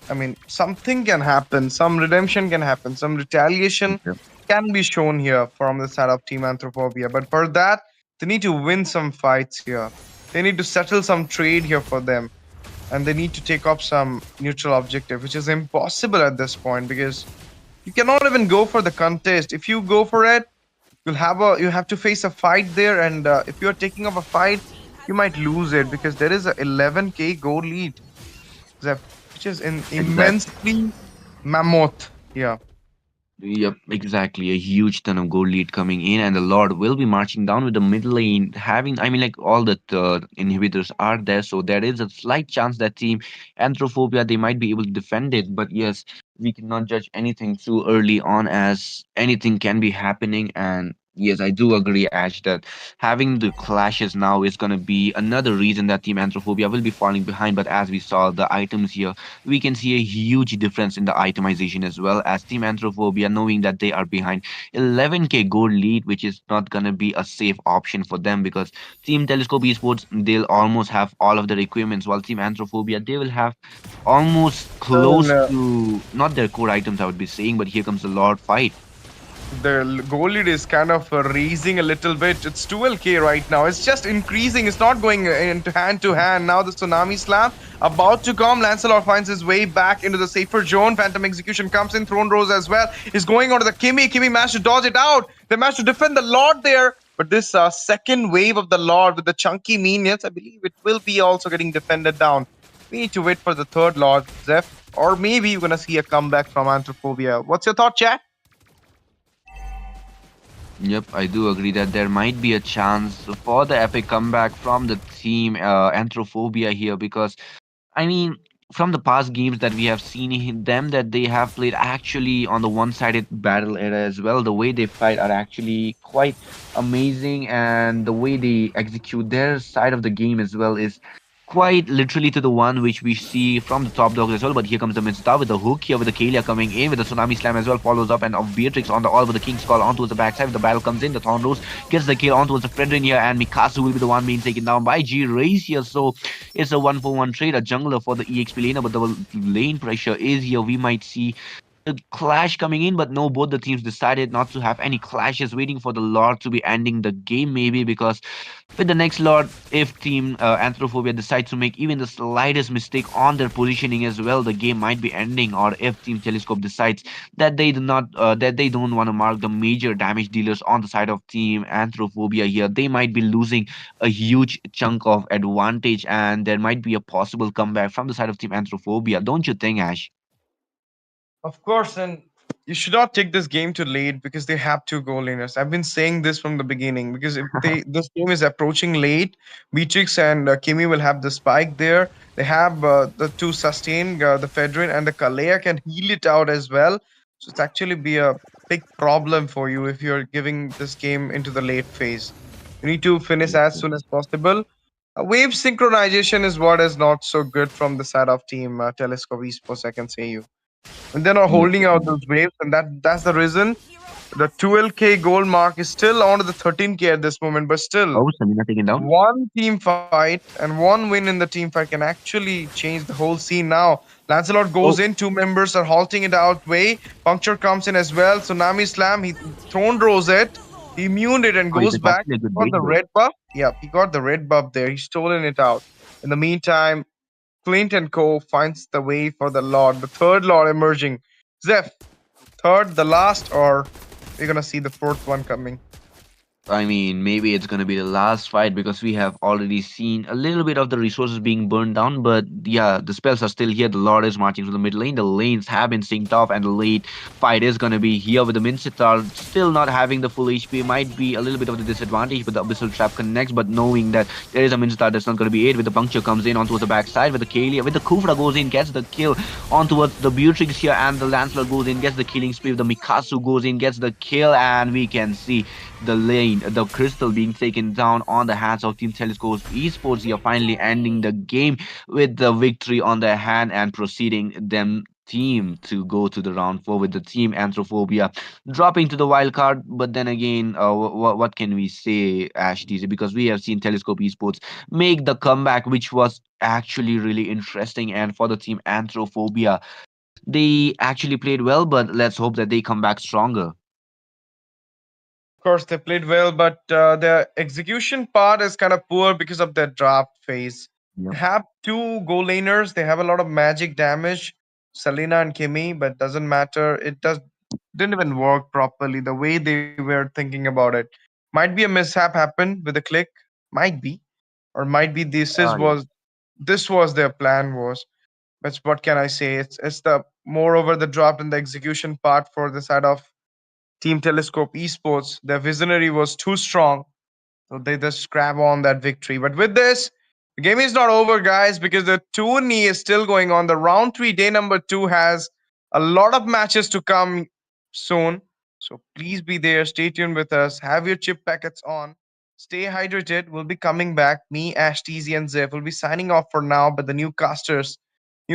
I mean, something can happen, some redemption can happen, some retaliation Yep. can be shown here from the side of Team Anthrophobia. But for that, they need to win some fights here. They need to settle some trade here for them, and they need to take up some neutral objective, which is impossible at this point because you cannot even go for the contest. If you go for it, you have to face a fight there, and if you're taking up a fight, you might lose it because there is a 11k goal lead, Zep, which is Exactly. immensely mammoth. Yeah, Yep, exactly. A huge ton of gold lead coming in, and the Lord will be marching down with the middle lane. Having, I mean, like all the inhibitors are there, so there is a slight chance that Team Anthrophobia they might be able to defend it. But yes, we cannot judge anything too early on, as anything can be happening. And yes, I do agree, Ash, that having the clashes now is going to be another reason that Team Anthrophobia will be falling behind. But as we saw the items here, we can see a huge difference in the itemization as well as Team Anthrophobia knowing that they are behind 11k gold lead, which is not going to be a safe option for them because Team Telescope Esports, they'll almost have all of their equipments, while Team Anthrophobia, they will have almost well, close to not their core items, I would be saying, but here comes the Lord fight. the goal lead is kind of raising a little bit. It's 12k right now. It's just increasing. It's not going into hand to hand. Now the tsunami slam about to come. Lancelot finds his way back into the safer zone. Phantom execution comes in. Throne Rose as well is going onto the Kimmy. Kimmy managed to dodge it out. They managed to defend the Lord there. But this second wave of the Lord with the chunky minions, I believe it will be also getting defended down. We need to wait for the third Lord, Zeph. Or maybe you're going to see a comeback from Anthrophobia. What's your thought, chat? Yep, I do agree that there might be a chance for the epic comeback from the team Anthrophobia here because I mean, from the past games that we have seen them that they have played actually on the one-sided battle era as well. The way they fight are actually quite amazing, and the way they execute their side of the game as well is quite literally to the one which we see from the top dogs as well. But here comes the Minstar with the hook here with the Kalia coming in with the Tsunami Slam as well, follows up, and of Beatrix on the all with the King's Call onto the backside. The battle comes in, the Thorn Rose gets the kill onto the Fredrin here, and Mikasu will be the one being taken down by G Race here. So it's a 1-for-1 trade, a jungler for the EXP laner, but the lane pressure is here. We might see a clash coming in, but no, both the teams decided not to have any clashes, waiting for the Lord to be ending the game, maybe because with the next Lord, if Team Anthrophobia decides to make even the slightest mistake on their positioning as well, the game might be ending. Or if Team Telescope decides that they do not, that they don't want to mark the major damage dealers on the side of Team Anthrophobia here, they might be losing a huge chunk of advantage, and there might be a possible comeback from the side of Team Anthrophobia. Don't you think, Ash? Of course, and you should not take this game to late because they have two goal laners. I've been saying this from the beginning because if they this game is approaching late, Beatrix and Kimi will have the spike there. They have the two sustain, the Fedrin and the Kalea can heal it out as well. So it's actually be a big problem for you if you're giving this game into the late phase. You need to finish as soon as possible. Wave synchronization is what is not so good from the side of team Telescope Esports. I can say you and they're not Yep. holding out those waves, and that's the reason the 12K goal mark is still on to the 13K at this moment. But still, Oh, Selena taken down. one team fight and one win in the team fight can actually change the whole scene. Now, Lancelot goes Oh, in, two members are halting it out way. Puncture comes in as well. Tsunami Slam, he thrown throws it, he immuned it and oh, it's goes back. actually a good Got bait the though. red buff. Yeah, he got the red buff there. He's stolen it out. In the meantime, Clint and Co. finds the way for the Lord, the third Lord emerging. Zeph, third, the last, or we're gonna see the fourth one coming. I mean, maybe it's gonna be the last fight because we have already seen a little bit of the resources being burned down. But yeah, the spells are still here. The Lord is marching to the mid lane. The lanes have been synced off, and the late fight is gonna be here with the Mincitar still not having the full HP. Might be a little bit of the disadvantage, but the Abyssal Trap connects. But knowing that there is a Mincitar that's not gonna be it, with the puncture comes in on towards the backside, with the Kalia, with the Kufra goes in, gets the kill on towards the Beatrix here, and the Lancelot goes in, gets the killing spree. The Mikasu goes in, gets the kill, and we can see the lane, the crystal being taken down on the hands of Team Telescope Esports here, finally ending the game with the victory on their hand and proceeding them team to go to the round four with the team Anthrophobia dropping to the wild card. But then again, what can we say, Ash TC? Because we have seen Telescope Esports make the comeback, which was actually really interesting. And for the team Anthrophobia, they actually played well, but let's hope that they come back stronger. Of course, they played well, but their execution part is kind of poor because of their draft phase. They Yep. have two goal laners. They have a lot of magic damage, Selena and Kimmy, but doesn't matter. It does didn't even work properly the way they were thinking about it. Might be a mishap happened with the click, might be, or might be this was their plan was. But what can I say? It's the moreover the drop in the execution part for the side of Team Telescope Esports. Their visionary was too strong, so they just grab on that victory. But with this, the game is not over, guys, because the tourney is still going on. The round three, day number two, has a lot of matches to come soon. So please be there. Stay tuned with us. Have your chip packets on. Stay hydrated. We'll be coming back. Me, Ash, TZ, and Zeph will be signing off for now, but the new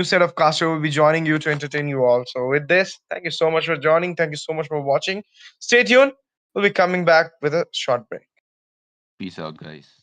set of caster will be joining you to entertain you all. So with this, thank you so much for joining. Thank you so much for watching. Stay tuned. We'll be coming back with a short break. Peace out, guys.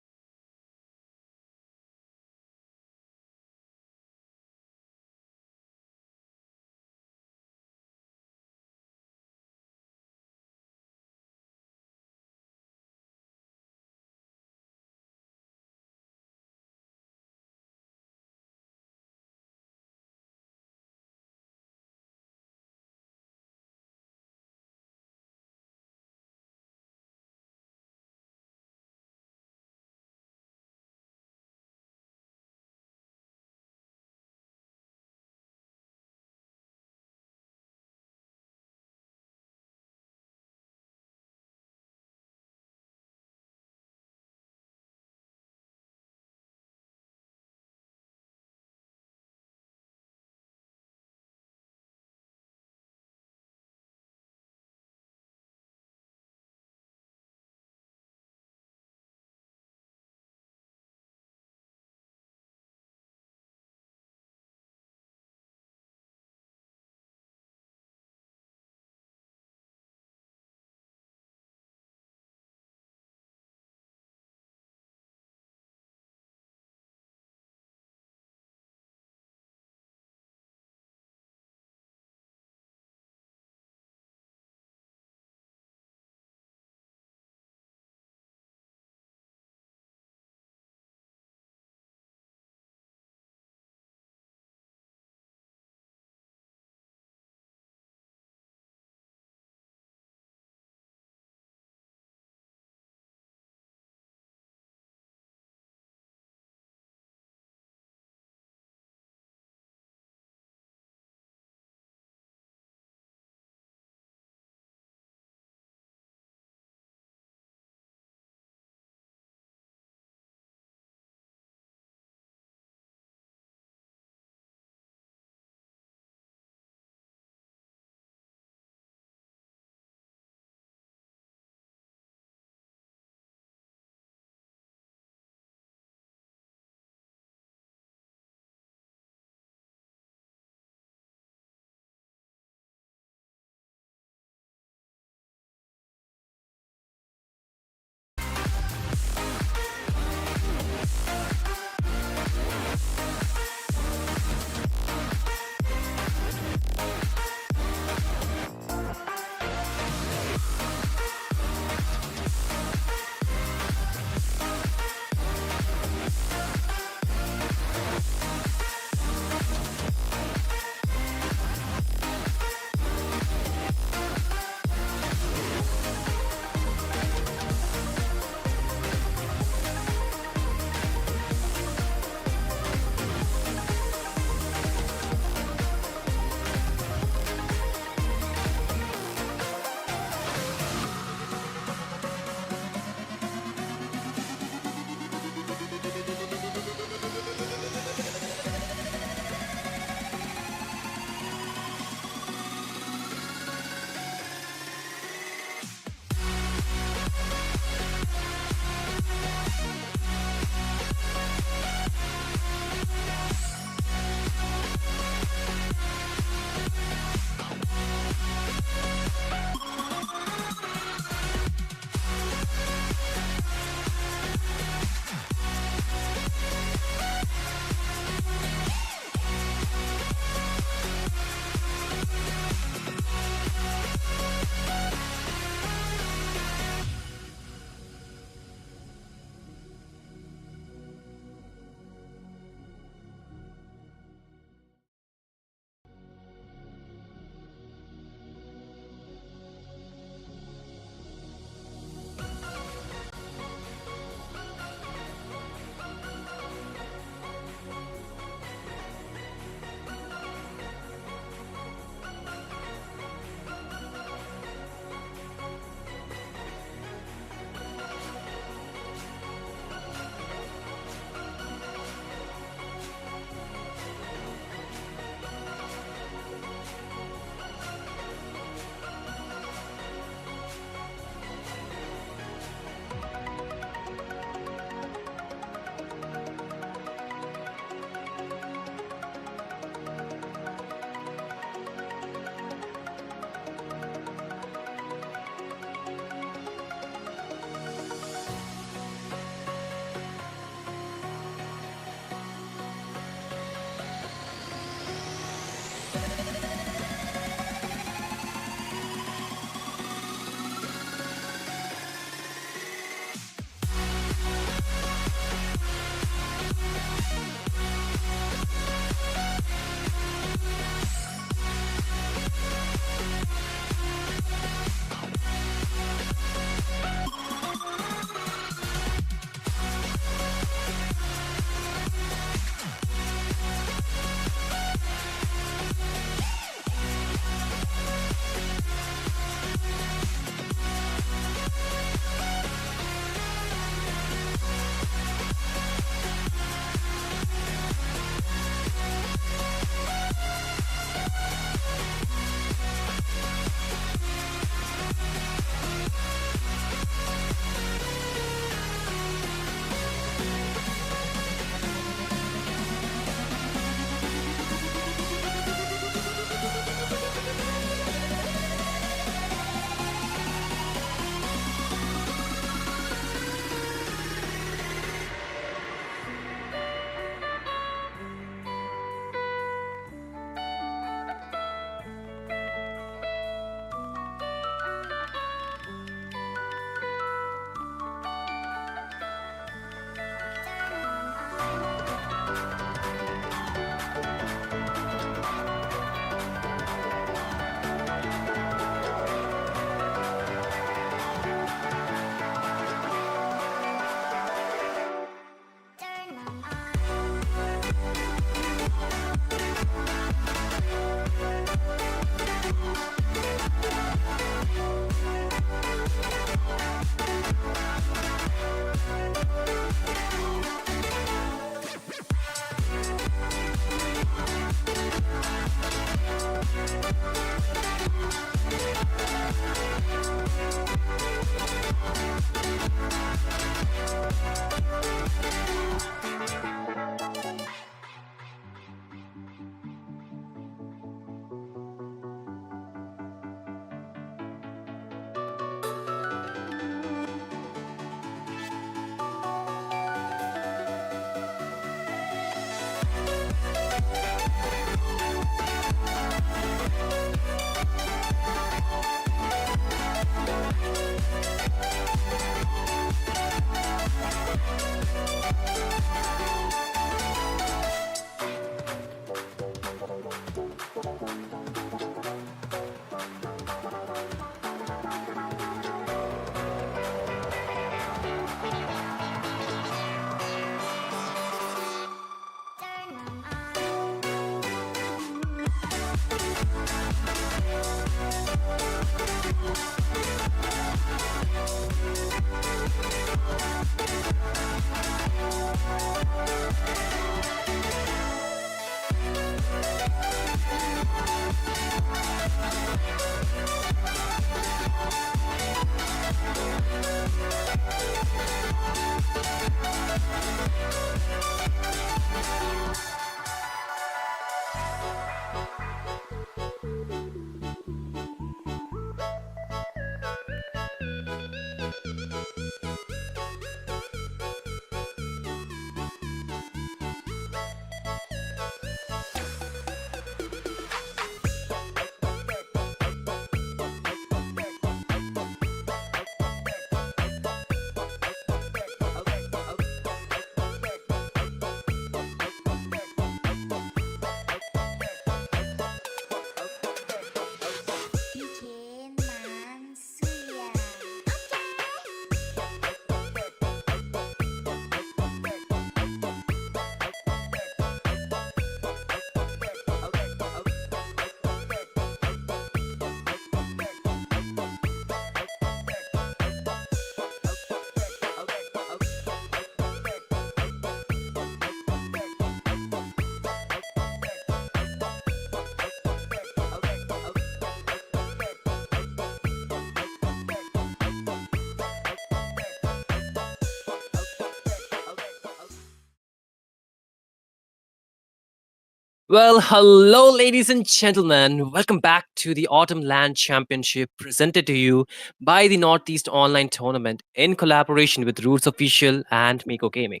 Well, hello, ladies and gentlemen. Welcome back to the Autumn Land Championship presented to you by the Northeast Online Tournament in collaboration with Roots Official and Miko Gaming.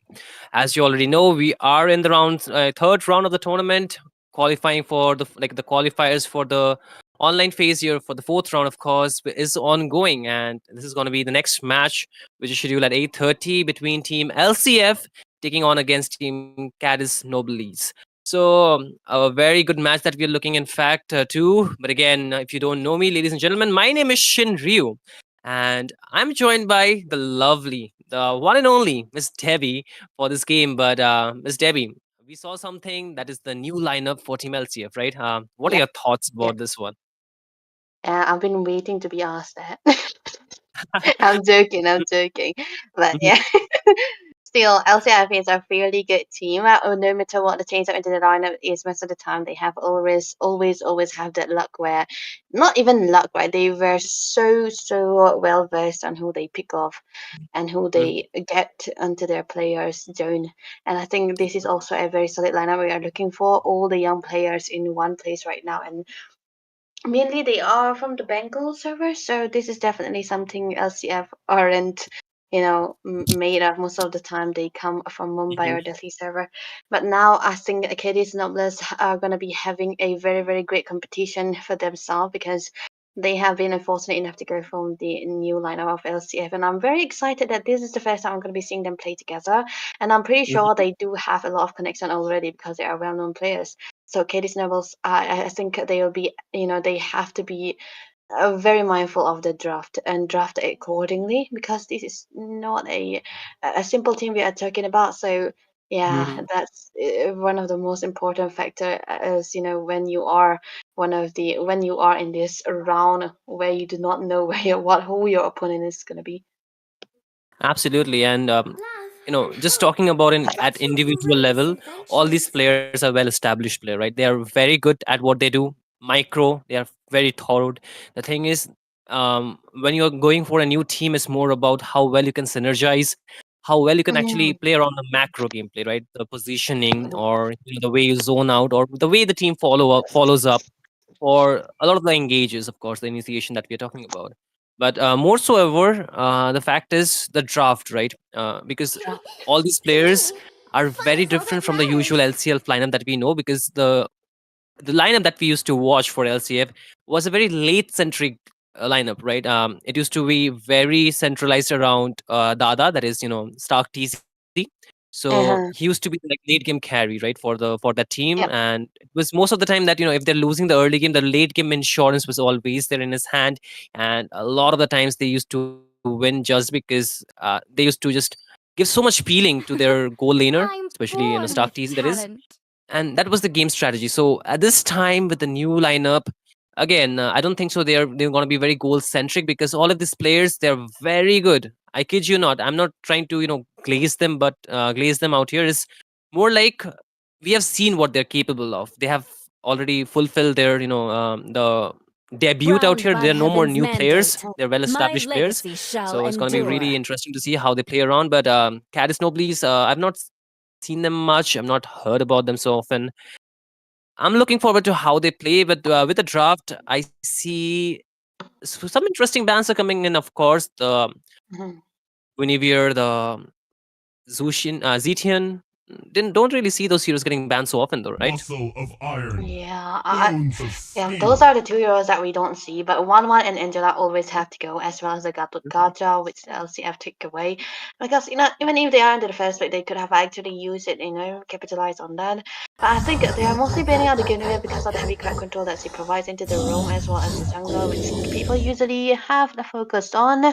As you already know, we are in the third round of the tournament, qualifying for the qualifiers for the online phase here for the fourth round. Of course, is ongoing, and this is going to be the next match, which is scheduled at 8:30 between Team LCF taking on against Team Cadis Nobiles. A very good match that we are looking, in fact, to. But again, if you don't know me, ladies and gentlemen, my name is Shin Ryu, and I'm joined by the lovely, the one and only Miss Debbie for this game. But Miss Debbie, we saw something that is the new lineup for Team LCF, right? What are Yeah, your thoughts yeah. about this one? I've been waiting to be asked that. I'm joking, I'm joking. But Mhm. yeah. Still, LCF is a fairly good team. No matter what the change up into the lineup is, most of the time they have always have that luck where, not even luck, right? They were so well versed on who they pick off and who Mhm. they get onto their players' zone. And I think this is also a very solid lineup we are looking for. All the young players in one place right now, and mainly they are from the Bengal server, so this is definitely something LCF aren't, made of. Most of the time they come from Mumbai Mhm. or Delhi server. But now I think Acadius Nobles are going to be having a very great competition for themselves because they have been unfortunate enough to go from the new lineup of LCF, and I'm very excited that this is the first time I'm going to be seeing them play together. And I'm pretty sure Mhm. they do have a lot of connection already because they are well-known players. So Katie's Nobles, I think they will be, they have to be very mindful of the draft and draft accordingly because this is not a simple team we are talking about. So yeah, Mhm. that's one of the most important factor as when you are when you are in this round where you do not know who your opponent is gonna be. Absolutely, and just Love, talking about in at let's have some individual race level, all these adventures. players are well established player, right? They are very good at what they do. Micro, they are very thorough. The thing is, when you're going for a new team, it's more about how well you can synergize, how well you can actually Mhm. play around the macro gameplay, right? The positioning, or the way you zone out, or the way the team follows up, or a lot of the engages, of course, the initiation that we're talking about. But more so ever, the fact is the draft, right? Because all these players Singing, are fun very is all different that from the usual matters. LCL lineup that we know, because the lineup that we used to watch for LCF was a very late centric lineup, right? It used to be very centralized around Dada, that is, Stark TZ. So he used Uh-huh. to be like late game carry, right, for that team, Yep. and it was most of the time that if they're losing the early game, the late game insurance was always there in his hand, and a lot of the times they used to win just because they used to just give so much feeling to their goal laner, I'm especially Stark born TZ, with that is, talent. and that was the game strategy. So at this time with the new lineup, again, I don't think so. They're going to be very goal centric, because all of these players, they're very good. I kid you not. I'm not trying to glaze them, but glaze them out here is more like we have seen what they're capable of. They have already fulfilled their the debut out Crowned here. by There are no more heaven's new players. mandate, They're well my established players. legacy shall So it's going to be really endure. interesting to see how they play around. But Cadis Nobles, I've not seen them much. I've not heard about them so often. I'm looking forward to how they play. But with the draft, I see some interesting bans are coming in. Of course, the Mhm. Guinevere, the Zetian. Didn't don't really see those heroes getting banned so often, though, right? Muscle of iron, Yeah, bones of yeah, those steel. are the two heroes that we don't see, but One and Angela always have to go, as well as the Gacha, which the LCF took away. Because, even if they are into the first pick, they could have actually used it, capitalize on that. But I think they are mostly banning out the Guinevere because of the heavy crowd control that she provides into the roam, as well as the jungler, which people usually have the focus on.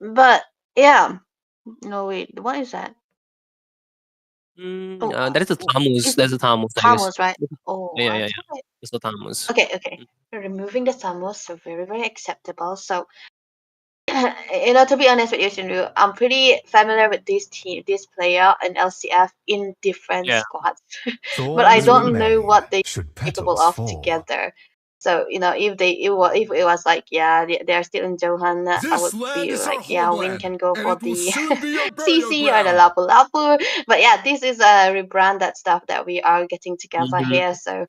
But, yeah. No, wait, what is that? Oh, That is the Thamus. is it That's the Thamus, I guess. Tamos, right? Oh, Yeah, yeah, I yeah, thought yeah. It's the Thamus. okay. Removing the thumb was so very acceptable. So, to be honest with you, Shinru, I'm pretty familiar with this player and LCF in different Yeah. squads, but I Thorns don't remain know what they should capable petals of fall. together. So if it was like, yeah, they're still in Johan, I would be like, yeah, Win can go for the CC or the Lapu Lapu. But yeah, this is a rebranded stuff that we are getting together Mhm. here. So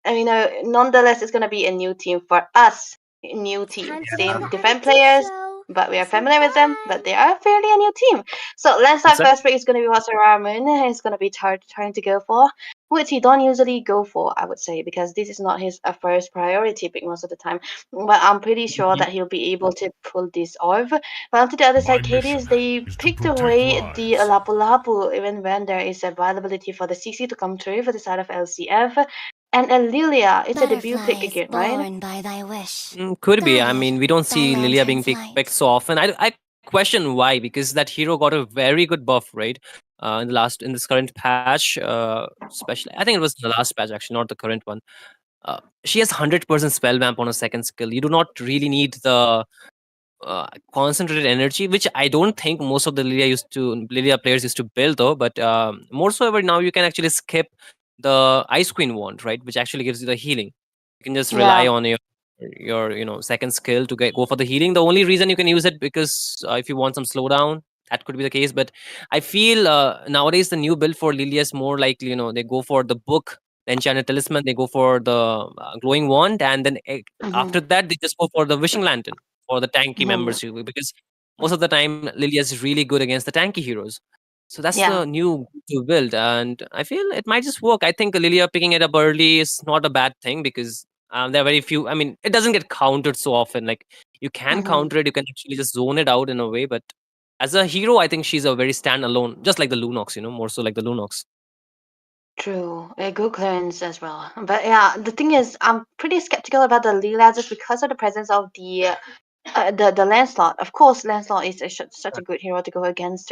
nonetheless, it's gonna be a new team for us. New team, Time to go same to different players, Armadillo. but we are Say familiar with them. But bye. they are fairly a new team. So let's start Exactly. first pick is gonna be what Ramen is gonna be trying to go for, which he don't usually go for, I would say, because this is not his first priority pick most of the time. But I'm pretty sure Mhm. that he'll be able to pull this off. But onto the other side, Katie's, they picked away the Lapu Lapu even when there is availability for the CC to come through for the side of LCF. And Lilia, it's a debut Butterfly pick is again, right? born by thy wish. Could be. I Guided mean, we don't by see Lilia being lantern picked flight. so often. I question why, because that hero got a very good buff, right? In this current patch, especially I think it was the last patch actually, not the current one. She has 100% spell vamp on a second skill. You do not really need the concentrated energy, which I don't think most of the Lilia players used to build though. But more so ever now, you can actually skip the Ice Queen wand, right, which actually gives you the healing. You can just rely Yeah. on your second skill to go for the healing. The only reason you can use it because if you want some slowdown, that could be the case. But I feel nowadays the new build for Lilia is more likely, they go for the book, the enchanted talisman, they go for the glowing wand, and then Mm-hmm. after that they just go for the wishing lantern for the tanky Mm-hmm. members because most of the time Lilia is really good against the tanky heroes. So that's Yeah. the new to build, and I feel it might just work. I think Lilia picking it up early is not a bad thing because there are very few. I mean, it doesn't get countered so often. Like you can Mm-hmm. counter it, you can actually just zone it out in a way. But as a hero, I think she's a very standalone, just like the Lunox. More so like the Lunox. True. A good clearance as well. But yeah, the thing is, I'm pretty skeptical about the Leela just because of the presence of the Lancelot. Of course, Lancelot is such a good hero to go against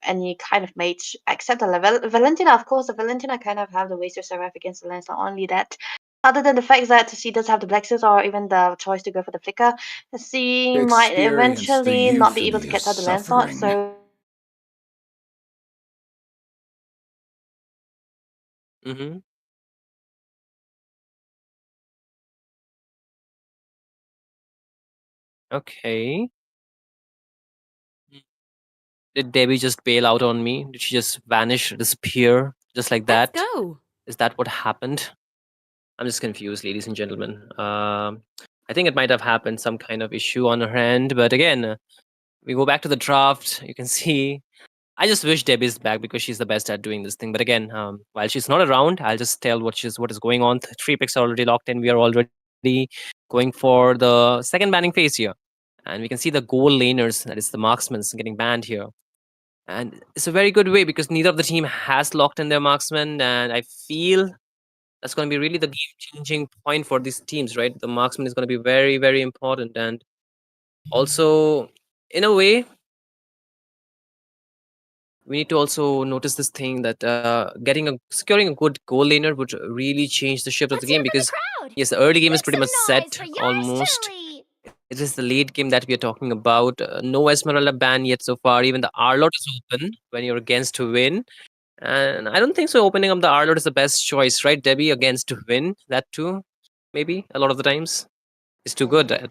any kind of mage except the Valentina. Of course, the Valentina kind of have the ways to survive against the Lancelot. Only that, other than the fact that she does have the Black Suit or even the choice to go for the Flicker, she might Experience the eventually not be able to euphony of catch out the Lancelot. suffering. So Mm-hmm. Okay. Did Debbie just bail out on me? Did she just vanish, disappear, just like Let's that? go. Is that what happened? I'm just confused, ladies and gentlemen. I think it might have happened some kind of issue on her end, but again, we go back to the draft. You can see. I just wish Debbie's back because she's the best at doing this thing. But again, while she's not around, I'll just tell what is going on. Three picks are already locked in. We are already going for the second banning phase here, and we can see the goal laners, that is the marksmen, getting banned here. And it's a very good way because neither of the team has locked in their marksmen, and I feel that's going to be really the game changing point for these teams, right? The marksman is going to be very, very important. And also, in a way, we need to also notice this thing that securing a good goal laner would really change the shift of the Let's hear game from the because crowd. yes, the early game is Make pretty much some noise set for yours almost. truly. It is the late game that we are talking about. No Esmeralda ban yet so far. Even the Arlot is open when you're against to win. And I don't think so. Opening up the Arlot is the best choice, right, Debbie? Against to win that too, maybe a lot of the times. It's too good. mm,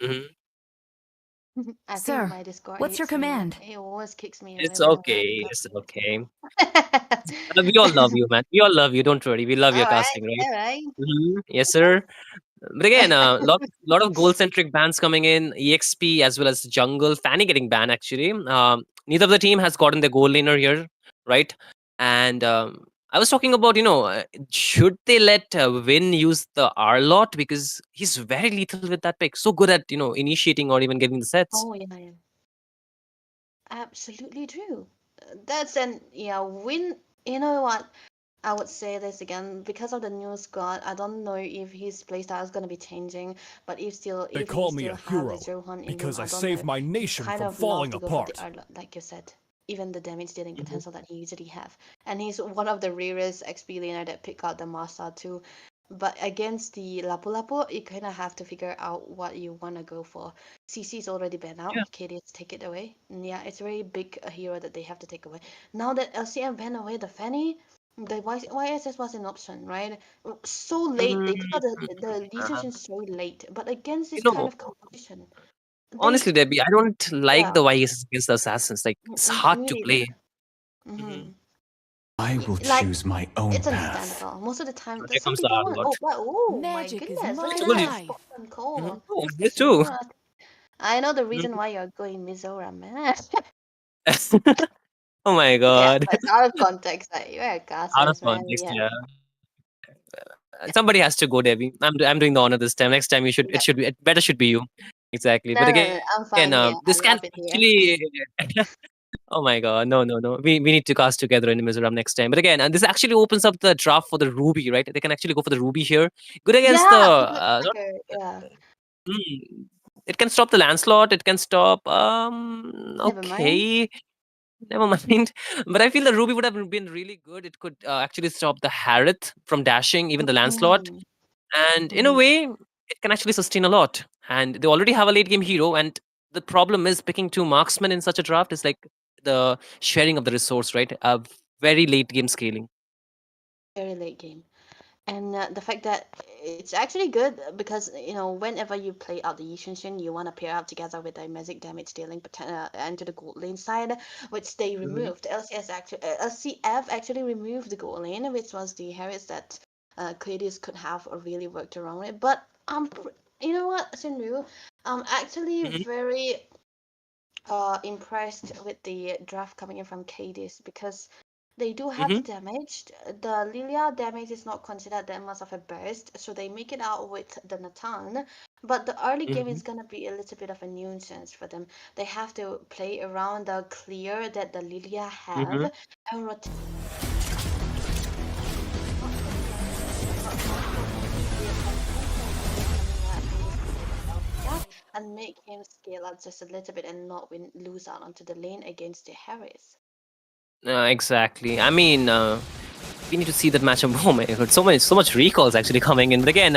Mhm. I think Sir, my Discord what's your hates me. command? It always kicks me It's whenever I okay. got It's okay. it. We all love you, man. We all love you. Don't worry. We love your All right, casting, right? all right. Yes, sir. But again, a lot of goal centric bans coming in. EXP as well as Jungle. Fanny getting banned actually. Neither of the team has gotten their goal laner here, right? And I was talking about should they let Win use the Arlot because he's very lethal with that pick. So good at initiating or even getting the sets. Oh yeah, yeah. Absolutely true. That's an yeah win. You know what? I would say this again because of the new squad. I don't know if his playstyle is gonna be changing, but They if he call me still a have the hero Johan in him, because I I don't know. saved my He nation kind from of love falling to go for the apart. art, like you said. Even the damage dealing Mhm. potential that he usually have, and he's one of the rarest XP laner that pick out the Masa too. But against the Lapu Lapu, you kind of have to figure out what you want to go for. CC is already banned out. Yeah. KDS take it away. And yeah, it's a very big hero that they have to take away. Now that LCM banned away the Fanny, The YSS was an option, right? So late, they took out Mm, the uh, decision so late. But against you this kind know, of competition, they honestly, Debbie, I don't like yeah, the YS against the assassins. Like, it's hard me to neither. play. Hmm. Mhm. I will Like choose my own it's path. understandable. Most of the time, There some comes the people R want. Oh, lot. but oh my Magic is goodness! Look my at Told you. that life. spot on call. Oh, me As too. smart. I know the reason why you're going Mizora, man. Oh my Yeah, god. but it's out of context. Like you're a Out of Casas, man. context, Yeah, yeah. Somebody has to go, Debbie. I'm doing the honor this time. Next time yeah. it better should be you. Exactly. But No, again, I'm fine here. this I can love it here. actually. Oh my god, no. We need to cast together in Mizoram next time. But again, this actually opens up the draft for the Ruby, right? They can actually go for the Ruby here. Good against the Yeah, the good not, tracker. Yeah, mm, it can stop the landslot. It can stop. never mind. Okay, never mind. But I feel the Ruby would have been really good. It could actually stop the Harith from dashing, even the landslot. Mm-hmm. And in a Mm-hmm. way, it can actually sustain a lot. And they already have a late game hero. And the problem is picking two marksmen in such a draft is like the sharing of the resource, right? A very late game scaling. Very late game. And the fact that it's actually good because whenever you play out the Yishinshin, you want to pair up together with the magic damage dealing into the gold lane side, which they Mhm. removed. LCF actually removed the gold lane, which was the Harris that Cladius could have really worked around it. But you know what, Sinru, I'm actually Mhm. very impressed with the draft coming in from Cadiz because they do have the Mhm. damage. The Lilia damage is not considered that much of a burst, so they make it out with the Natan. But the early game Mhm. is gonna be a little bit of a nuisance for them. They have to play around the clear that the Lilia Mhm. have and rotate and make him scale up just a little bit and not lose out onto the lane against the Harris. Exactly. I mean, we need to see that matchup. Oh my god, so much recalls actually coming in. But again,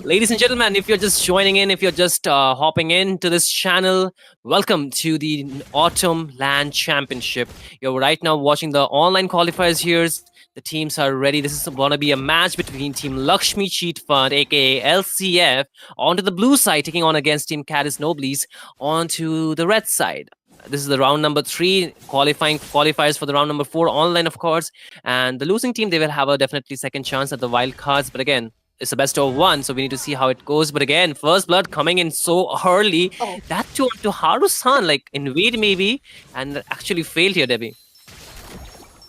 ladies and gentlemen, if you're just joining in, if you're just hopping into this channel, welcome to the Autumn LAN Championship. You're right now watching the online qualifiers here. The teams are ready. This is going to be a match between Team Lakshmi Cheat Fund, aka LCF, onto the blue side, taking on against Team Caddis Nobles onto the red side. This is the round number 3, qualifying qualifiers for the round number 4 online, of course. And the losing team, they will have a definitely second chance at the wild cards. But again, it's a best of one, so we need to see how it goes. But again, first blood coming in so early, Oh, that to Haru-san, like invade maybe, and actually failed here, Debbie.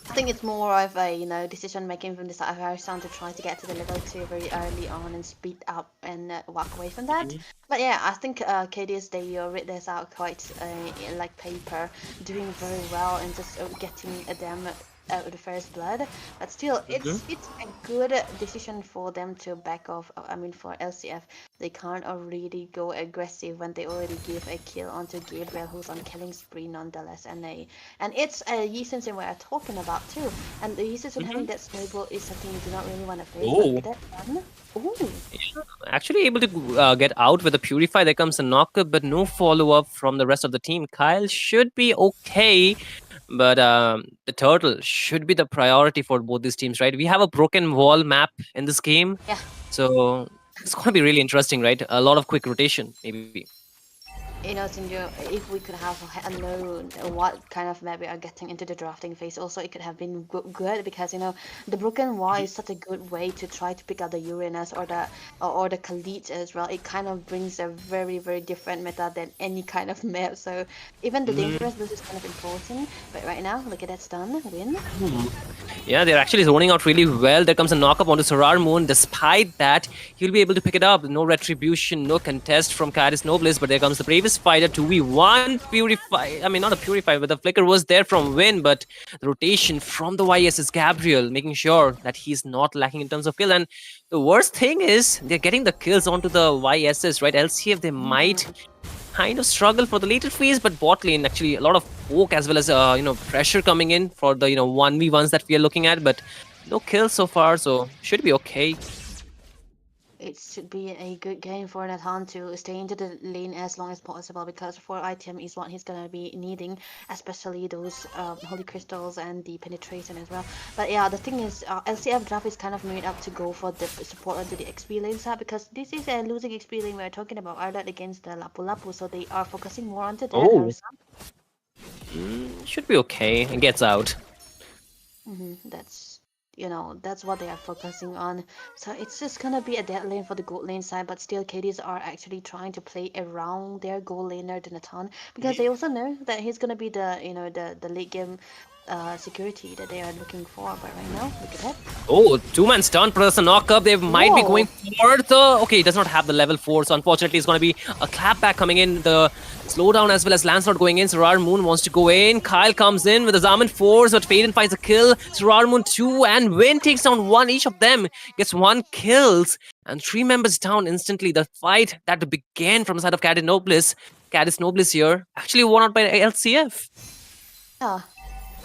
I think it's more of a decision making from the side of Harrison to try to get to the level 2 very early on and speed up and walk away from that. Mhm. But yeah, I think KDS they read this out quite in like paper, doing very well and just getting them the first blood. But still, Mhm. it's a good decision for them to back off. I mean, for LCF, they can't already go aggressive when they already give a kill onto Gabriel, who's on killing spree nonetheless, and it's a Yi Sensei we're talking about too. And the usage of having Mhm. that snowball is something you do not really want to face. But look Oh, at that one. Ooh. actually able to get out with a purify. There comes a knockup, but no follow up from the rest of the team. Kyle should be okay, but the turtle should be the priority for both these teams, right? We have a broken wall map in this game, Yeah. so it's going to be really interesting, right? A lot of quick rotation, maybe. Sinjo, if we could have known what kind of map we are getting into the drafting phase, also it could have been good because the broken wall is such a good way to try to pick out the Uranus or the Khalid as well. It kind of brings a very very different meta than any kind of map. So even the Mm, dangerous boost is kind of important. But right now, look at that stun win. hmm. Yeah, they're actually zoning out really well. There comes a knockup onto Sarar Moon. Despite that, he'll be able to pick it up. No retribution, no contest from Caris Nobles, but there comes the bravest fighter 2v1 purify. I mean, not a purify, but the flicker was there from Win, but the rotation from the YS is Gabriel, making sure that he's not lacking in terms of kill. And the worst thing is they're getting the kills onto the YSs, right? LCF, they might kind of struggle for the later phase, but bot lane actually a lot of poke as well as pressure coming in for the 1v1s that we are looking at, but no kills so far, so should be okay. it should be a good game for Nathan to stay into the lane as long as possible because 4 item is what he's gonna be needing, especially those holy crystals and the penetration as well. But yeah, the thing is, LCF draft is kind of made up to go for the support onto the XP lane side because this is a losing XP lane we're talking about Ardat against the Lapu Lapu, so they are focusing more onto that. Oh, should be okay. It gets out. That's that's what they are focusing on. So it's just gonna be a dead lane for the gold lane side, but still KDs are actually trying to play around their gold laner Denatan because they also know that he's gonna be the the late game security that they are looking for. But right now, look at that. Oh, two-man stun plus a knock-up. They might be going for the... Okay, he does not have the level 4, so unfortunately it's going to be a clapback coming in. The slowdown as well as Lancelot going in. Sarar Moon wants to go in. Kyle comes in with a Zaman Force, but Faden finds a kill. Sarar Moon 2 and Win takes down 1. Each of them gets 1 kills. And 3 members down instantly. The fight that began from the side of Cadis Nobilis here, actually won out by LCF. Yeah.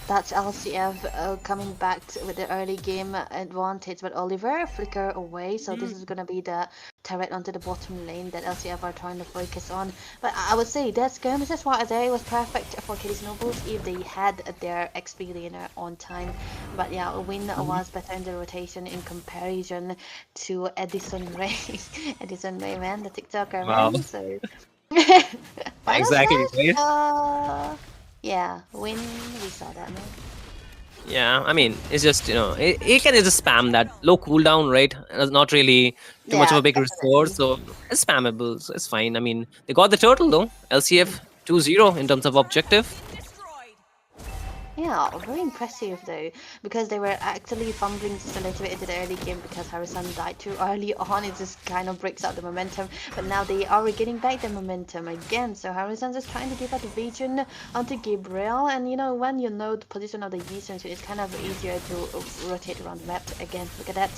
That's LCF coming back with the early game advantage, but Oliver flicker away, so this is gonna be the turret onto the bottom lane that LCF are trying to focus on. But I would say that skirmishes was perfect for Kadis Nobles if they had their XP laner on time. But yeah, Win was better in the rotation in comparison to Edison Ray. Edison Ray, man, the TikToker, Wow. man. So Exactly. yeah, when we saw that, man. Yeah, I mean, it's just, it can just spam that low cooldown, right? It's not really too much of a big resource, so it's spammable, so it's fine. I mean, they got the turtle though. LCF 2-0 in terms of objective. Yeah, very impressive though, because they were actually fumbling just a little bit into the early game because Harrison died too early on. It just kind of breaks up the momentum, but now they are getting back the momentum again. So Harrison's just trying to give out the vision onto Gabriel, and when you know the position of the Yi, so it's kind of easier to rotate around the map again. Look at that.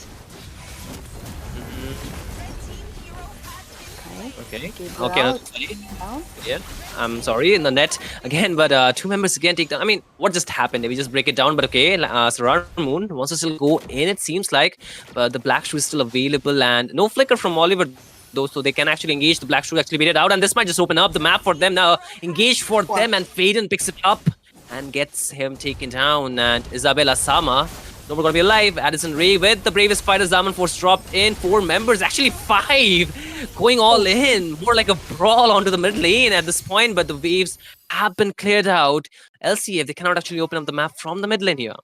Okay. Gabriel Yeah, I'm sorry in the net again, but 2 members again take down. I mean, what just happened? We just break it down, but okay. Sarar Moon wants to still go in, it seems like, but the Black Shoe is still available and no flicker from Oliver though, so they can actually engage. The Black Shoe actually made it out, and this might just open up the map for them now. Engage for them, and Faden picks it up and gets him taken down. And Isabella Sama, no, we're gonna be alive. Addison Ray with the bravest fighter. Zaman Force dropped in. 4 members, actually 5, going all in. More like a brawl onto the mid lane at this point, but the waves have been cleared out. LCF, they cannot actually open up the map from the mid lane here.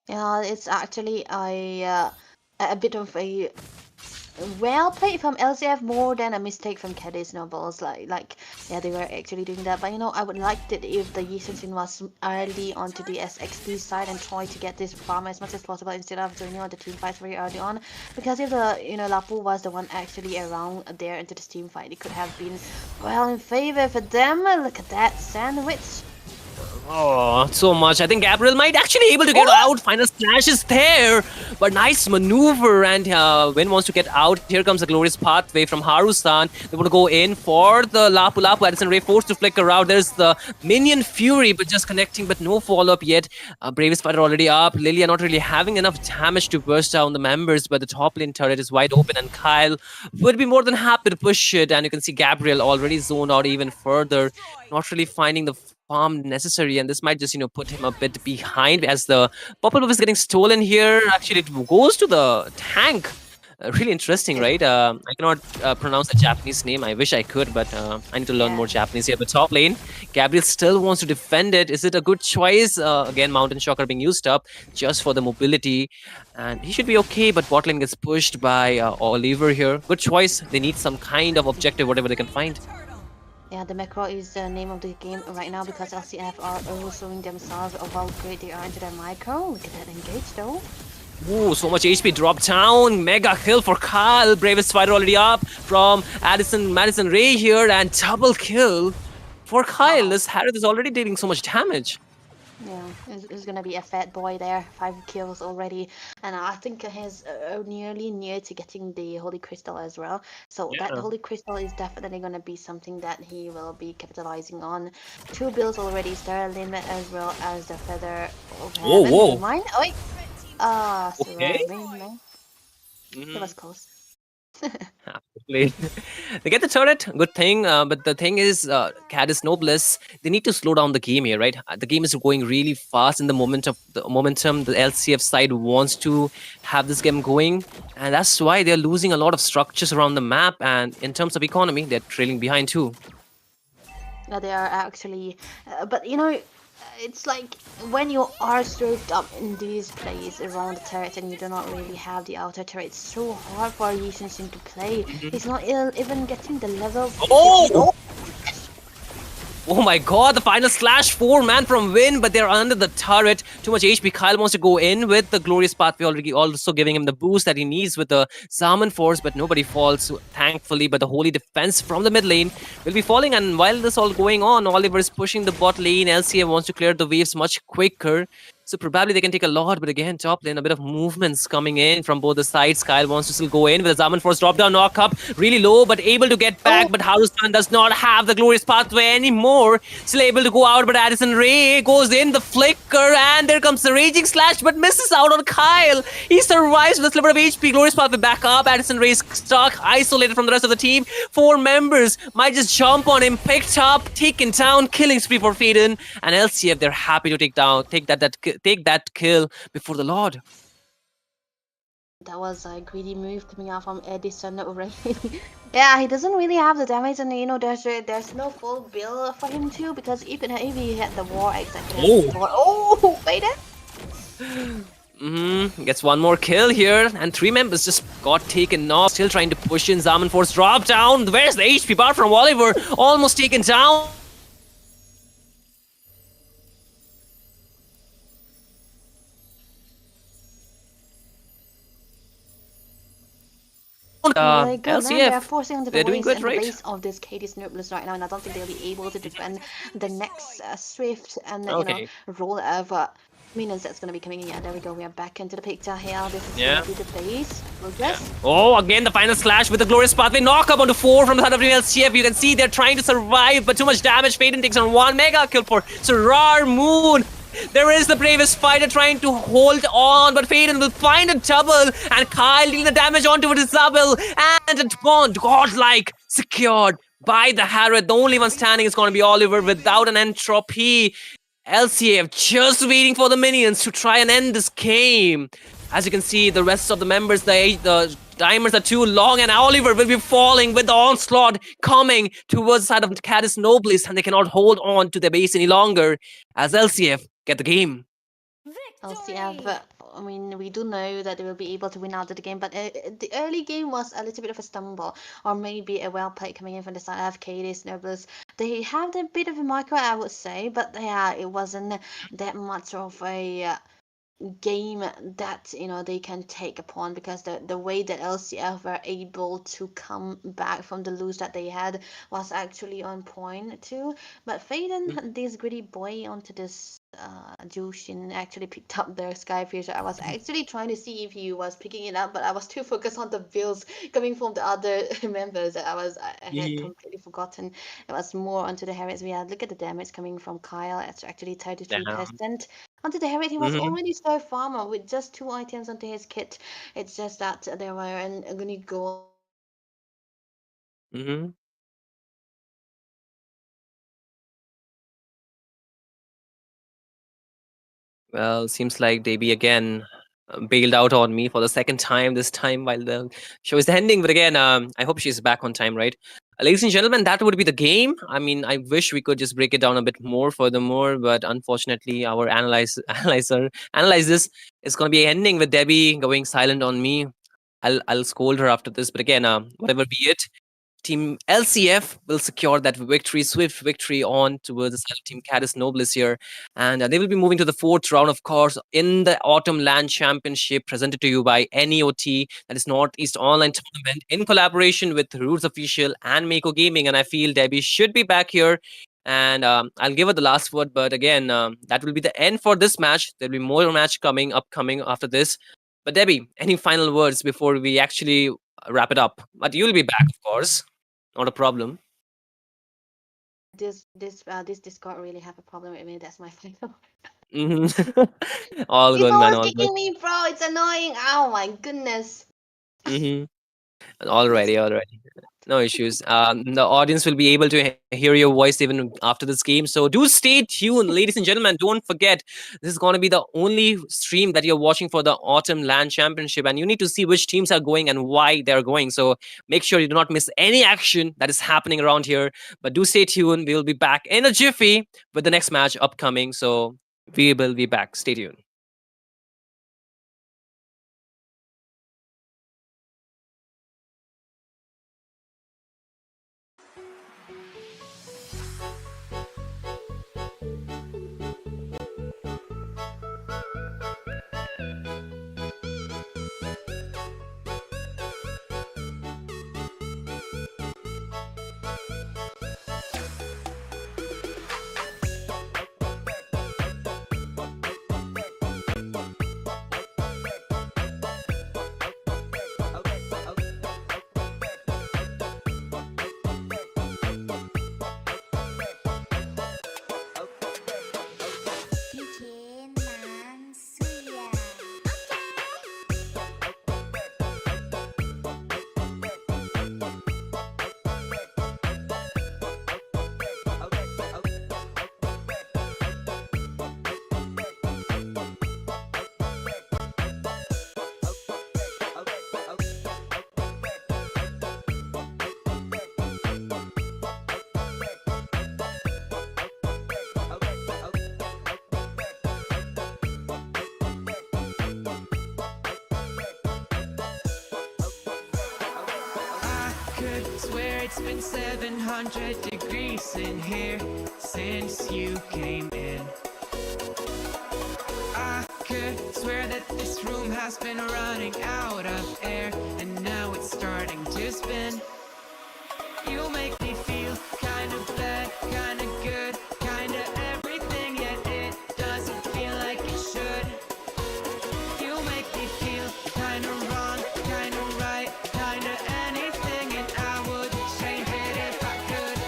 Yeah, it's actually a bit of a well played from LCF more than a mistake from Cadis Nobles. Like yeah, they were actually doing that. But I would like it if the Yi Sun was early onto the SXP side and try to get this farm as much as possible instead of joining on the team fights very early on. Because if the Lapu was the one actually around there into the team fight, it could have been well in favor for them. Look at that sandwich. Oh, so much. I think Gabriel might actually able to get out. Final slash is there. But nice maneuver. And Win wants to get out. Here comes the glorious pathway from Harusan. They want to go in for the Lapu Lapu. Addison Ray forced to flicker out. There's the minion Fury, but just connecting, but no follow-up yet. Bravest fighter already up. Lilia not really having enough damage to burst down the members, but the top lane turret is wide open. And Kyle would be more than happy to push it. And you can see Gabriel already zoned out even further. Not really finding the farm necessary, and this might just put him a bit behind as the purple buff is getting stolen here. Actually, it goes to the tank. Really interesting, right? I cannot pronounce the Japanese name. I wish I could, but I need to learn more Japanese here. But top lane, Gabriel still wants to defend it. Is it a good choice? Again, Mountain Shocker being used up just for the mobility, and he should be okay. But bot lane gets pushed by Oliver here. Good choice. They need some kind of objective, whatever they can find. Yeah, the macro is the name of the game right now because LCF are showing themselves how great they are into their micro. Look at that engage though. Ooh, so much HP drop down. Mega kill for Kyle. Bravest fighter already up from Madison Ray here, and double kill for Kyle. This Harith is already dealing so much damage. Yeah, it's gonna be a fat boy there. 5 kills already, and I think he's nearly near to getting the Holy Crystal as well. So that Holy Crystal is definitely gonna be something that he will be capitalizing on. 2 builds already, Star Limit as well as the Feather of Heaven. Whoa. Mine? Oh wait. So Okay. it was close. Absolutely. They get the turret, good thing. But the thing is, Cadis Nobles, they need to slow down the game here, right? The game is going really fast in the momentum. The LCF side wants to have this game going, and that's why they're losing a lot of structures around the map. And in terms of economy, they're trailing behind too. They are actually, but it's like when you are straight up in these plays around the turret and you do not really have the outer turret, it's so hard for Lee Sin to play. He's not even getting the level. Oh! Oh my god, the final slash 4-man from Win, but they're under the turret. Too much HP. Kyle wants to go in with the Glorious Pathway already, also giving him the boost that he needs with the Zaman Force, but nobody falls, thankfully. But the Holy Defense from the mid lane will be falling, and while this all going on, Oliver is pushing the bot lane. LCA wants to clear the waves much quicker. So probably they can take a lot, but again, top lane, a bit of movements coming in from both the sides. Kyle wants to still go in with a Zaman Force drop down knock up, really low, but able to get back. But Harustan does not have the Glorious Pathway anymore. Still able to go out, but Addison Ray goes in, the flicker, and there comes the Raging Slash, but misses out on Kyle. He survives with a sliver of HP. Glorious Pathway back up. Addison Ray stuck, isolated from the rest of the team. 4 members might just jump on him, picked up, taken down, killing spree for Faden. And LCF, they're happy to take that kill before the Lord. That was a greedy move coming out from Edison already. Yeah, he doesn't really have the damage, and there's no full build for him too, because even if he had the war exactly. Oh, wait Gets one more kill here, and 3 members just got taken off. Still trying to push in. Zaman Force drop down. Where's the HP bar from Oliver? Almost taken down. Good, man. LCF, They're forcing onto the they're doing base good, and the right? base of this Katie's Nobles right now, and I don't think they'll be able to defend the next Swift and Okay. roll over minions that's gonna be coming in. Yeah, there we go. We are back into the picture here. This is Yeah. gonna be the base. Progress. Oh, again the final slash with the Glorious Pathway. Knock up onto 4 from the side of the LCF. You can see they're trying to survive, but too much damage. Faden takes on 1 mega kill for Sarar Moon. There is the bravest fighter trying to hold on, but Faden will find a double, and Kyle dealing the damage onto it Isabel, and a bond godlike secured by the Harrod. The only one standing is going to be Oliver without an entropy. LCF just waiting for the minions to try and end this game. As you can see, the rest of the members, the timers are too long, and Oliver will be falling with the onslaught coming towards the side of Cadis Nobles, and they cannot hold on to their base any longer as LCF get the game. LCF, I mean, we do know that they will be able to win out of the game, but the early game was a little bit of a stumble, or maybe a well play coming in from the side of Katie's Nobles. They had a bit of a micro, I would say, but yeah, it wasn't that much of a game that they can take upon, because the way that LCF were able to come back from the lose that they had was actually on point too. But Faden, this greedy boy onto this Jushin, actually picked up the Skyfisher. I was actually trying to see if he was picking it up, but I was too focused on the bills coming from the other members that I had completely forgotten. It was more onto the Harriets. We had look at the damage coming from Kyle. It's actually 33%. Onto the Harriet, he was already so farmer with just 2 items onto his kit. It's just that there were an agony goal. Mm-hmm. Well, seems like Davey again bailed out on me for the second time this time while the show is ending. But again, I hope she's back on time, right? Ladies and gentlemen, that would be the game. I mean, I wish we could just break it down a bit more furthermore, but unfortunately, our analysis is going to be ending with Debbie going silent on me. I'll scold her after this, but again, whatever be it, Team LCF will secure that victory, swift victory on towards the side of Team Cadis Nobles here. And they will be moving to the 4th round, of course, in the Autumn LAN Championship presented to you by NEOT, that is Northeast Online Tournament, in collaboration with Roots Official and Mako Gaming. And I feel Debbie should be back here. And I'll give her the last word. But again, that will be the end for this match. There'll be more match upcoming after this. But Debbie, any final words before we actually wrap it up? But you'll be back, of course. Not a problem. This Discord really have a problem with me. That's my final. All It's good, man. always All good. kicking me, bro. It's annoying. Oh my goodness. Yes. Alrighty, alrighty. No issues. The audience will be able to hear your voice even after this game. So do stay tuned, ladies and gentlemen. Don't forget, this is going to be the only stream that you're watching for the Autumn Land Championship, and you need to see which teams are going and why they're going. So make sure you do not miss any action that is happening around here. But do stay tuned. We will be back in a jiffy with the next match upcoming. So we will be back. Stay tuned. Bikin Mansuya. I could swear it's been 700 degrees in here since you came in. I could swear that this room has been running out of air, and now it's starting to spin. You make me feel kind of bad, kind of good, kind of everything, yet it doesn't feel like it should. You make me feel kind of wrong, kind of right, kind of anything, and I would change it if I could.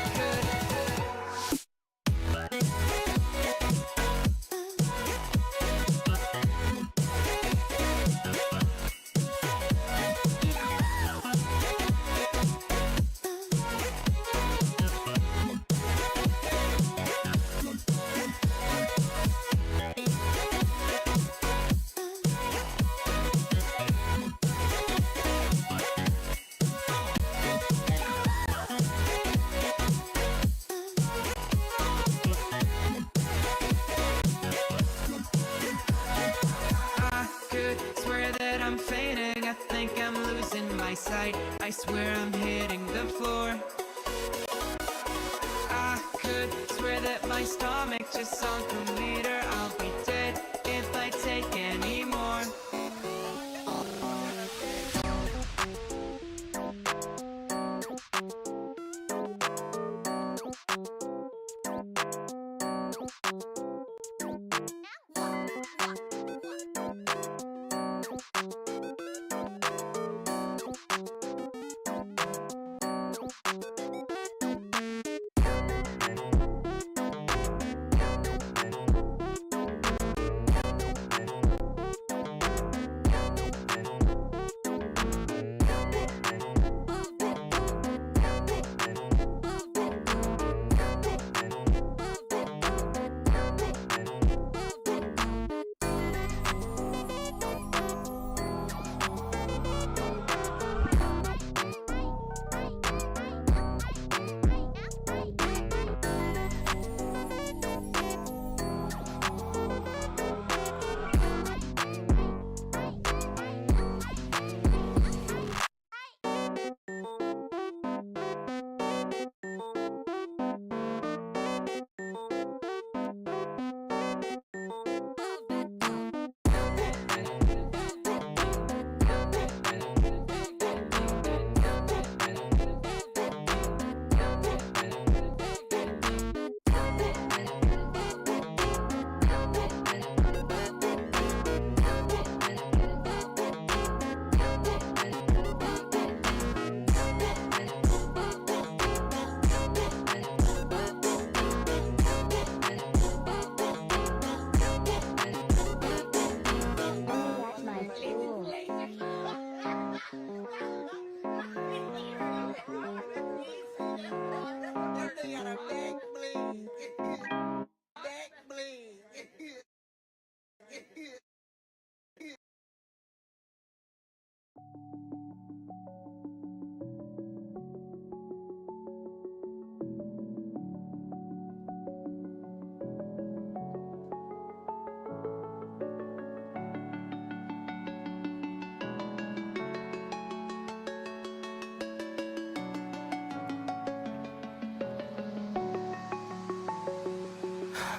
I could swear that I'm fainting, I think I'm losing my sight, I swear I'm hitting the floor. I could swear that my stomach just sunk a meter, I'll be dead if I take any more.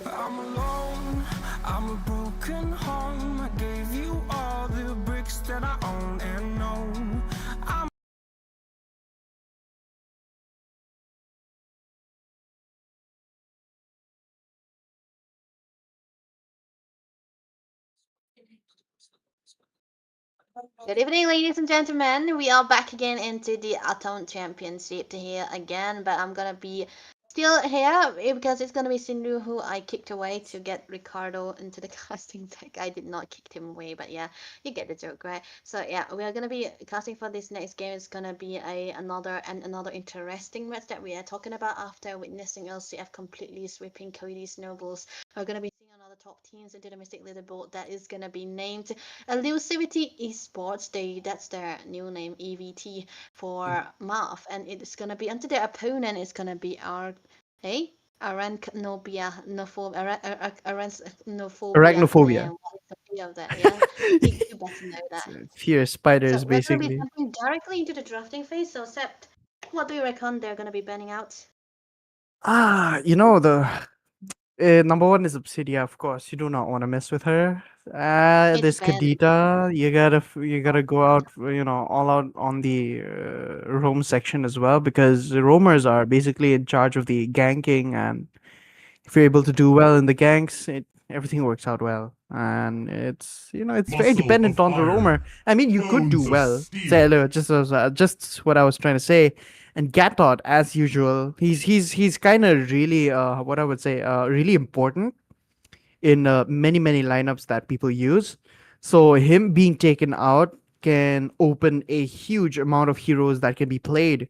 I'm alone, I'm a broken home. I gave you all the bricks that I own and know. I'm Good evening, ladies and gentlemen. We are back again into the Atom Championship here again, but I'm gonna be still here because it's gonna be Sindhu who I kicked away to get Ricardo into the casting deck. I did not kick him away, but yeah, you get the joke, right? So yeah, we are gonna be casting for this next game. It's gonna be another interesting match that we are talking about after witnessing LCF completely sweeping Cody's Nobles. We're gonna be seeing another top teams into the Mystic Leaderboard that is gonna be named Elusivity Esports, that's their new name, EVT for Math, and it's gonna be until their opponent is gonna be our Arachnophobia, Arachnophobia. Arachnophobia. Damn, what is the fear of that? Yeah, you better know that. Fear So spiders, we're gonna be basically. jumping directly into the drafting phase. So, Sept, what do you reckon they're gonna be banning out? The number one is Obsidia, of course. You do not want to mess with her. It's There's banned. Kadita. You gotta go out, all out on the roam section as well, because the roamers are basically in charge of the ganking, and if you're able to do well in the ganks, everything works out well. And it's very dependent on the roamer. I mean, you could do well. Say, look, just what I was trying to say. And Gatot, as usual, he's kind of really what I would say really important in many lineups that people use. So him being taken out can open a huge amount of heroes that can be played,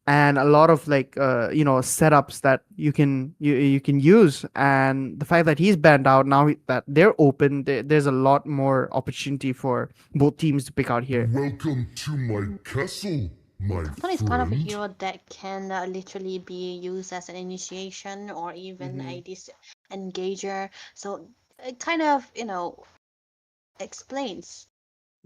and a lot of setups that you can use. And the fact that he's banned out now, that they're open, there's a lot more opportunity for both teams to pick out here. Welcome to my castle, my Katon is kind of a friend. hero that can literally be used as an initiation or even a disengager. So it kind of, explains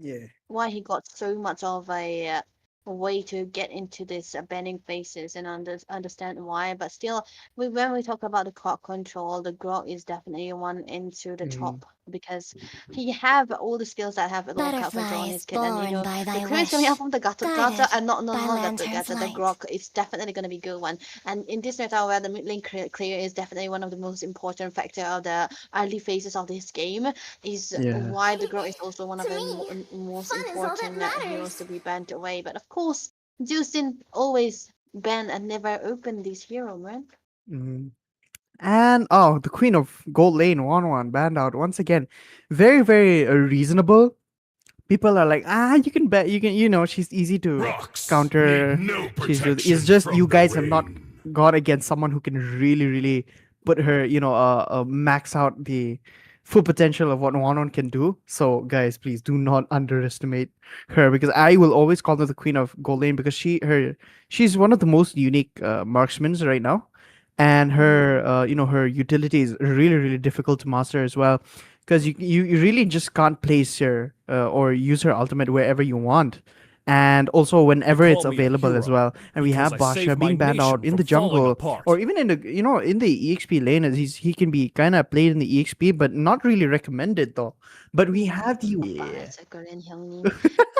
Yeah. why he got so much of a way to get into this banning phases and understand why. But still, when we talk about the clock control, the Grok is definitely one into the top because he have all the skills that have a lot of crowd control on his Butterflies kit, and born by the thy clearance coming out wish, from the Gato guided and not by Gato lantern's the light. Grok is definitely going to be good one. And in this meta where the mid lane clear is definitely one of the most important factor of the early phases of this game, is Yeah. why the Grok is also one of To the me, most fun is all that important heroes matters. to be banned away. But of course, Zeus didn't always ban and never open this hero, man. Mhm. And the Queen of Gold Lane 1-1 banned out once again. Very, very reasonable. People are like, you can bet, she's easy to Rocks counter. need no It's protection just you from the guys have not rain. gone against someone who can really, really put her, max out the full potential of what Wanon can do. So, guys, please do not underestimate her, because I will always call her the Queen of Gold Lane, because she's one of the most unique marksmen right now, and her her utility is really, really difficult to master as well, because you really just can't place her or use her ultimate wherever you want, and also whenever it's available as well. And we have Basha being banned out in the jungle, or even in the in the exp lane. As he can be kind of played in the exp, but not really recommended though. But we have the It's a Korean Hyungni.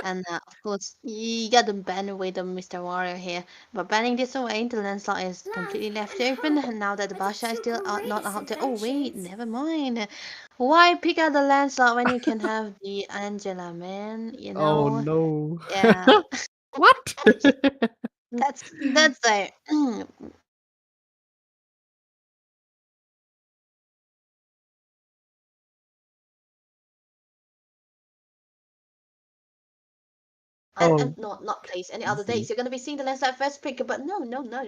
And of course, you got the ban away the Mr. Warrior here. But banning this away, the landslot is completely left open. And now that the Basha is still not out there. Oh, wait, never mind. Why pick out the landslot when you can have the Angela, man? Oh no. Yeah. What? That's a and Oh, no, not place any other days. You're gonna be seeing the landslide first pick, but no,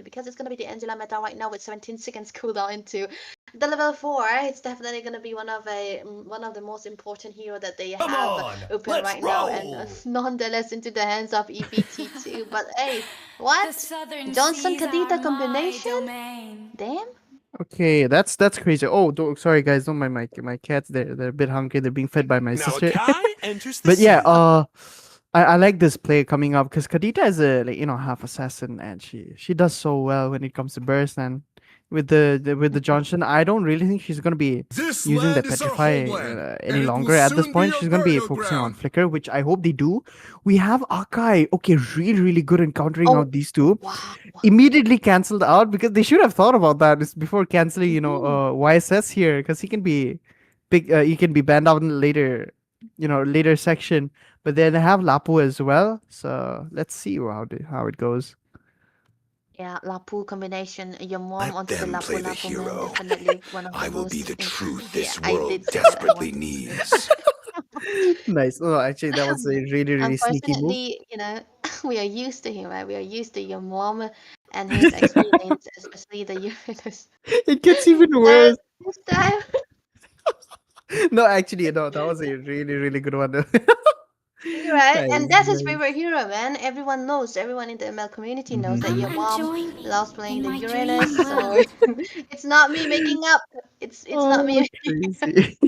because it's gonna be the Angela meta right now with 17 seconds cooldown into the level 4. It's definitely gonna be one of the most important hero that they have open right now, and nonetheless into the hands of EVT2. But hey, The what? southern Johnson seas are Kadita my combination? domain. Damn. okay, that's crazy. Oh, sorry guys, don't mind my cats. They're a bit hungry. They're being fed by my sister. But yeah, I like this play coming up, because Kadita is a half assassin, and she does so well when it comes to burst, and with the Johnson. I don't really think she's gonna be This using the land is our petrify homeland, any and it will longer at this soon be point. our She's gonna be burial focusing on ground. flicker, which I hope they do. We have Akai. Okay, really really good in countering Oh, out these two. wow. Immediately cancelled out because they should have thought about that before canceling. Mhm. YSS here because he can be big. He can be banned out in the later, later section. But then I have Lapu as well. So let's see how it goes. Yeah, Lapu combination. Your mom Let onto the them Lapu play the Lapu man. hero. Definitely one of the I will be most. the truth Yeah, this I world did see that desperately one. needs. Nice. Oh, actually, that was a really really sneaky move. Unfortunately, we are used to him, right? We are used to your mom and his XP lanes, especially the Uranus. It gets even So worse. this time, No, actually, no, that was a really, really good one. right? And Nice, that's his nice. favorite hero, man. Everyone knows. Everyone in the ML community knows that your Mhm. Come mom join me loves playing in the my dream Uranus. So world. it's not me making up. It's not Oh, me. crazy,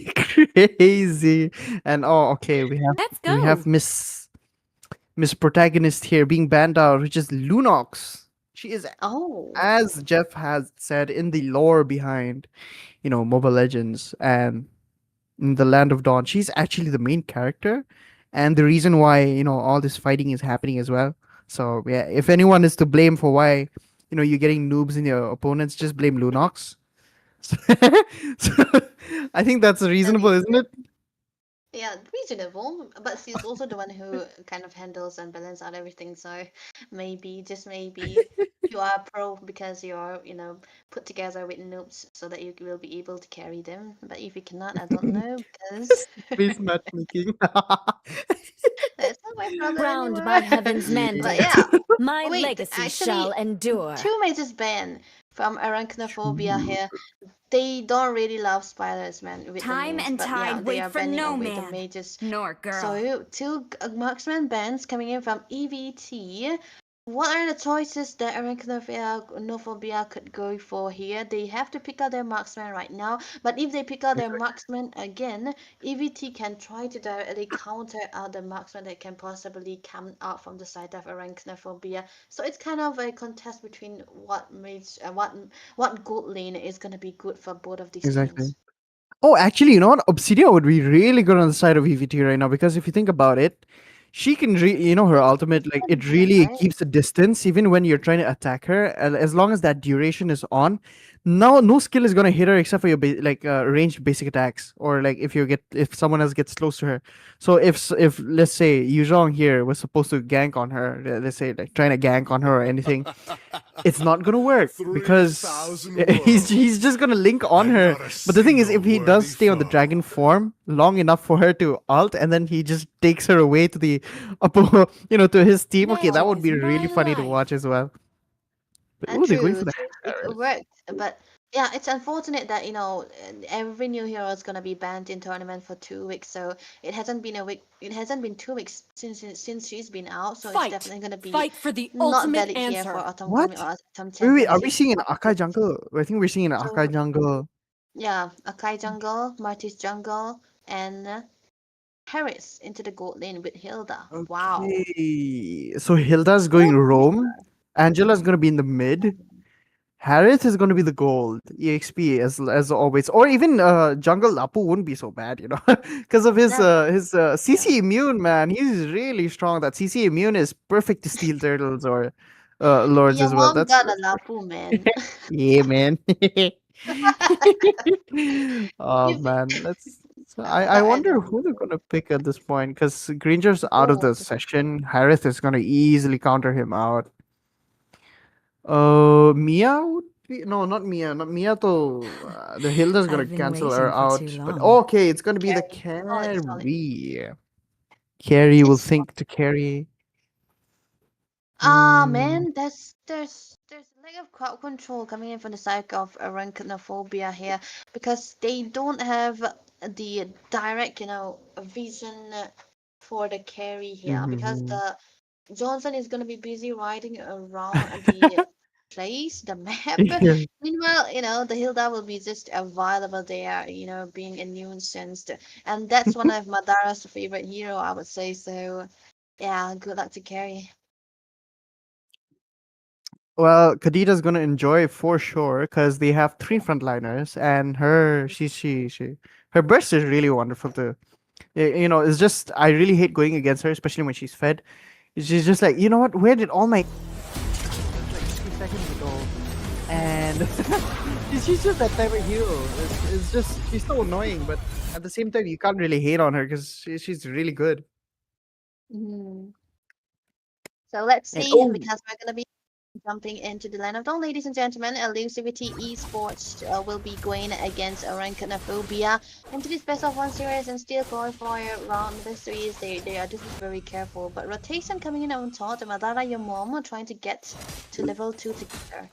crazy. And oh, okay, Let's we have go. Miss Protagonist here being banned out, which is Lunox. She is, Oh, as Jeff has said, in the lore behind Mobile Legends and in the Land of Dawn. She's actually the main character, and the reason why all this fighting is happening as well. So yeah, if anyone is to blame for why you're getting noobs in your opponents, just blame Lunox. So, so I think that's reasonable, isn't it? yeah, reasonable, but she's also the one who kind of handles and balance out everything. So maybe, just maybe, you are a pro because you're, put together with noobs so that you will be able to carry them. But if you cannot, I don't know because Space matchmaking. that's not my problem Crowned by anymore. heaven's But mandate, yeah, my wait, legacy actually, shall endure. two majors ban from arachnophobia True. here. They don't really love spiders, man, with the Time moons, and but yeah, tide they wait are for banning no away the man, mages. nor girl. So two marksman bands coming in from EVT. What are the choices that Arachnophobia could go for here? They have to pick out their marksman right now, but if they pick out their marksman again, EVT can try to directly counter out the marksman that can possibly come out from the side of Arachnophobia. So it's kind of a contest between what gold lane is gonna be good for both of these Exactly. teams. Oh, actually, you know what? Obsidia would be really good on the side of EVT right now because if you think about it, she can, her ultimate, like, it really Right? keeps a distance even when you're trying to attack her. As long as that duration is on, no skill is gonna hit her except for your ranged basic attacks or like if someone else gets close to her. So if let's say Yuzhong here was supposed to gank on her, let's say like trying to gank on her or anything, it's not gonna work because 3,000 he's just worlds, gonna link on and her. not a But the thing is, single if he does worthy stay on the foe. dragon form long enough for her to ult, and then he just takes her away to the to his team. Okay, that Magic would is be my really funny to watch life. as well. But oh, they're going True, for the true. It Harris. worked, but yeah, it's unfortunate that every new hero is gonna be banned in tournament for 2 weeks. So it hasn't been a week. It hasn't been 2 weeks since she's been out. So it's Fight! definitely gonna be Fight for the not ultimate valid here for answer. autumn coming What? or autumn Wait, are we championship. seeing an Not Akai valid. jungle? I think we're seeing an Akai So jungle. yeah, Akai jungle, Marty's jungle, and Harris into the gold lane with Hilda. Wow. Okay, so Hilda's going Well, roam. Angela's gonna be in the mid. Harith is going to be the gold EXP as always, or even Jungle Lapu wouldn't be so bad, because of his never. Yeah. CC immune, man. He's really strong. That CC immune is perfect to steal turtles or lords Your as well. mom That's, got a that's Lapu, man. yeah, man. Oh If man, let's. So I but I wonder don't who they're know. gonna pick at this point because Granger's out of the Gold. session. Harith is gonna easily counter him out. Mia would be no, not Mia, not Mia. Though the Hilda's gonna I've been cancel her waiting for too out, but long. okay, it's gonna be the Carry. Solid, solid. carry. Carry will It's think to carry. Hmm. man, there's a lack of crowd control coming in from the side of arachnophobia here because they don't have the direct, vision for the carry here because Mm-hmm. the Johnson is gonna be busy riding around the place, the map. Yeah. Meanwhile, the Hilda will be just available there, being a nuisance. And that's one of Madara's favorite hero, I would say. So, yeah, good luck to carry. Well, Khadita's gonna enjoy for sure because they have three frontliners, and her burst is really wonderful too. It's just I really hate going against her, especially when she's fed. She's just like, you know what? Where did all my like 3 seconds ago? And she's just that type of hero. It's just she's so annoying, but at the same time, you can't really hate on her because she's really good. Mhm. So let's And see, oh, because we're gonna be jumping into the line of dawn, ladies and gentlemen. Elusivity Esports will be going against Arankanaphobia into this best of one series and still qualifier round number threes. They are just very careful, but rotation coming in on top. Madara, your mom, are trying to get to level 2 together.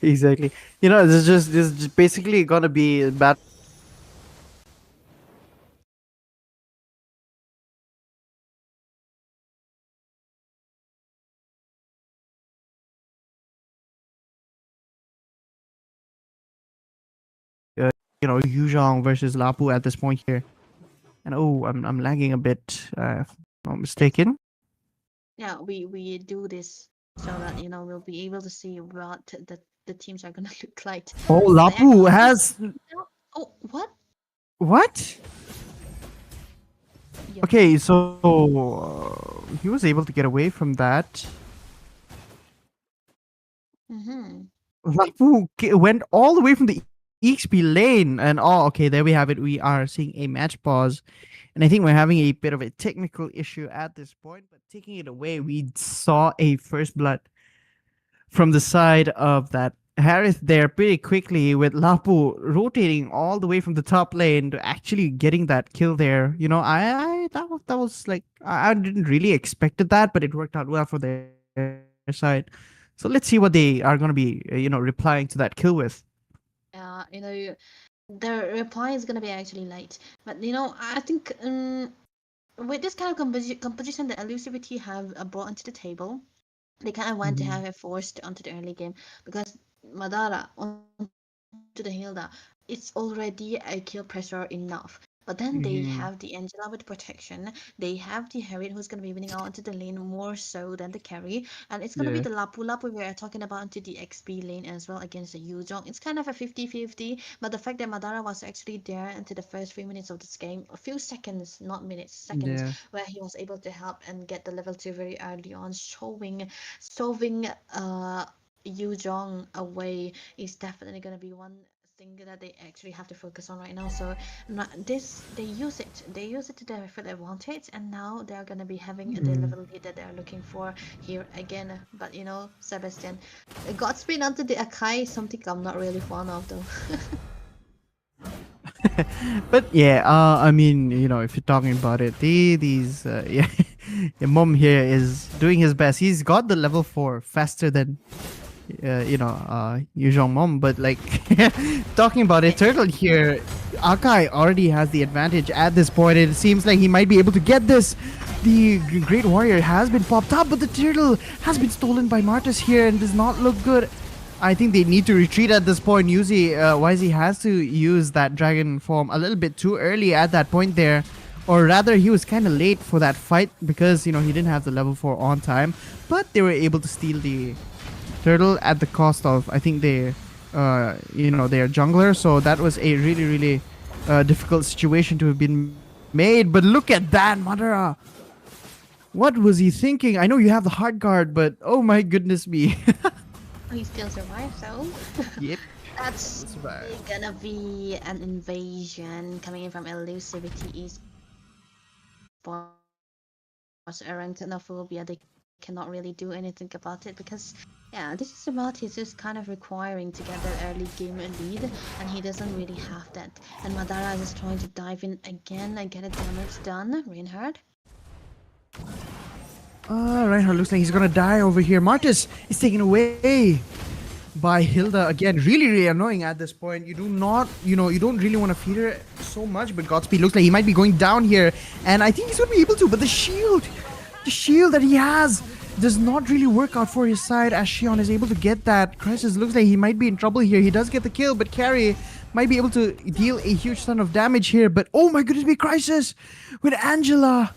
exactly. This is just basically gonna be a battle. Uh, Yuzhong versus Lapu at this point here. And oh, I'm lagging a bit. If I'm not mistaken. Yeah, we do this so that we'll be able to see what the teams are gonna look like. Oh, They Lapu actually has oh, what? what? Yeah. Okay, so he was able to get away from that. Mm-hmm. Lapu went all the way from the EXP lane, and oh, okay, there we have it. We are seeing a match pause, and I think we're having a bit of a technical issue at this point. But taking it away, we saw a first blood from the side of that Harith there pretty quickly with Lapu rotating all the way from the top lane to actually getting that kill there. I that was like I didn't really expected that, but it worked out well for their side. So let's see what they are going to be replying to that kill with. The reply is gonna be actually late, but I think with this kind of composition that Elusivity have brought onto the table, they kind of want to have it forced onto the early game because Madara onto the Hilda, it's already a kill pressure enough. But then they have the Angela with protection. They have the Harriet who's going to be winning out into the lane more so than the carry. And it's going to be Yeah. the Lapu Lapu we are talking about into the XP lane as well against the Yuzhong. It's kind of a 50-50. But the fact that Madara was actually there into the first 3 minutes of this game, a few seconds, not minutes, seconds, Yeah. where he was able to help and get the level 2 very early on, solving Yu Jong away is definitely going to be one thing that they actually have to focus on right now. So they use it to their full advantage, and now they're going to be having the level lead that they're looking for here again. But Sebastian, Godspeed onto the Akai is something I'm not really fond of though. But yeah, I mean, if you're talking about it, yeah, your mom here is doing his best. He's got the level 4 faster than Yuzhong mom, but like talking about it, Turtle here, Akai already has the advantage at this point. It seems like he might be able to get this. The Great Warrior has been popped up, but the Turtle has been stolen by Martus here and does not look good. I think they need to retreat at this point. YZ has to use that dragon form a little bit too early at that point there. Or rather, he was kind of late for that fight because, he didn't have the level 4 on time. But they were able to steal the turtle at the cost of, I think, their jungler. So that was a really, really difficult situation to have been made. But look at that, Madara. What was he thinking? I know you have the hard guard, but oh my goodness me. He still survived though. Yep. That's gonna be an invasion coming in from Elusivity Esports around Xenophobia. They cannot really do anything about it because this is about he's just kind of requiring to get that early game lead, and he doesn't really have that. And Madara is just trying to dive in again and get a damage done. Reinhardt. Reinhardt looks like he's gonna die over here. Martus is taken away by Hilda again. Really, really annoying at this point. You don't really want to feed her so much, but Godspeed looks like he might be going down here, and I think he's gonna be able to. But the shield that he has does not really work out for his side as Shion is able to get that. Crisis looks like he might be in trouble here. He does get the kill, but Carry might be able to deal a huge ton of damage here. But oh my goodness me, Crisis with Angela.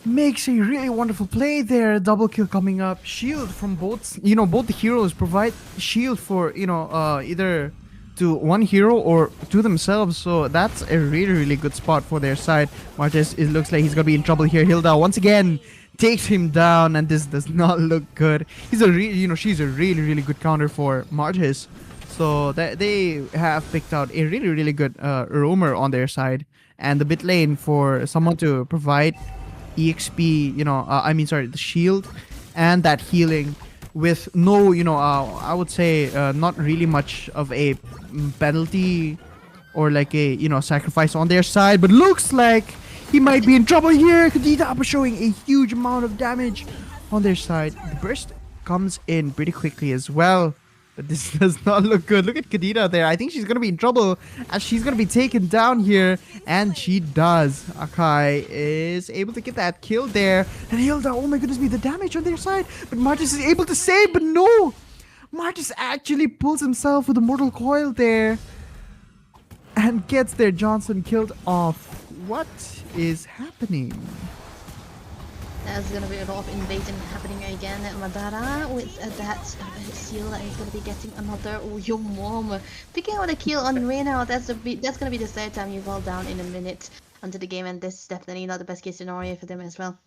makes a really wonderful play there. Double kill coming up. Shield from both, both the heroes provide shield for, either to one hero or to themselves. So that's a really, really good spot for their side. Martes, it looks like he's going to be in trouble here. Hilda once again takes him down, and this does not look good. She's a really, really good counter for Martes. So that they have picked out a really, really good roamer on their side, and the bit lane for someone to provide EXP, the shield and that healing with no, I would say not really much of a penalty or like a, sacrifice on their side, but looks like he might be in trouble here. Kadita showing a huge amount of damage on their side. The burst comes in pretty quickly as well. But this does not look good. Look at Kadita there. I think she's going to be in trouble as she's going to be taken down here. And she does. Akai is able to get that kill there. And Hilda, oh my goodness me, the damage on their side. But Martis is able to save, but no. Martis actually pulls himself with a mortal coil there. And gets their Johnson killed off. What is happening? There's gonna be a lot of invasion happening again. Madara with that seal is gonna be getting another Yomom. Picking out a kill on Reina. That's gonna be the third time you fall down in a minute onto the game, and this is definitely not the best case scenario for them as well.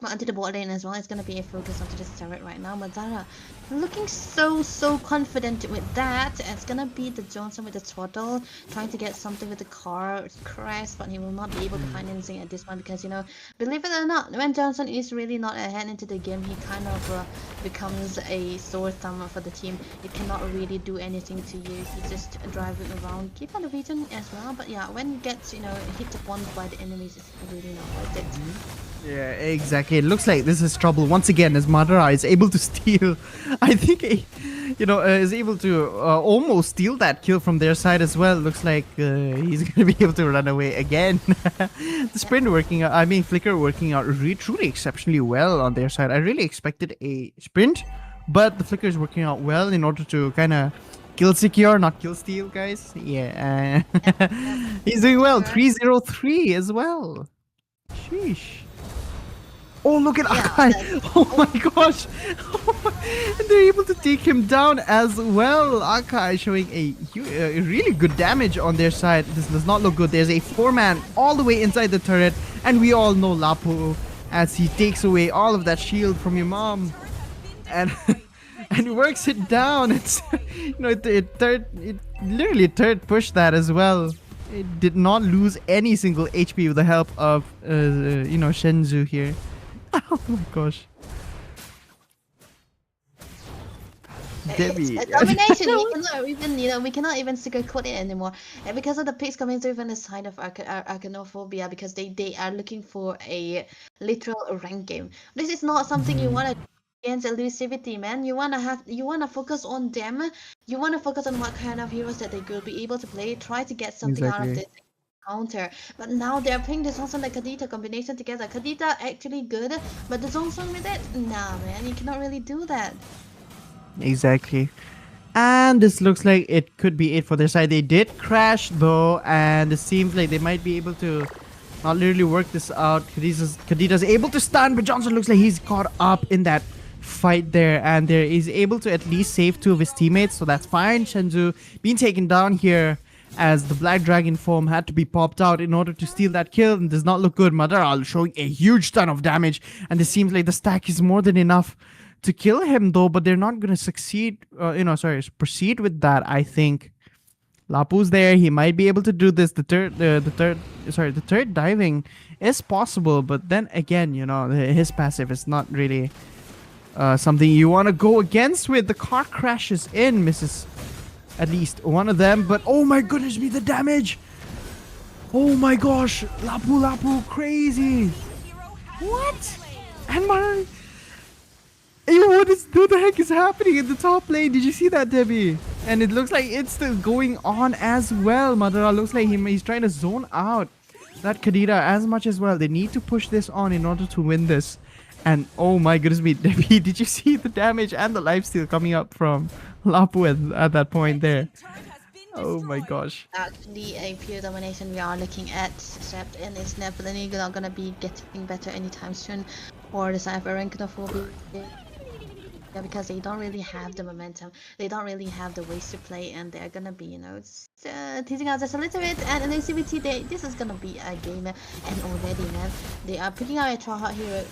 But onto the bot lane as well, it's gonna be a focus onto this turret right now. Madara looking so confident with that. It's gonna be the Johnson with the throttle, trying to get something with the car crash, but he will not be able to find anything at this point because, believe it or not, when Johnson is really not ahead into the game, he kind of becomes a sore thumb for the team. It cannot really do anything to you. He just driving around, keep on the region as well. But yeah, when he gets, hit upon by the enemies, it's really not worth it. Yeah, exactly. It looks like this is trouble once again as Madara is able to steal. I think he, is able to almost steal that kill from their side as well. Looks like he's going to be able to run away again. The sprint working out, Flicker working out truly exceptionally well on their side. I really expected a sprint, but the Flicker is working out well in order to kind of kill secure, not kill steal, guys. Yeah. He's doing well. 303 as well. Sheesh. Oh, look at Akai! Oh my gosh! And they're able to take him down as well. Akai showing a really good damage on their side. This does not look good. There's a 4-man all the way inside the turret, and we all know Lapu as he takes away all of that shield from your mom, and and works it down. It's it literally third push that as well. It did not lose any single HP with the help of Shenzhou here. Oh my gosh. Debbie. It's a domination. We cannot even sugarcoat it anymore. And because of the picks coming through from the side of Arcanophobia, because they are looking for a literal rank game. This is not something you want to against elusivity, man. You wanna focus on them. You wanna focus on what kind of heroes that they will be able to play. Try to get something out of this counter. But now they're playing the Johnson and Kadita combination together. Kadita actually good, but the Johnson with it, nah, man. You cannot really do that. Exactly. And this looks like it could be it for their side. They did crash though, and it seems like they might be able to not literally work this out. Kadita's able to stun, but Johnson looks like he's caught up in that fight there, and there is able to at least save 2 of his teammates, so that's fine. Shenzhou being taken down here as the Black Dragon form had to be popped out in order to steal that kill, and does not look good. Madara showing a huge ton of damage, and it seems like the stack is more than enough to kill him though, but they're not going to succeed, proceed with that. I think Lapu's there, he might be able to do this. The third diving is possible, but then again, his passive is not really something you want to go against with. The car crashes in, misses at least one of them, but oh my goodness me, the damage! Oh my gosh, Lapu, crazy! What? And my... what the heck is happening in the top lane? Did you see that, Debbie? And it looks like it's still going on as well. Madara looks like he's trying to zone out that Kadita as much as well. They need to push this on in order to win this. And oh my goodness me, Debbie, did you see the damage and the lifesteal coming up from Lapu at that point there? Oh my gosh. Actually a pure domination we are looking at, except and it's definitely not gonna be getting better anytime soon for the side of Arachnophobia because they don't really have the momentum, they don't really have the ways to play, and they're gonna be, teasing us just a little bit. And in ACBT, this is gonna be a game, and already, man, they are picking out a tryhard hero.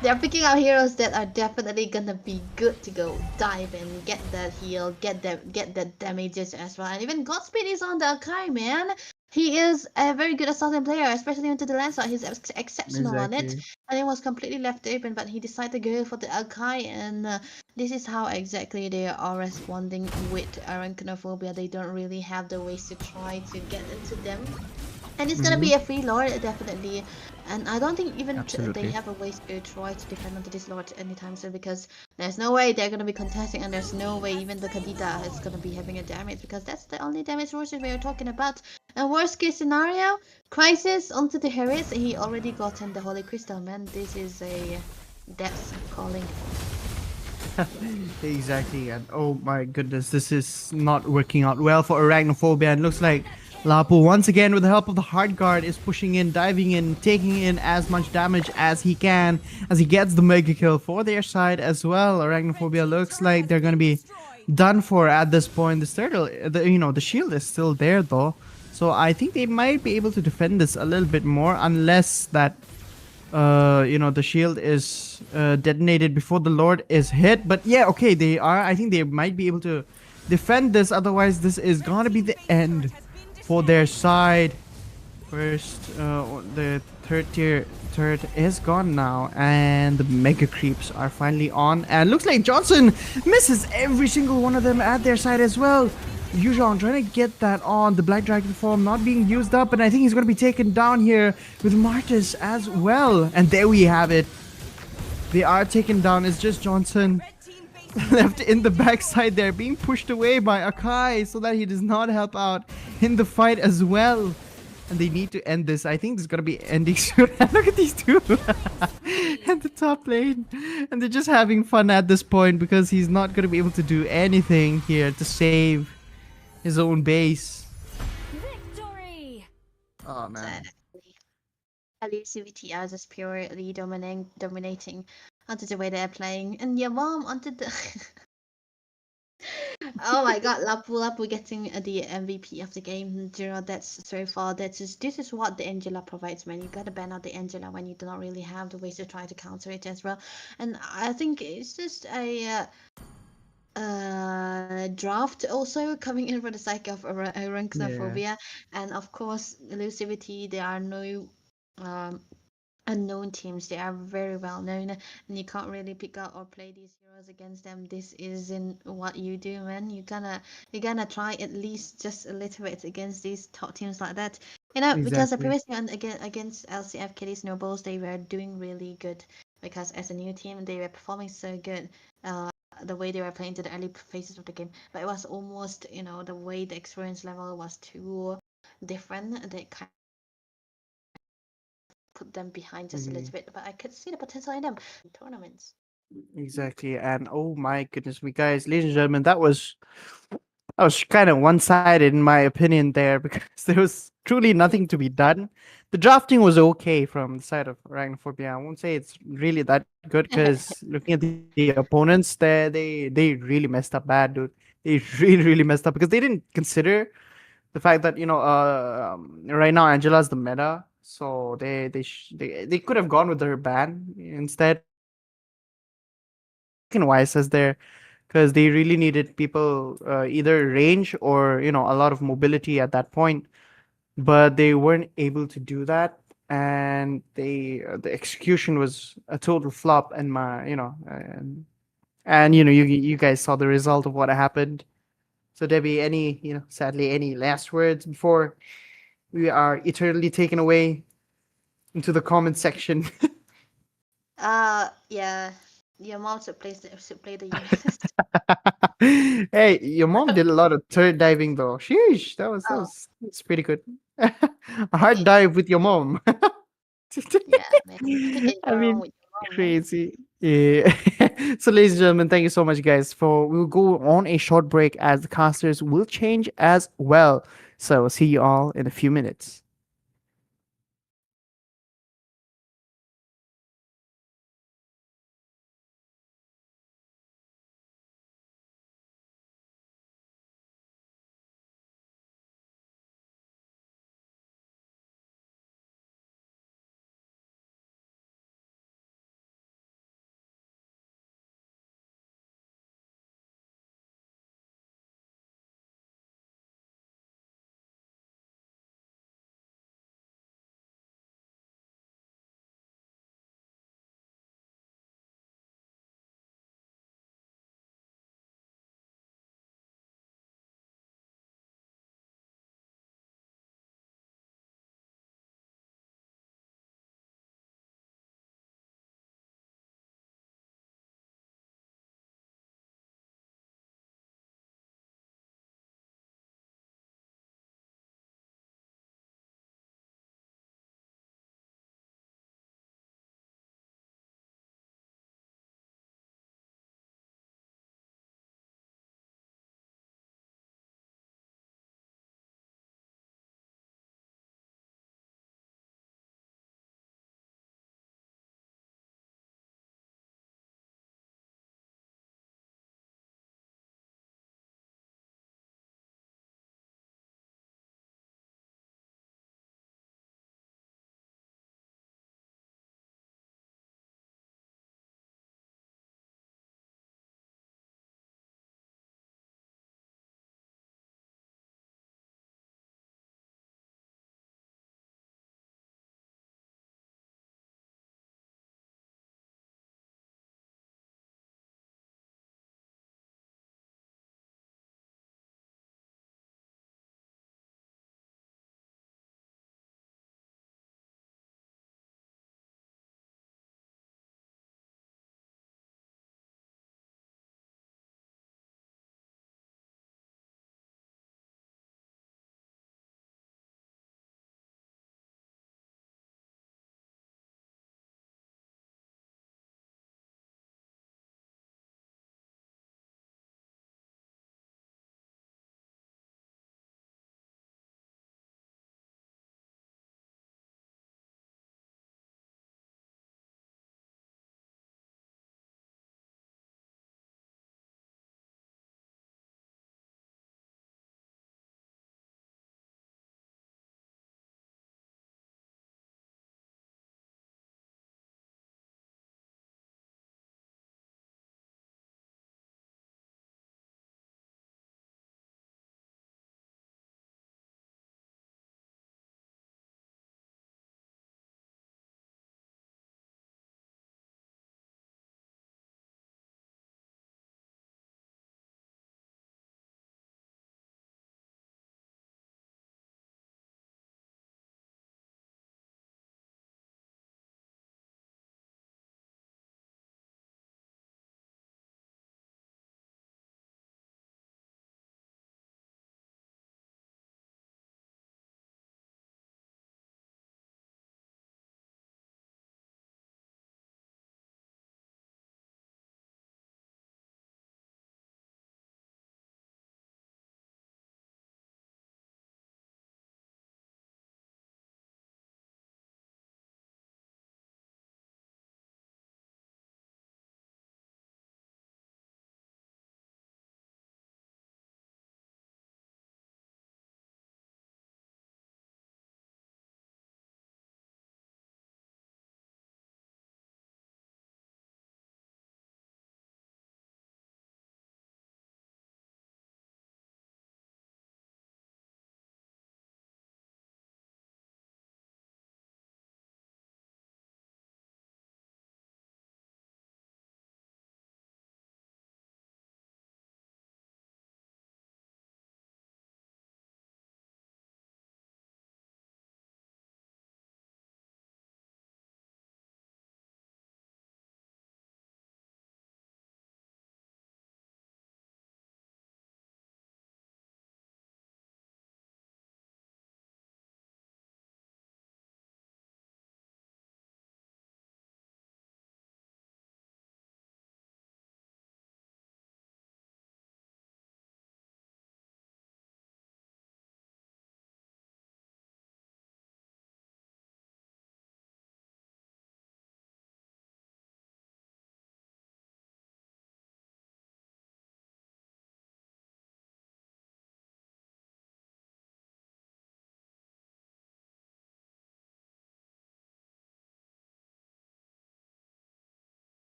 They are picking out heroes that are definitely gonna be good to go dive and get that heal, get that damages as well. And even Godspeed is on the Akai, man. He is a very good assaulting player, especially into the land slot. He's exceptional on it. Exactly. And it was completely left open, but he decided to go for the Akai, and this is how exactly they are responding with Arachnophobia. They don't really have the ways to try to get into them. And it's gonna Hmm. be a free lord, definitely. And I don't think even they Absolutely. have a way to try to defend onto this lord anytime soon because there's no way they're gonna be contesting, and there's no way even the Kadita is gonna be having a damage because that's the only damage sources we are talking about. And worst case scenario, Crisis onto the Harris. He already gotten the Holy Crystal, man. This is a death calling. Exactly, and oh my goodness, this is not working out well for Arachnophobia. And looks like Lapu once again, with the help of the hard guard, is pushing in, diving in, taking in as much damage as he can, as he gets the mega kill for their side as well. Arachnophobia looks like they're gonna be done for at this point. The shield is still there though, so I think they might be able to defend this a little bit more, unless that the shield is detonated before the Lord is hit. But yeah, okay, they are. I think they might be able to defend this. Otherwise, this is gonna be the end for their side. First, the third tier turret is gone now, and the mega creeps are finally on. And looks like Johnson misses every single one of them at their side as well. Yujon trying to get that on, the Black Dragon form not being used up, and I think he's going to be taken down here with Martis as well. And there we have it. They are taken down. It's just Johnson left in the backside there, being pushed away by Akai so that he does not help out in the fight as well. And they need to end this. I think this is gonna be ending soon. Look at these two at the top lane, and they're just having fun at this point because he's not gonna be able to do anything here to save his own base. Victory! Oh man. Exactly. Elusivity as is purely dominating onto the way they're playing, and your mom onto the. Oh my god, Lapu getting the MVP of the game. That's so far. This is what the Angela provides, man. You gotta ban out the Angela when you do not really have the ways to try to counter it as well. And I think it's just a draft also coming in for the sake of Yeah. Arachnophobia, and of course elusivity. There are no um unknown teams. They are very well known, and you can't really pick out or play these heroes against them. This isn't what you do, man. You gonna try at least just a little bit against these top teams like that. Because the Exactly. previous one against LCF Kitty Snowballs, they were doing really good because as a new team, they were performing so good. The way they were playing to the early phases of the game, but it was almost, the way the experience level was too different. They kind of put them behind just a Mhm. little bit, but I could see the potential in them in tournaments. Exactly. And oh my goodness me, guys, ladies and gentlemen, that was kind of one-sided in my opinion there because there was truly nothing to be done. The drafting was okay from the side of Arachnophobia. I won't say it's really that good because looking at the opponents there, they really messed up bad, dude. They really messed up because they didn't consider the fact that right now Angela's the meta, so they could have gone with her ban instead. Second wise as there because they really needed people either range or a lot of mobility at that point, but they weren't able to do that, and the execution was a total flop. And you guys saw the result of what happened. So Debbie, any sadly, any last words before we are eternally taken away into the comment section? Yeah. Your mom should play the US. Hey, your mom did a lot of turret diving though. Sheesh, that was that Oh, was that's pretty good. A hard maybe. dive with your mom. Yeah, maybe. You could I enjoy one mean, with your mom, right? crazy. Yeah. So, ladies and gentlemen, thank you so much, guys. For we'll go on a short break as the casters will change as well. So, see you all in a few minutes.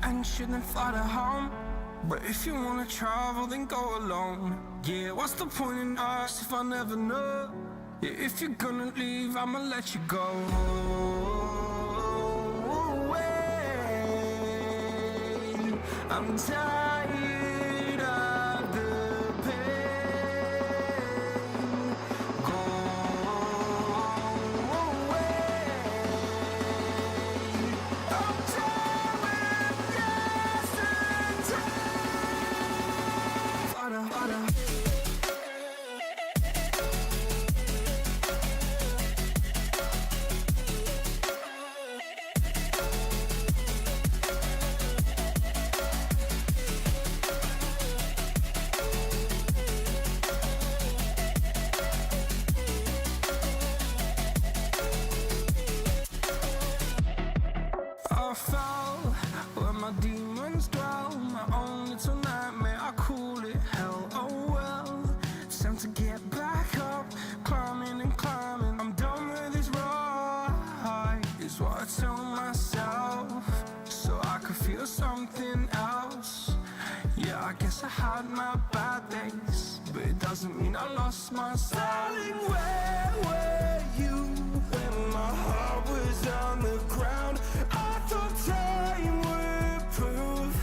and shouldn't fly to home. But if you wanna travel, then go alone. Yeah, what's the point in us if I never know? Yeah, if you're gonna leave, I'ma let you go. I'm tired of the pain. Go away. I'm tired with yesterday. Fada, fada. I fell where my demons dwell. My own little nightmare, I call it hell. Oh well, it's time to get back up, climbing and climbing. I'm done with this ride, is what I tell myself, so I could feel something else. Yeah, I guess I had my bad days, but it doesn't mean I lost myself. Darling, where were you when my heart was on the ground? I thought time would prove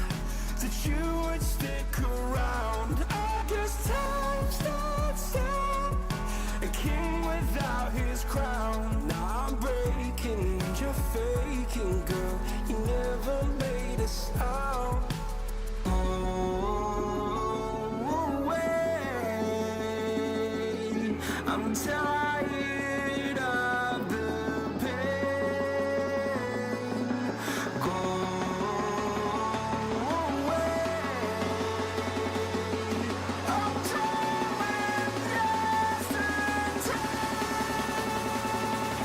that you would stick around. I guess time stands still, a king without his crown. Now I'm breaking and you're faking, girl. You never made a sound. I'm tired of the pain. Go away. I'm tired with yesterday.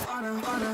Fada, fada.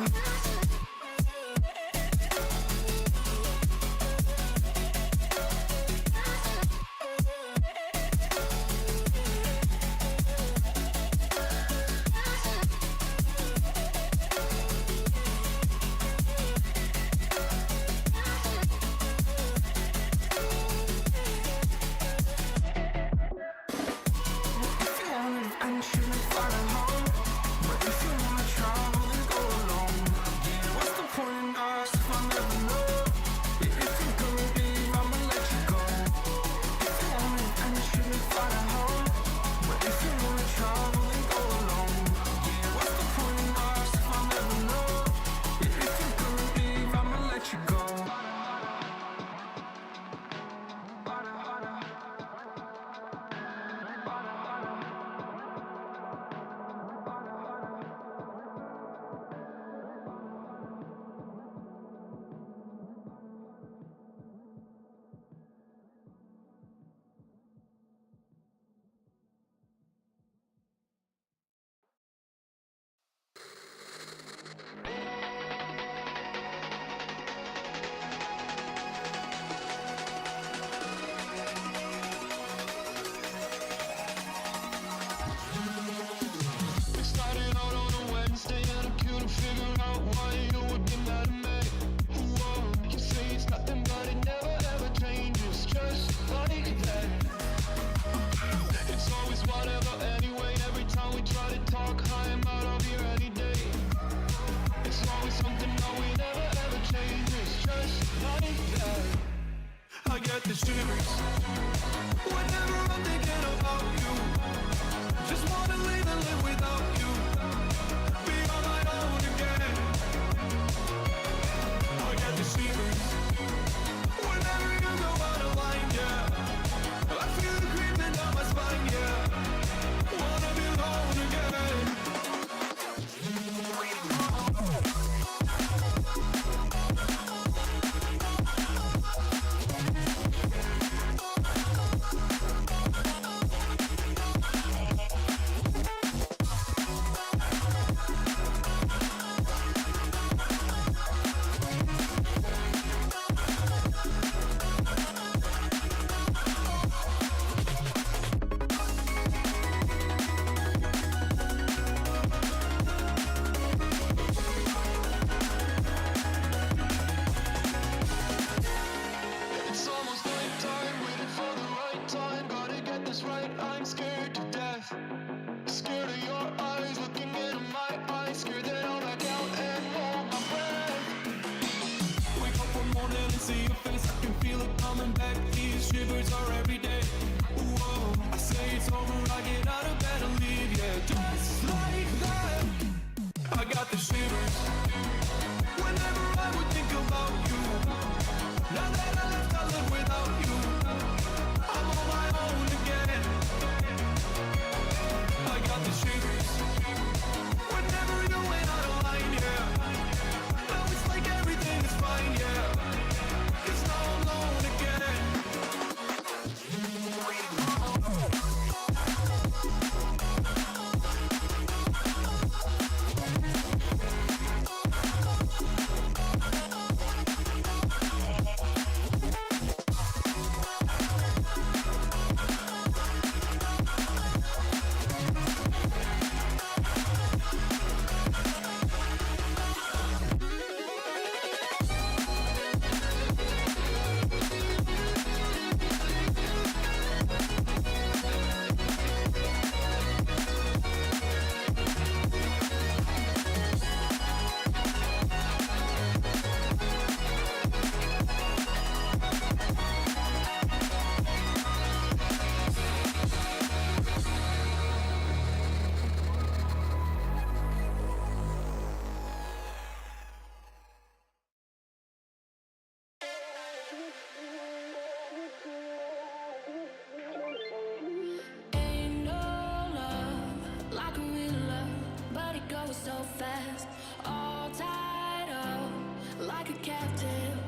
cocktail.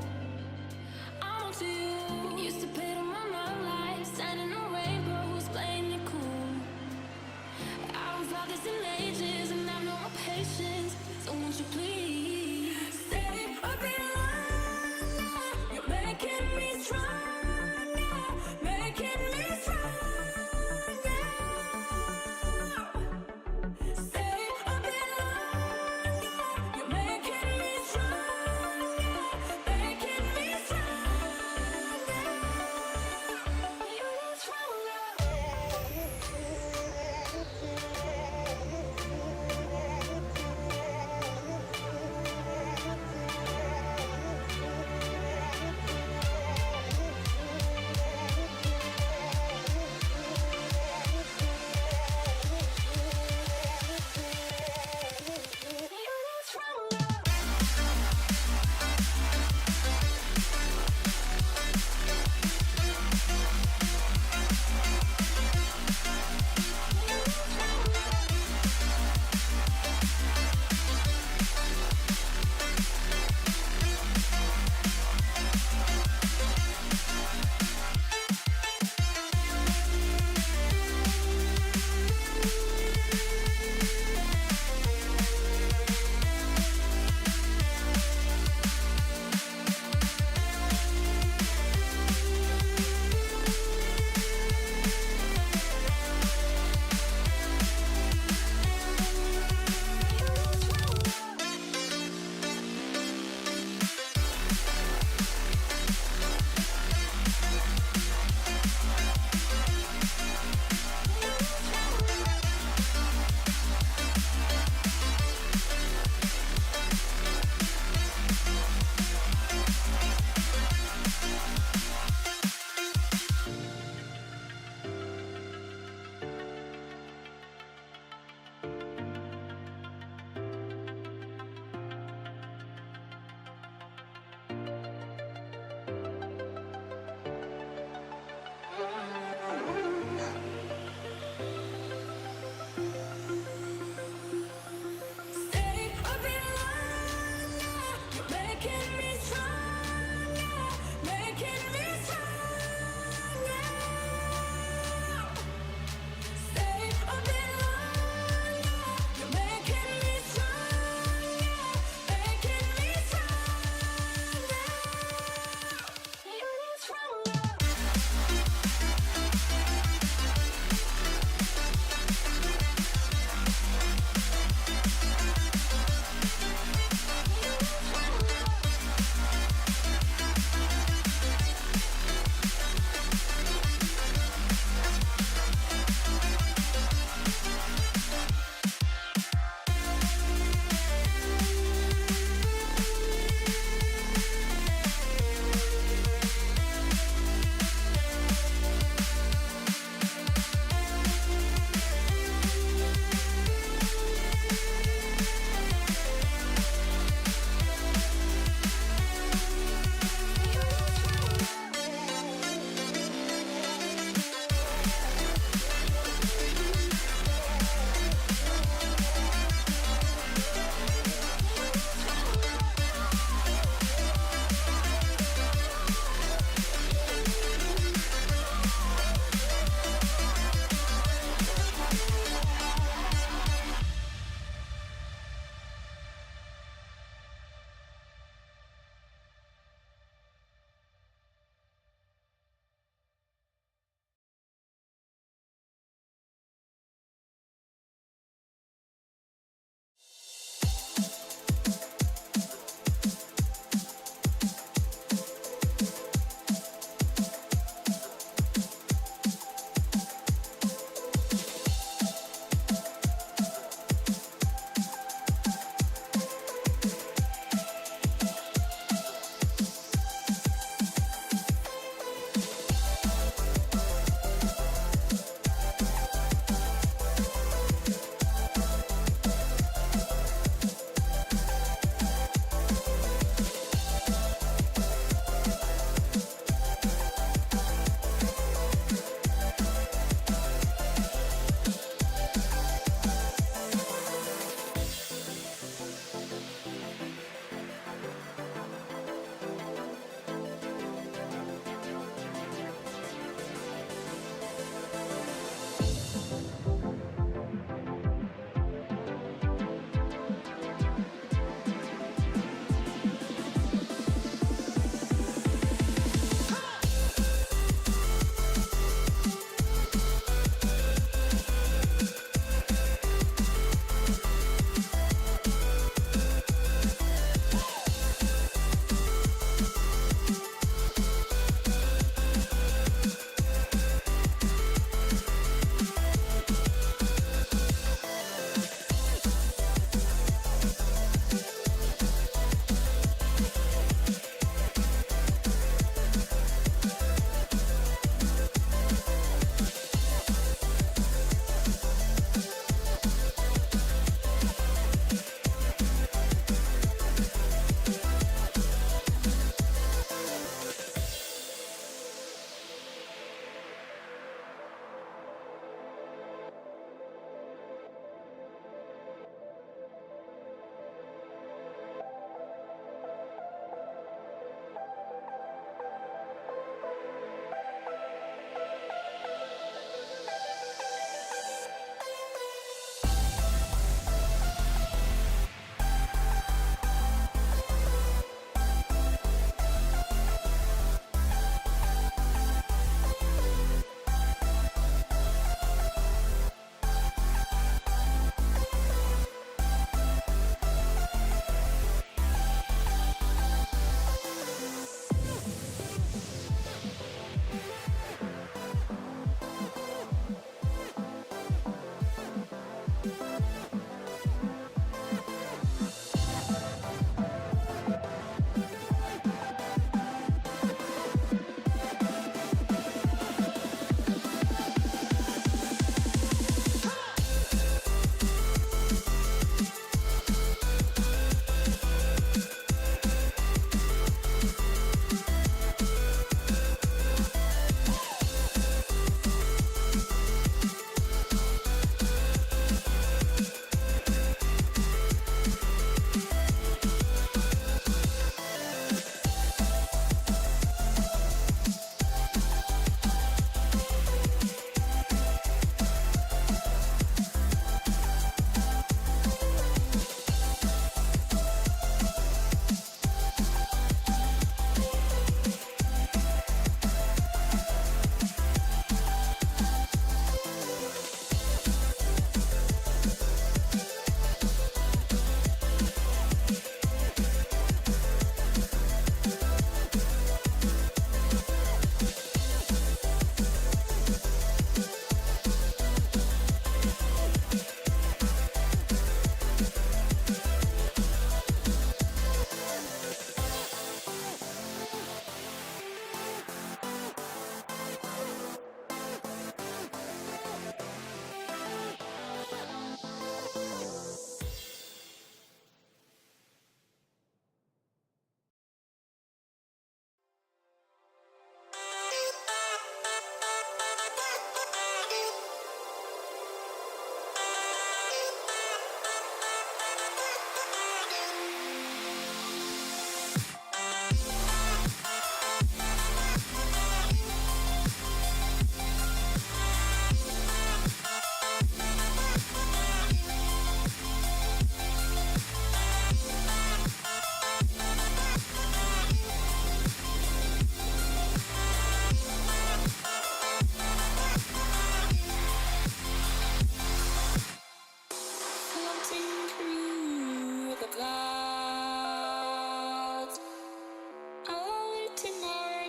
I'm on to you. Used to pay on my mind like standing on rainbows, playing it cool. I haven't felt this in ages, and I've no more patience. So won't you please stay a bit longer? You're making me stronger, making me stronger. Stay a bit longer. You're making me stronger,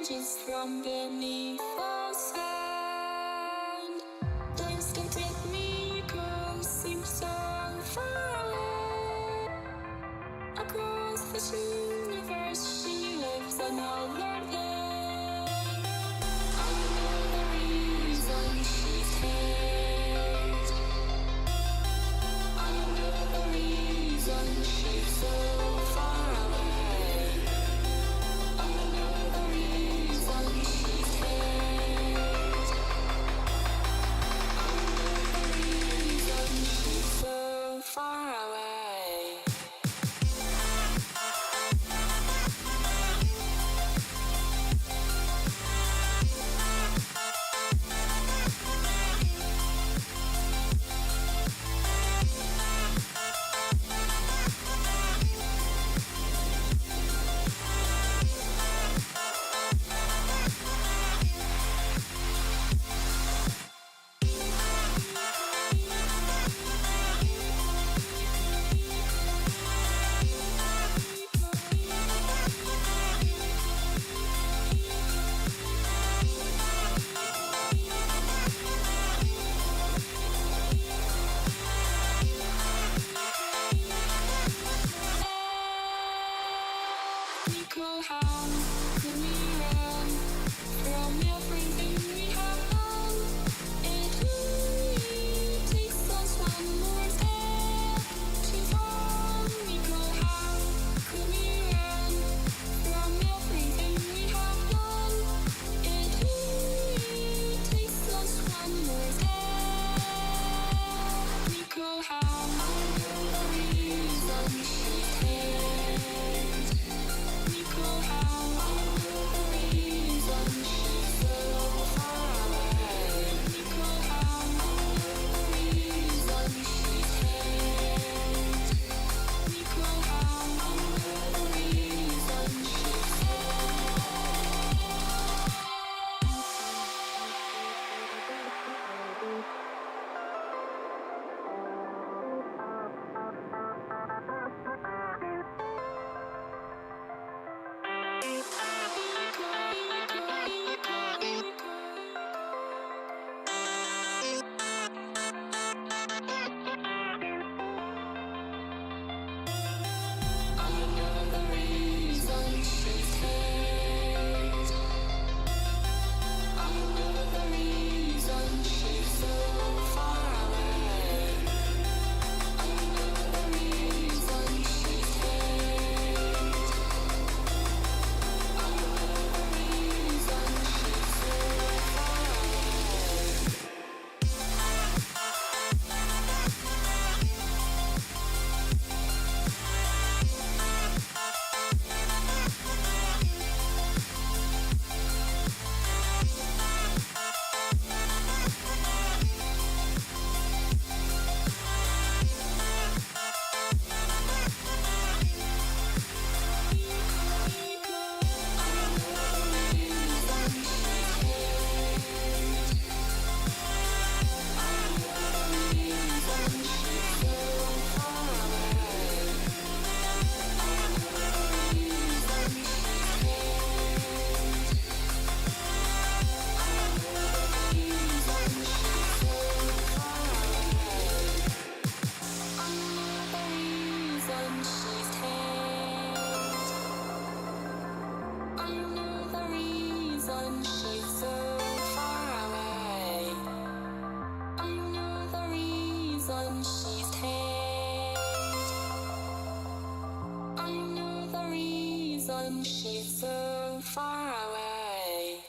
emerges from beneath the sand. Dance to take me close, seem so far away. Across this universe, she lives another day. I know the reason she stays. I know the reason she's so far away. I know the reason she stays. I know the reason she's so far away. Nico, how can we run from everything we have done? It only takes us one more step to fall. Nico, how can we run from everything we have done? It only takes us one more step. Nico, how I know the reason she stays. Nico, how I know the reason she's so far away. Nico, how I know the reason she stays. Nico, how I know the reason she I know the reason she stays. I know the reason she's so far away. I know the reason she stays. I know the reason she's so far away. She's so far away.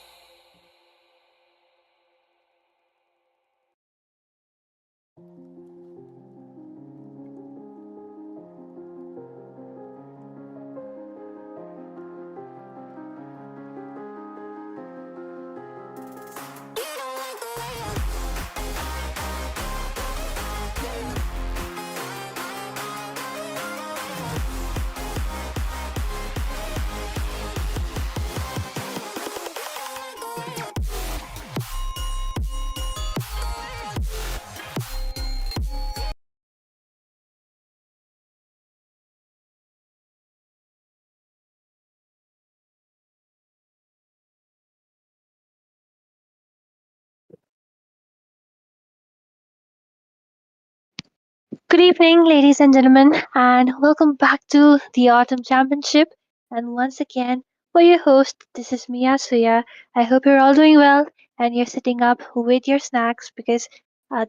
Good evening, ladies and gentlemen, and welcome back to the Autumn Championship. And once again, for your host, this is Mia Suya. I hope you're all doing well and you're sitting up with your snacks because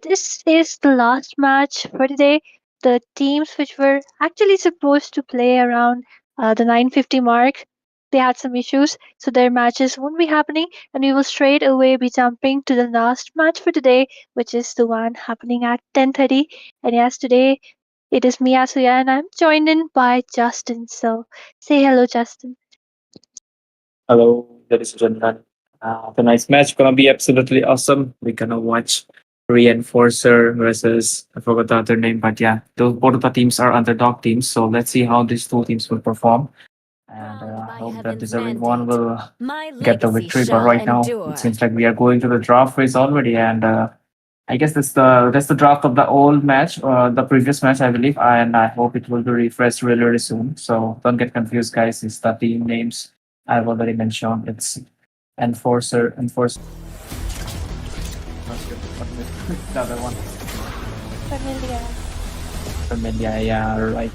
this is the last match for today. The teams which were actually supposed to play around the 9:50 mark, they had some issues, so their matches won't be happening, and we will straight away be jumping to the last match for today, which is the one happening at 10:30. And yes, today it is me, Asuya, and I'm joined in by Justin. So say hello, Justin. Hello, ladies and gentlemen. Tonight's match gonna be absolutely awesome. We're gonna watch Reinforcer versus I forgot the other name, but yeah, those both of the teams are underdog teams. So let's see how these two teams will perform. And I hope the deserving one will get the victory. But right now, it seems like we are going to the draft phase already, and I guess that's the draft of the old match, the previous match, I believe, and I hope it will be refreshed really, really soon. So don't get confused, guys. It's the team names I've already mentioned. It's Enforcer. Not sure what the other one. Familiar. Familia, yeah, right.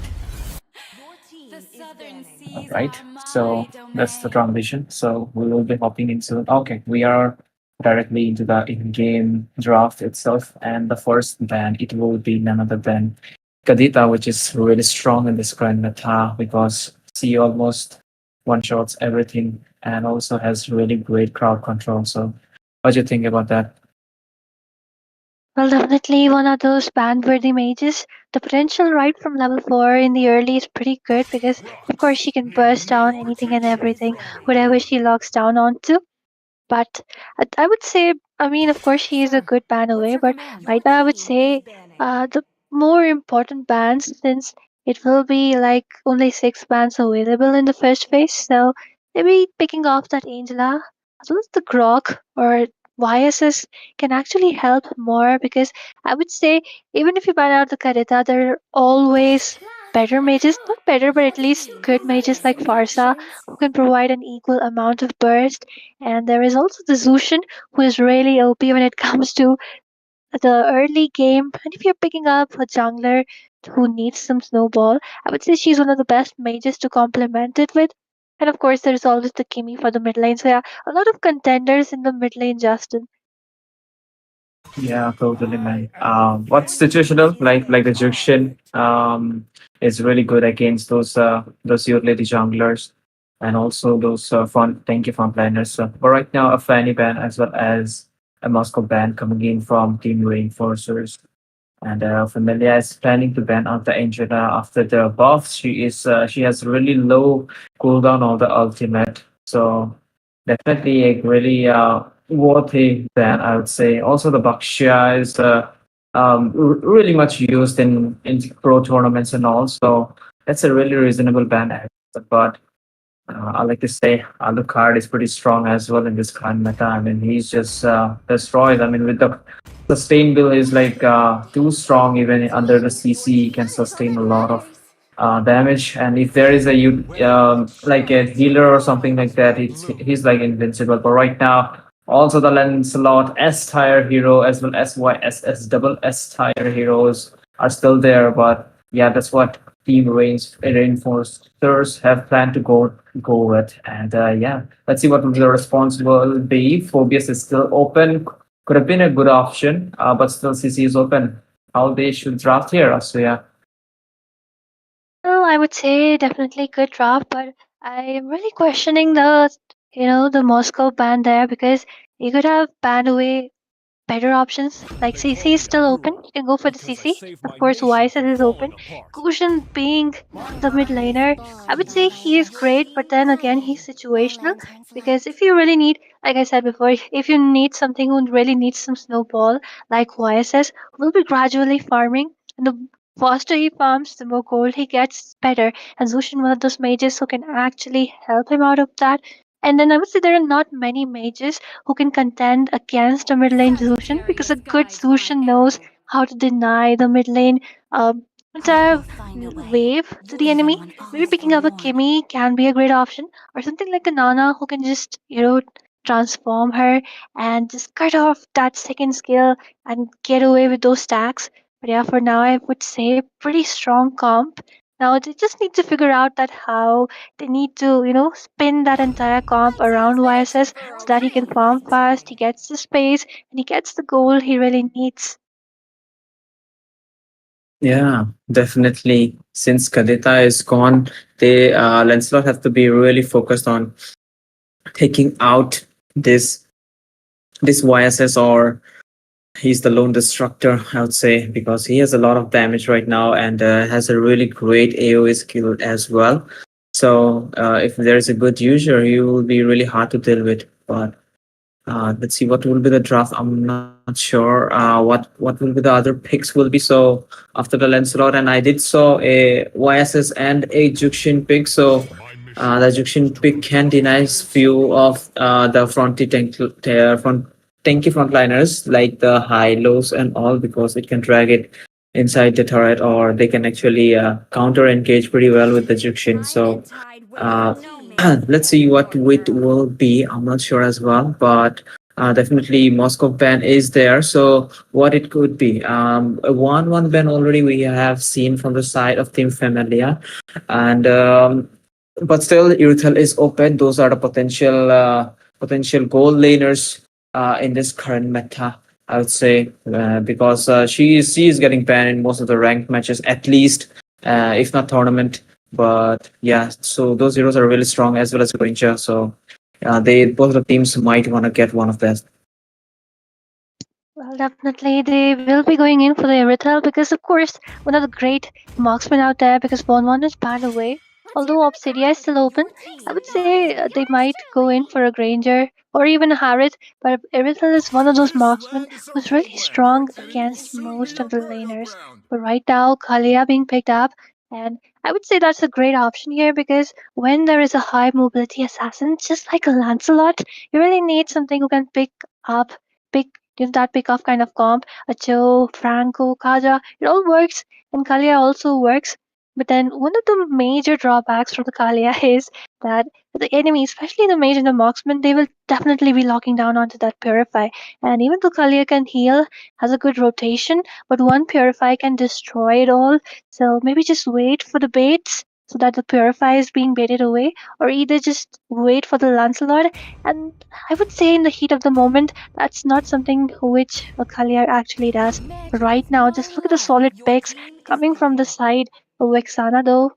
Right. So that's the transition. So we will be hopping into. Okay, we are directly into the in-game draft itself, and the first ban it will be none other than Kadita, which is really strong in this current meta because she almost one shots everything and also has really great crowd control. So, what do you think about that? Well, definitely one of those ban-worthy mages. The potential right from level 4 in the early is pretty good because, of course, she can burst down anything and everything, whatever she locks down onto. But I would say, I mean, of course, she is a good ban away, but right now I would say the more important bans, since it will be like only 6 bans available in the first phase. So maybe picking off that Angela as well as the Grok or YSS can actually help more because I would say even if you ban out the Karita, there are always better mages, not better, but at least good mages like Farsa who can provide an equal amount of burst, and there is also the Zushin, who is really OP when it comes to the early game. And if you're picking up a jungler who needs some snowball, I would say she's one of the best mages to complement it with. And of course, there's always the Kimi for the mid lane. So yeah, a lot of contenders in the mid lane, Justin. Yeah, totally, man. What's situational? Like the Juxian is really good against those youth lady junglers and also those fun tanky frontliners. But right now, a Fanny ban as well as a Moscow ban coming in from Team Reinforcers. And Familia is planning to ban out the Angela after the buff. She has really low cooldown on the ultimate. So definitely a really worthy ban, I would say. Also, the Bakshia is really much used in pro tournaments and all. So that's a really reasonable ban. But I like to say Alucard is pretty strong as well in this current meta. I mean, he's just destroyed. I mean, with the sustain build is like too strong. Even under the CC, he can sustain a lot of damage. And if there is a like a healer or something like that, he's like invincible. But right now, also the Lancelot S tier hero as well as YSS double S tier heroes are still there. But yeah, that's what Team Reinforcers have planned to go with. And yeah, let's see what the response will be. Phobius is still open. Could have been a good option, but still CC is open. How they should draft here, so yeah. Well, I would say definitely good draft, but I am really questioning the Moscow ban there because you could have banned away better options. Like CC is still open. You can go for the CC. Of course, YSS is open. Kushan being the mid laner, I would say he is great, but then again, he's situational. Because if you really need, like I said before, if you need something who really needs some snowball, like YSS, will be gradually farming. And the faster he farms, the more gold he gets, better. And Zushin, one of those mages who can actually help him out of that. And then I would say there are not many mages who can contend against a mid lane Zushin because a good Zushin knows how to deny the mid lane entire wave to the enemy. Maybe picking up a Kimi can be a great option, or something like a Nana who can just, transform her and just cut off that second skill and get away with those stacks. But yeah, for now, I would say pretty strong comp. Now they just need to figure out that how they need to, spin that entire comp around YSS so that he can farm fast, he gets the space, and he gets the goal he really needs. Yeah, definitely. Since Kadita is gone, they Lancelot have to be really focused on taking out this this YSS, or he's the lone destructor, I would say, because he has a lot of damage right now and has a really great AoE skill as well. So if there is a good user, he will be really hard to deal with. But let's see what will be the draft. I'm not sure what will be the other picks will be. So after the Lancelot, and I did saw a YSS and a Juxian pick. So the Juxian pick can deny few of the front tanky frontliners like the high lows and all, because it can drag it inside the turret, or they can actually counter engage pretty well with the Juxian. So uh, let's see what it will be. I'm not sure as well, but definitely Moscow ban is there. So what it could be, a 1-1 ban already we have seen from the side of Team Familia, and but still Irithel is open. Those are the potential goal laners in this current meta, I would say, because she is getting banned in most of the ranked matches, at least, if not tournament. But yeah, so those heroes are really strong, as well as Granger. So they both the teams might want to get one of those. Well, definitely they will be going in for the Erythel because, of course, one of the great marksmen out there because Bon is banned away. Although Obsidia is still open, I would say they might go in for a Granger or even a Harriet, but Erythel is one of those marksmen who's really strong against most of the laners. But right now, Kalia being picked up, and I would say that's a great option here because when there is a high mobility assassin, just like a Lancelot, you really need something who can up, pick give that pick off kind of comp. A Joe, Franco, Kaja, it all works, and Kalia also works. But then one of the major drawbacks from the Kalia is that the enemy, especially the mage and the marksman, they will definitely be locking down onto that purify. And even though Kalia can heal, has a good rotation, but one purify can destroy it all. So maybe just wait for the baits so that the purify is being baited away, or either just wait for the Lancelot. And I would say in the heat of the moment, that's not something which a Kalia actually does. But right now, just look at the solid picks coming from the side of Vexana though.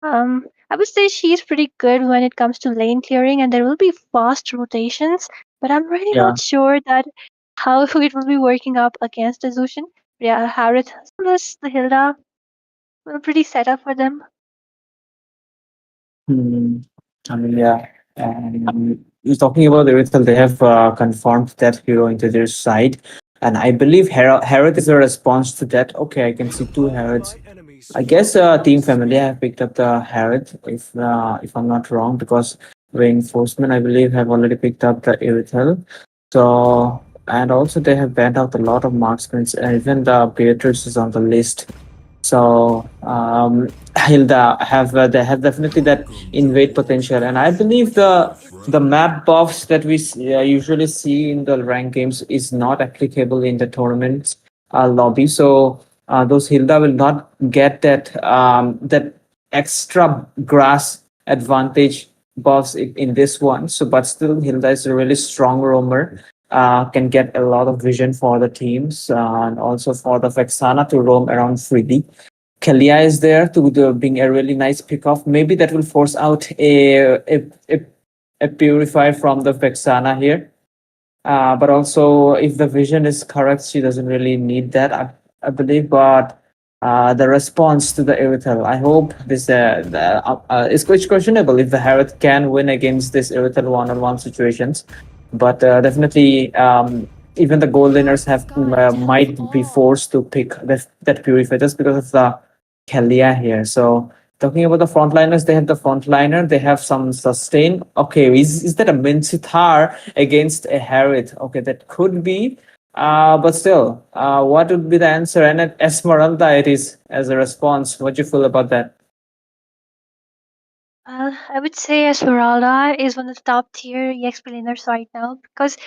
I would say she's pretty good when it comes to lane clearing, and there will be fast rotations, but I'm really Yeah. not sure that how it will be working up against the Zushin. Yeah, Harith as well as the Hilda were pretty set up for them. Hmm. I mean, yeah. And you're talking about Irithel, they have confirmed that hero into their side. And I believe Herod is a response to that. Okay, I can see two Herods. I guess Team Family have picked up the Herod, if I'm not wrong, because Reinforcement, I believe, have already picked up the Irithel. So, and also they have banned out a lot of marksmen, and even the Beatrice is on the list. So Hilda have they have definitely that invade potential, and I believe the map buffs that we usually see in the rank games is not applicable in the tournaments lobby. So those Hilda will not get that extra grass advantage buffs in this one. So, but still, Hilda is a really strong roamer. Can get a lot of vision for the teams and also for the Vexana to roam around freely. Kalia is there to being a really nice pickoff. Maybe that will force out a purifier from the Vexana here. But also, if the vision is correct, she doesn't really need that, I believe. But the response to the Irithel, I hope this is quite questionable if the Harith can win against this Irithel one-on-one situations. But definitely, even the gold laners have might be forced to pick that purifier just because of the Kalia here. So talking about the frontliners, they have the frontliner, they have some sustain. Okay, is that a Minsitar against a Harith? Okay, that could be. But still, what would be the answer? And at Esmeralda, it is as a response. What do you feel about that? Well, I would say Esmeralda is one of the top tier EXP laners right now because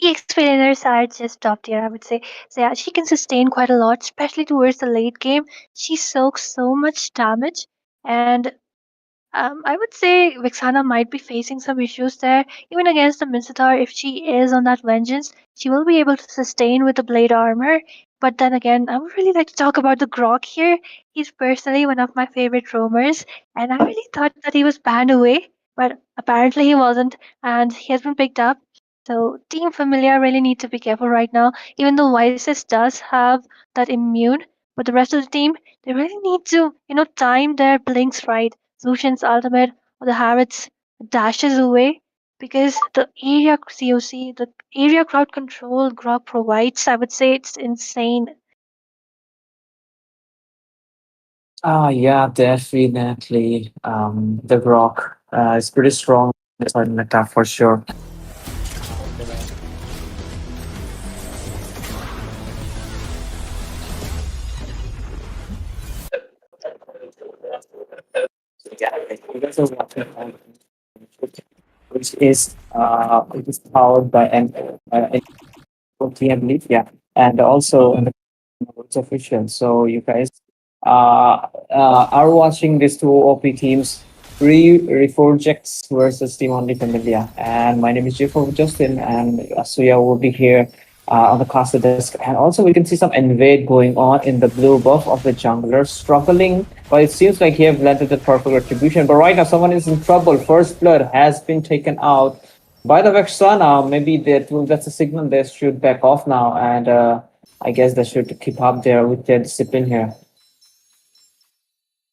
explainers are just top tier, I would say. So yeah, she can sustain quite a lot, especially towards the late game. She soaks so much damage, and I would say Vixana might be facing some issues there. Even against the Mincetar, if she is on that vengeance, she will be able to sustain with the blade armor. But then again, I would really like to talk about the Grok here. He's personally one of my favorite roamers, and I really thought that he was banned away, but apparently he wasn't, and he has been picked up. So Team Familia really need to be careful right now. Even though Vices does have that immune, but the rest of the team, they really need to, time their blinks right. Lucian's ultimate or the Harrods dashes away because the area COC, the area crowd control Grok provides, I would say it's insane. Yeah, definitely. The Rock is pretty strong in this meta for sure. Yeah, that's a Rock, which is powered by OT, I believe. Yeah, and also it's official. So you guys are watching these two OP teams, Reforgex versus Team Only Familia. And my name is Jacob Justin, and Asuya will be here on the caster desk. And also, we can see some invade going on in the blue buff of the jungler, struggling. But it seems like he have landed the perfect retribution. But right now, someone is in trouble. First blood has been taken out by the Vexana. Maybe that's a signal they should back off now. And I guess they should keep up there with their discipline here.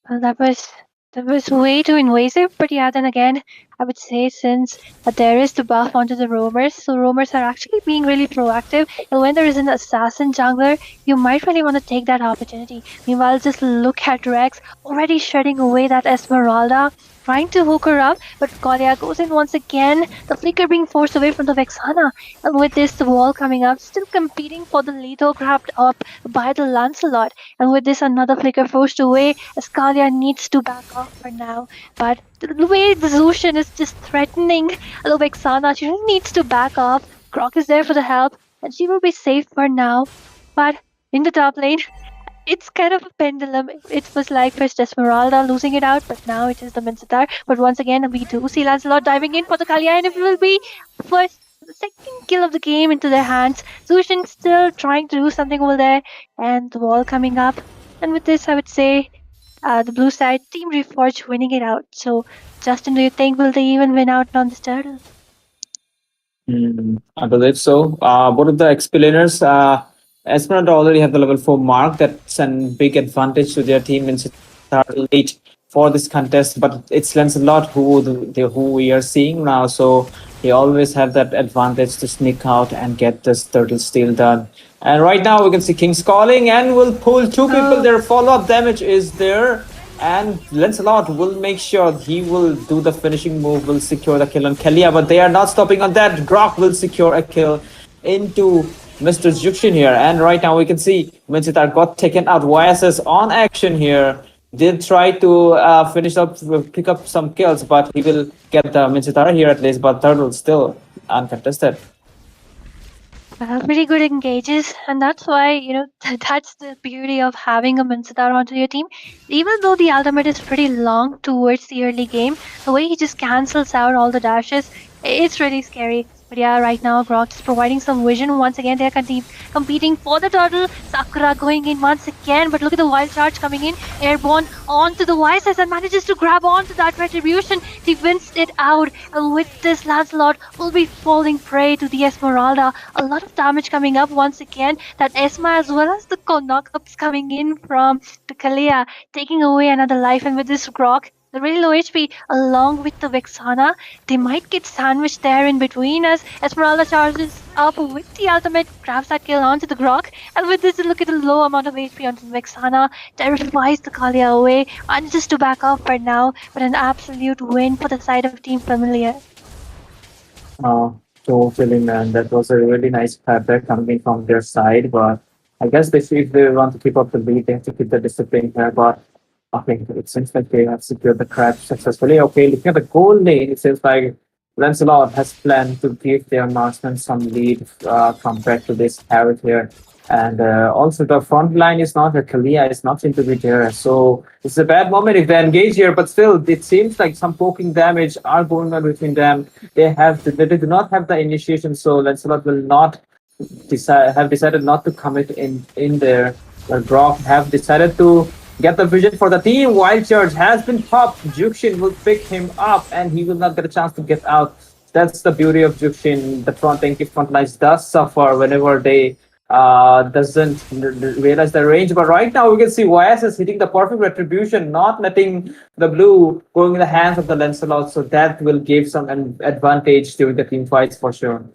Well, that was way too invasive, but yeah, then again, I would say since there is the buff onto the roamers, so roamers are actually being really proactive. And when there is an assassin jungler, you might really want to take that opportunity. Meanwhile, just look at Rex already shutting away that Esmeralda, trying to hook her up, but Kolia goes in once again. The flicker being forced away from the Vexana, and with this, the wall coming up, still competing for the lethal grabbed up by the Lancelot. And with this, another flicker forced away. Ascalia needs to back off for now. But the way the Zushin is just threatening Lovexana, she really needs to back off. Croc is there for the help, and she will be safe for now. But in the top lane, it's kind of a pendulum. It was like first Esmeralda losing it out, but now it is the Mincetar. But once again, we do see Lancelot diving in for the Kalia, and it will be first, second kill of the game into their hands. Zushin still trying to do something over there, and the wall coming up. And with this, I would say the blue side, Team Reforge winning it out. So, Justin, do you think will they even win out on this turtle? I believe so. Both of the explainers, Esperanto already have the level 4 mark. That's a big advantage to their team in start late for this contest. But it's Lancelot who we are seeing now. So he always have that advantage to sneak out and get this turtle steal done. And right now we can see King's calling and will pull two people. Their follow-up damage is there. And Lancelot will make sure he will do the finishing move, will secure the kill on Kelia, but they are not stopping on that. Grok will secure a kill into Mr. Jukshin here. And right now we can see Mincitar got taken out. YSS on action here. Did try to pick up some kills, but he will get the Mincitar here at least, but Turtle still uncontested. Pretty good engages, and that's why that's the beauty of having a Mincetar onto your team. Even though the ultimate is pretty long towards the early game, the way he just cancels out all the dashes, it's really scary. But yeah, right now Grok is providing some vision. Once again, they're competing for the turtle. Sakura going in once again, but look at the wild charge coming in. Airborne onto the YSS and manages to grab onto that retribution. He wins it out, and with this, Lancelot will be falling prey to the Esmeralda. A lot of damage coming up once again. That Esma as well as the knockups coming in from the Kalia, taking away another life. And with this Grok, the really low HP, along with the Vexana, they might get sandwiched there in between as Esmeralda charges up with the ultimate, grabs that kill onto the Grok, and with this, look at the low amount of HP onto the Vexana, terrifies the Kalia away, manages to back off for now, but an absolute win for the side of Team Familiar. Totally, man. That was a really nice clapback coming from their side, but I guess if they want to keep up the lead, they have to keep the discipline here. But okay, it seems like they have secured the crab successfully. Okay, looking at the goal lane, it seems like Lancelot has planned to give their marksmen some lead compared to this Harriet here. And also the front line is not, Kalia is not into be there. So it's a bad moment if they engage here, but still it seems like some poking damage are going on between them. They do not have the initiation, so Lancelot will not have decided not to commit in there. But Brock have decided to get the vision for the team. Wild Charge has been popped. Jukshin will pick him up, and he will not get a chance to get out. That's the beauty of Jukshin. The front lines does suffer whenever they doesn't realize the range. But right now we can see YS is hitting the perfect retribution, not letting the blue going in the hands of the Lancelot. So that will give some advantage during the team fights for sure.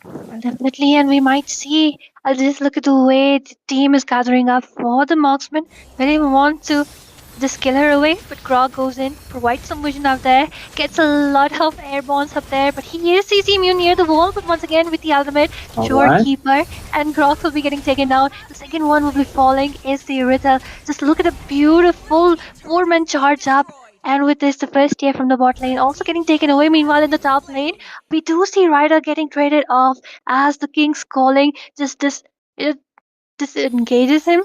Well, definitely, and we might see. I'll just look at the way the team is gathering up for the marksman. They want to just kill her away, but Grog goes in, provides some vision up there, gets a lot of airborns up there, but he is CC immune near the wall, but once again with the ultimate, Keeper, and Grog will be getting taken down. The second one will be falling is the Riddle. Just look at a beautiful four-man charge up. And with this, the first tier from the bot lane also getting taken away. Meanwhile, in the top lane, we do see Ryder getting traded off as the King's calling just it disengages him.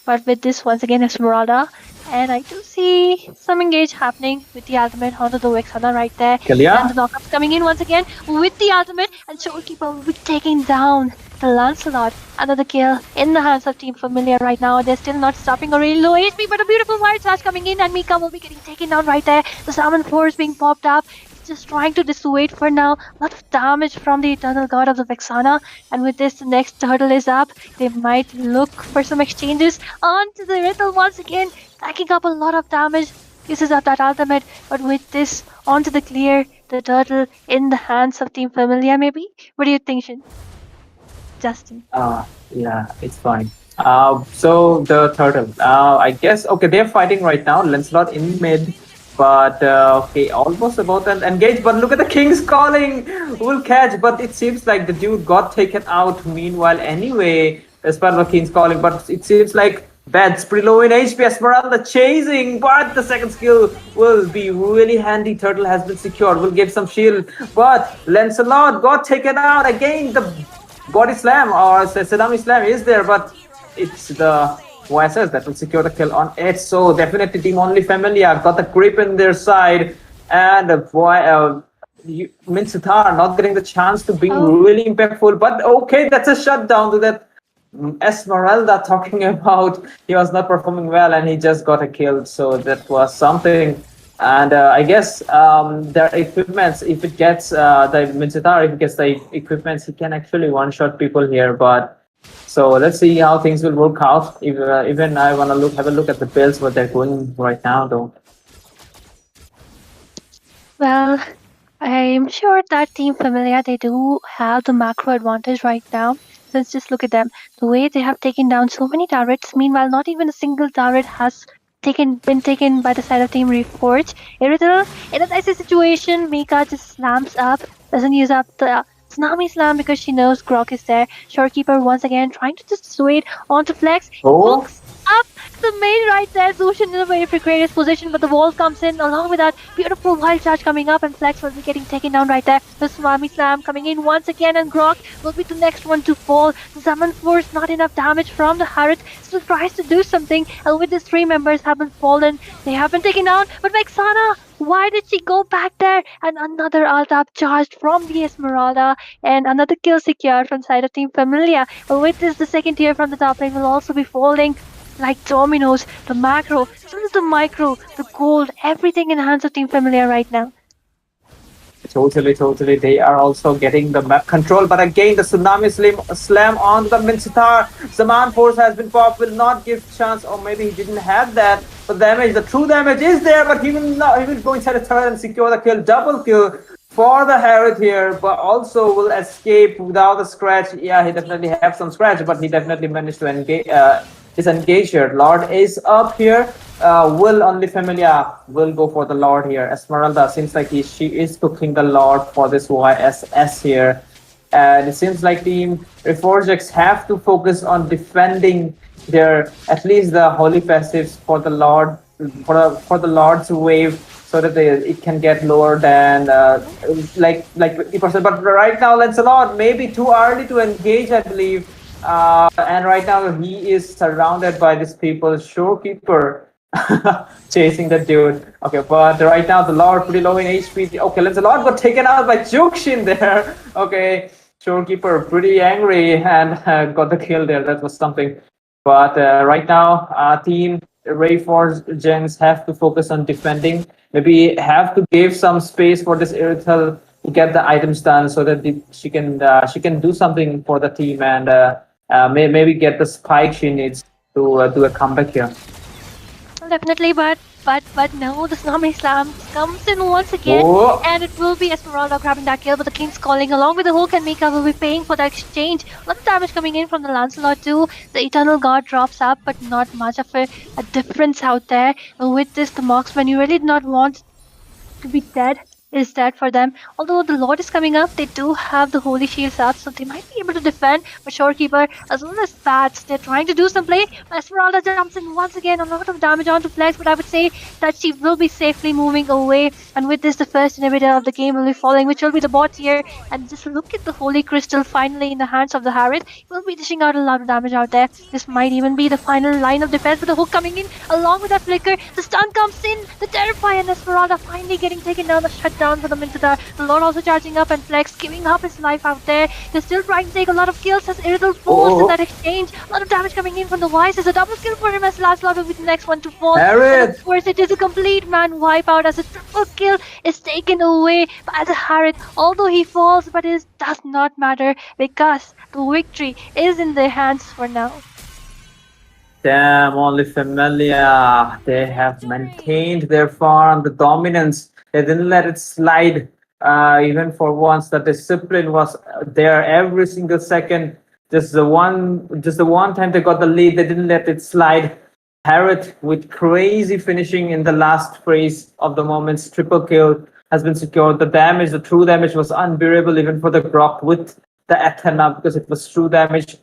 But with this, once again, Esmeralda. And I do see some engage happening with the ultimate onto the Vexana right there. Kalia? And the knockups coming in once again with the ultimate. And Showkeeper will be taking down the Lancelot. Another kill in the hands of Team Familiar right now. They're still not stopping a really low HP, but a beautiful wire charge coming in. And Mika will be getting taken down right there. The Salmon Force being popped up. Just trying to dissuade for now. A lot of damage from the Eternal God of the Vexana. And with this, the next turtle is up. They might look for some exchanges onto the Riddle once again, stacking up a lot of damage. Uses up that ultimate, but with this onto the clear, the turtle in the hands of Team Familia, maybe? What do you think, Justin? Yeah, it's fine. So the turtle. I guess okay, they're fighting right now. Lancelot in mid, but okay, almost about to engage. But look at the King's calling. Will catch, but it seems like the dude got taken out. Meanwhile, anyway, as part of the King's calling, but it seems like Bad's pretty low in HP. Esmeralda chasing, but the second skill will be really handy. Turtle has been secured. Will give some shield, but Lancelot got taken out again. The body slam or Salami slam is there, but it's the YSS that will secure the kill on it. So definitely Team Only Familia got the grip in their side, and Minsitar not getting the chance to be really impactful. But okay, that's a shutdown to that Esmeralda talking about. He was not performing well and he just got a kill. So that was something. And I guess their equipments, if it gets the Minsitar, if it gets the equipments, he can actually one-shot people here. But so let's see how things will work out. Even I want to have a look at the builds, what they're going right now, though. Well, I'm sure that Team Familia, they do have the macro advantage right now. Since just look at them, the way they have taken down so many turrets. Meanwhile, not even a single turret has been taken by the side of Team Reforge. In a dicey situation, Mika just slams up, doesn't use up the Tsunami Slam because she knows Grok is there. Shorekeeper once again trying to just dissuade onto Flex. Hooks up the main right there. Zushin in a very precarious position, but the wall comes in along with that beautiful wild charge coming up, and Flex will be getting taken down right there. The Tsunami Slam coming in once again, and Grok will be the next one to fall. The Summon Force, not enough damage from the Harriet, still tries to do something, and with these three members have been fallen, they have been taken down, but Vexana, why did she go back there? And another ult up charged from the Esmeralda, and another kill secured from side of Team Familia. But with this, the second tier from the top lane will also be falling like dominoes. The macro, as well as the micro, the gold, everything in the hands of Team Familia right now. Totally. They are also getting the map control, but again the Tsunami slam on the Minsitar. Zaman Force has been popped, will not give chance, or maybe he didn't have that. But damage, the true damage is there, but he will go inside the turret and secure the kill. Double kill for the Harriet here, but also will escape without a scratch. Yeah, he definitely have some scratch, but he definitely managed to engage. Disengage here. Lord is up here. Will Only Familia will go for the Lord here. Esmeralda seems like she is cooking the Lord for this YSS here. And it seems like Team Reforgex have to focus on defending their, at least the Holy Passives for the Lord. for the Lord's wave so that it can get lower than like 50%. But right now, Lancelot maybe too early to engage, I believe. And right now he is surrounded by these people, showkeeper chasing the dude. Okay, but right now the Lord pretty low in HP. Okay, Lancelot got taken out by Jukshin there. Okay, showkeeper pretty angry and got the kill there. That was something. But right now, team Rayforce gens have to focus on defending. Maybe have to give some space for this Irithel to get the items done so that she can do something for the team and maybe get the spike she needs to do a comeback here. Well, definitely, but no, the Tsunami Slam comes in once again, Oh, and it will be Esmeralda grabbing that kill, but the King's calling along with the Hulk and Mika will be paying for the exchange. A lot of damage coming in from the Lancelot too. The Eternal Guard drops up, but not much of a difference out there. And with this, the marksman you really did not want to be dead is dead for them. Although the Lord is coming up, they do have the Holy Shields up, so they might be able to defend. But Shorekeeper, as well as Bats, they're trying to do some play. Esmeralda jumps in once again, a lot of damage onto Flex, but I would say that she will be safely moving away. And with this, the first inhibitor of the game will be falling, which will be the bot here. And just look at the Holy Crystal finally in the hands of the Harith. He will be dishing out a lot of damage out there. This might even be the final line of defense, with the hook coming in along with that flicker. The stun comes in, the Terrify and Esmeralda finally getting taken down, the shutdown for the Mintada. The Lord also charging up and Flex giving up his life out there. They're still trying to take a lot of kills as Iridal falls in that exchange. A lot of damage coming in from the Wise. It's a double kill for him as Lancelot will be the next one to fall. And of course, it is a complete man wipeout as a triple kill is taken away by the Harith. Although he falls, but it does not matter because the victory is in their hands for now. damn, only Familia. They have maintained their farm, the dominance. They didn't let it slide. Even for once, the discipline was there every single second. Just the one time they got the lead, they didn't let it slide. Harrod with crazy finishing in the last phase of the moments. Triple kill has been secured. The damage, the true damage was unbearable even for the Grok with the Athena because it was true damage,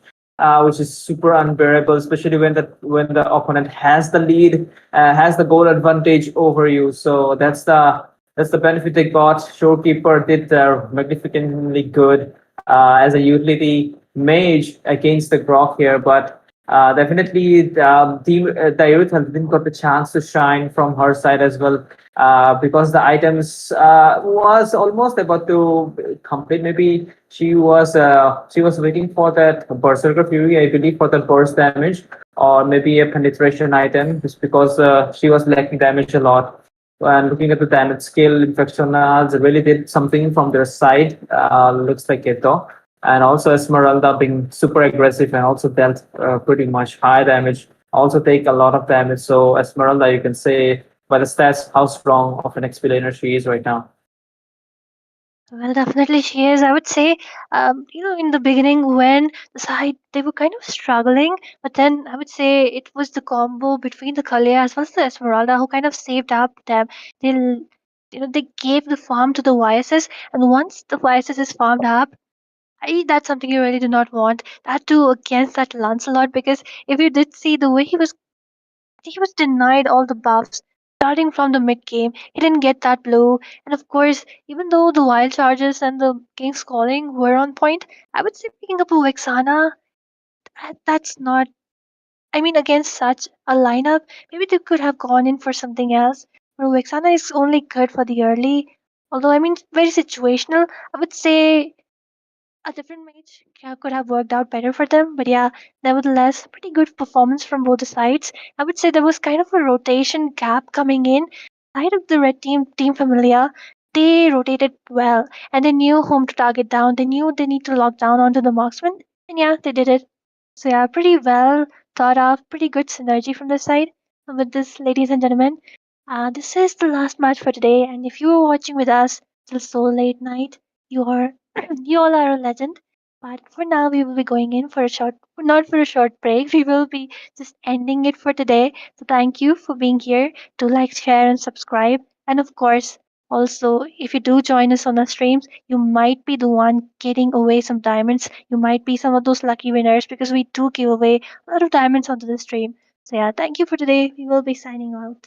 which is super unbearable, especially when the opponent has the lead, has the goal advantage over you. So that's the benefit they got. Shorekeeper did magnificently good as a utility mage against the Grok here, but definitely the youth didn't got the chance to shine from her side as well because the items was almost about to complete. Maybe she was waiting for that Berserker Fury, I believe, for the burst damage, or maybe a penetration item, just because she was lacking damage a lot. And looking at the damage skill, Infectionals really did something from their side. Looks like it though. And also Esmeralda being super aggressive and also dealt pretty much high damage. Also take a lot of damage. So Esmeralda, you can say by the stats how strong of an XP laner she is right now. Well, definitely she is. I would say, in the beginning when the side they were kind of struggling, but then I would say it was the combo between the Kalia as well as the Esmeralda who kind of saved up them. They gave the farm to the YSS, and once the YSS is farmed up, that's something you really do not want. That too against that Lancelot, because if you did see the way he was denied all the buffs starting from the mid game. He didn't get that blue, and of course, even though the wild charges and the King's calling were on point, I would say picking up a Vexana, that's not. I mean, against such a lineup, maybe they could have gone in for something else. But Vexana is only good for the early. Although I mean, very situational. I would say a different mage could have worked out better for them. But yeah, nevertheless, pretty good performance from both the sides. I would say there was kind of a rotation gap coming in. Side of the red team, Team Familia, they rotated well and they knew whom to target down. They knew they need to lock down onto the marksman. And yeah, they did it. So yeah, pretty well thought of, pretty good synergy from the side. And with this, ladies and gentlemen, this is the last match for today. And if you were watching with us till so late night, you are you all are a legend. But for now, we will be going in for a short, not for a short break. We will be just ending it for today. So thank you for being here. Do like, share, and subscribe. And of course, also, if you do join us on our streams, you might be the one getting away some diamonds. You might be some of those lucky winners because we do give away a lot of diamonds onto the stream. So yeah, thank you for today. We will be signing out.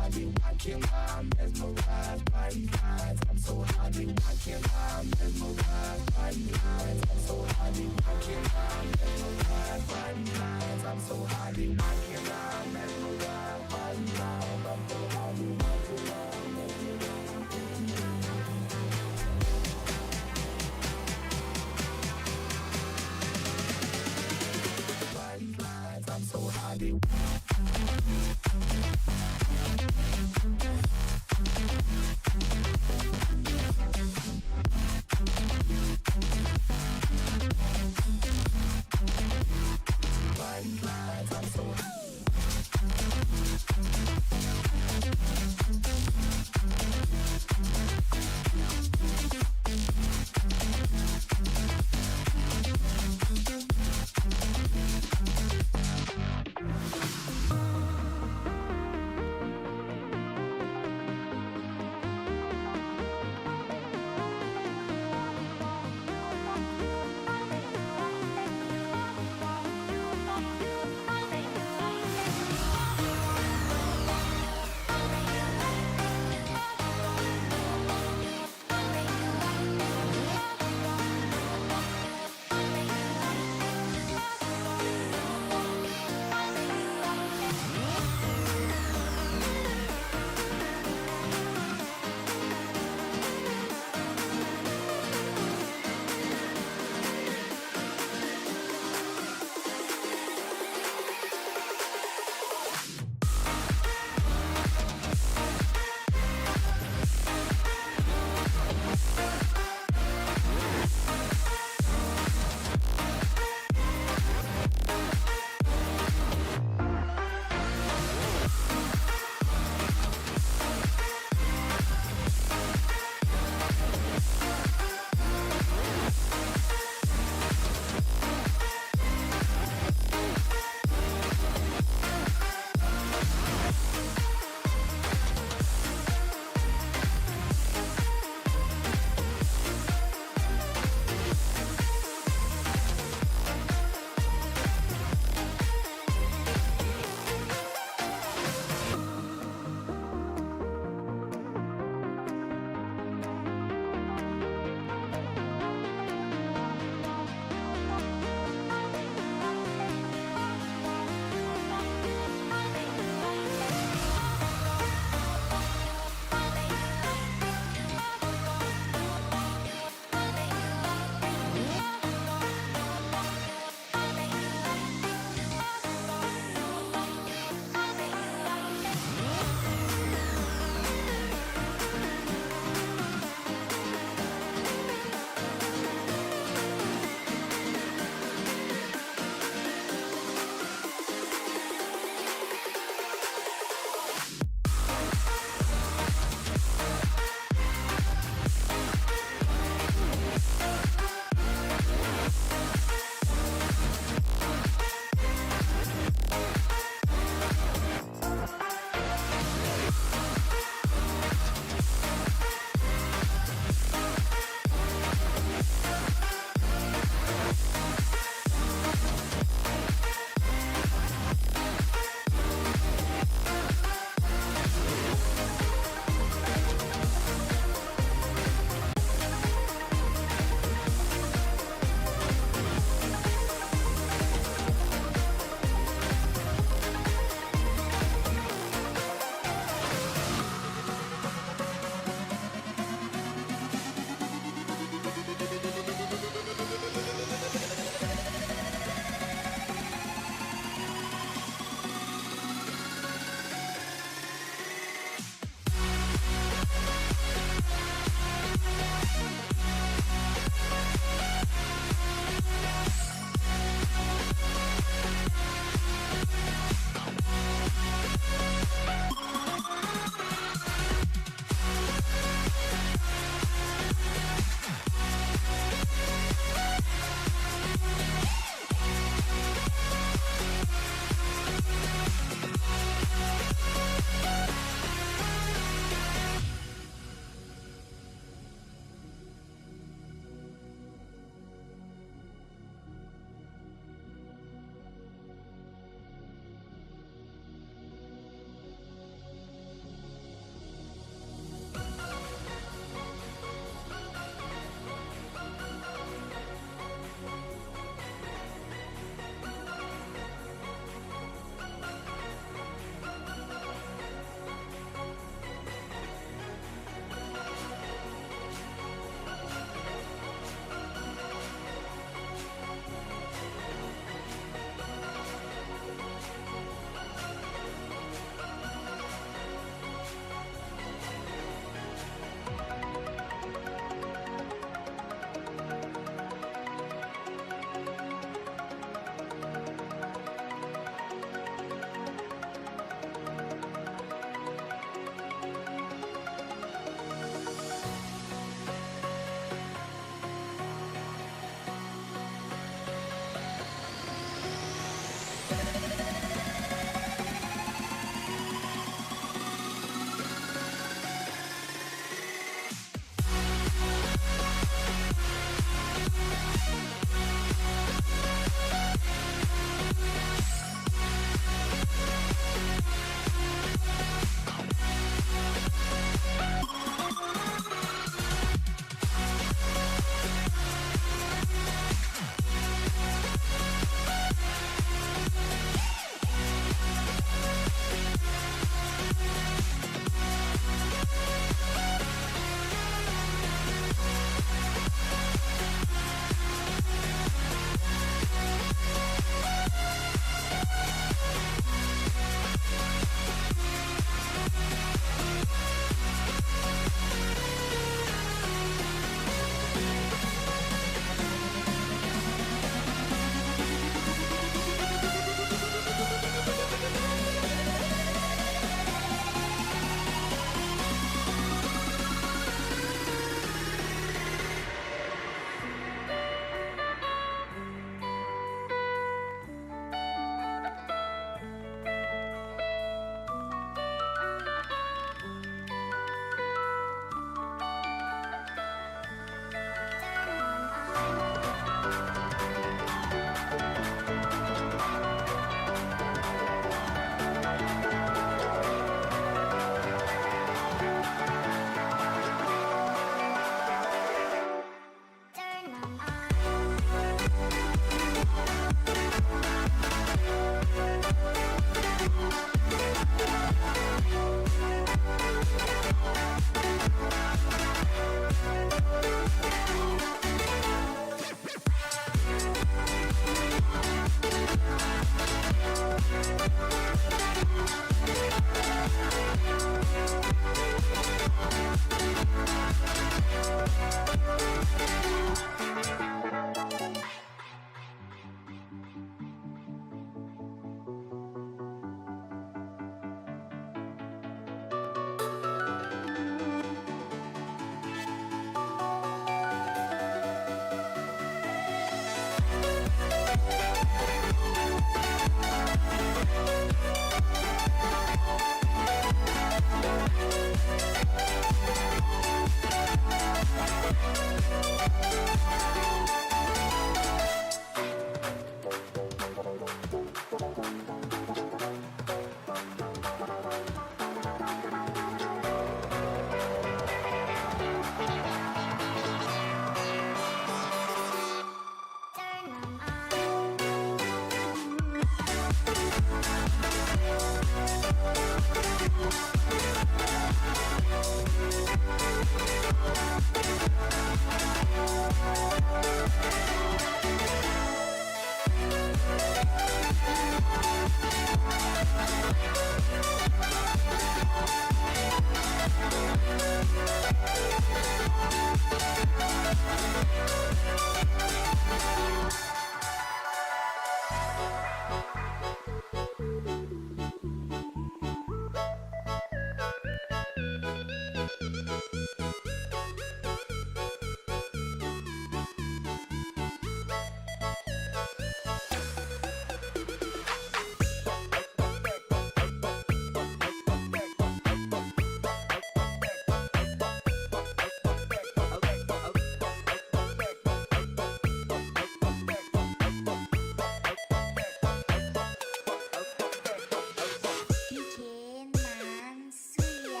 Bikin Mansuya.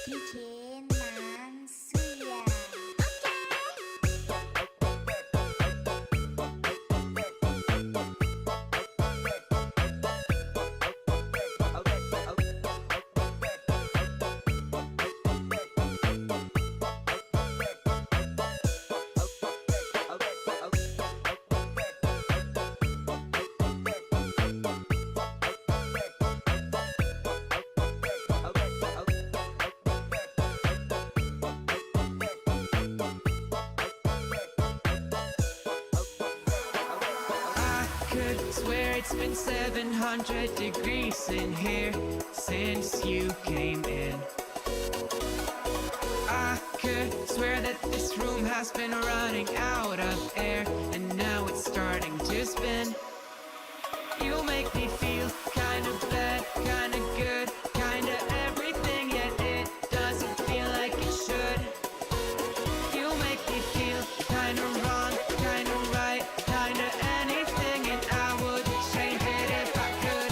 Bikin Mansuya. I could swear it's been 700 degrees in here since you came in. I could swear that this room has been running out of air, and now it's starting to spin. You make me feel kinda bad, kinda good, kinda everything, yet it doesn't feel like it should. You make me feel kinda wrong, kinda right, kinda anything, and I would change it if I could.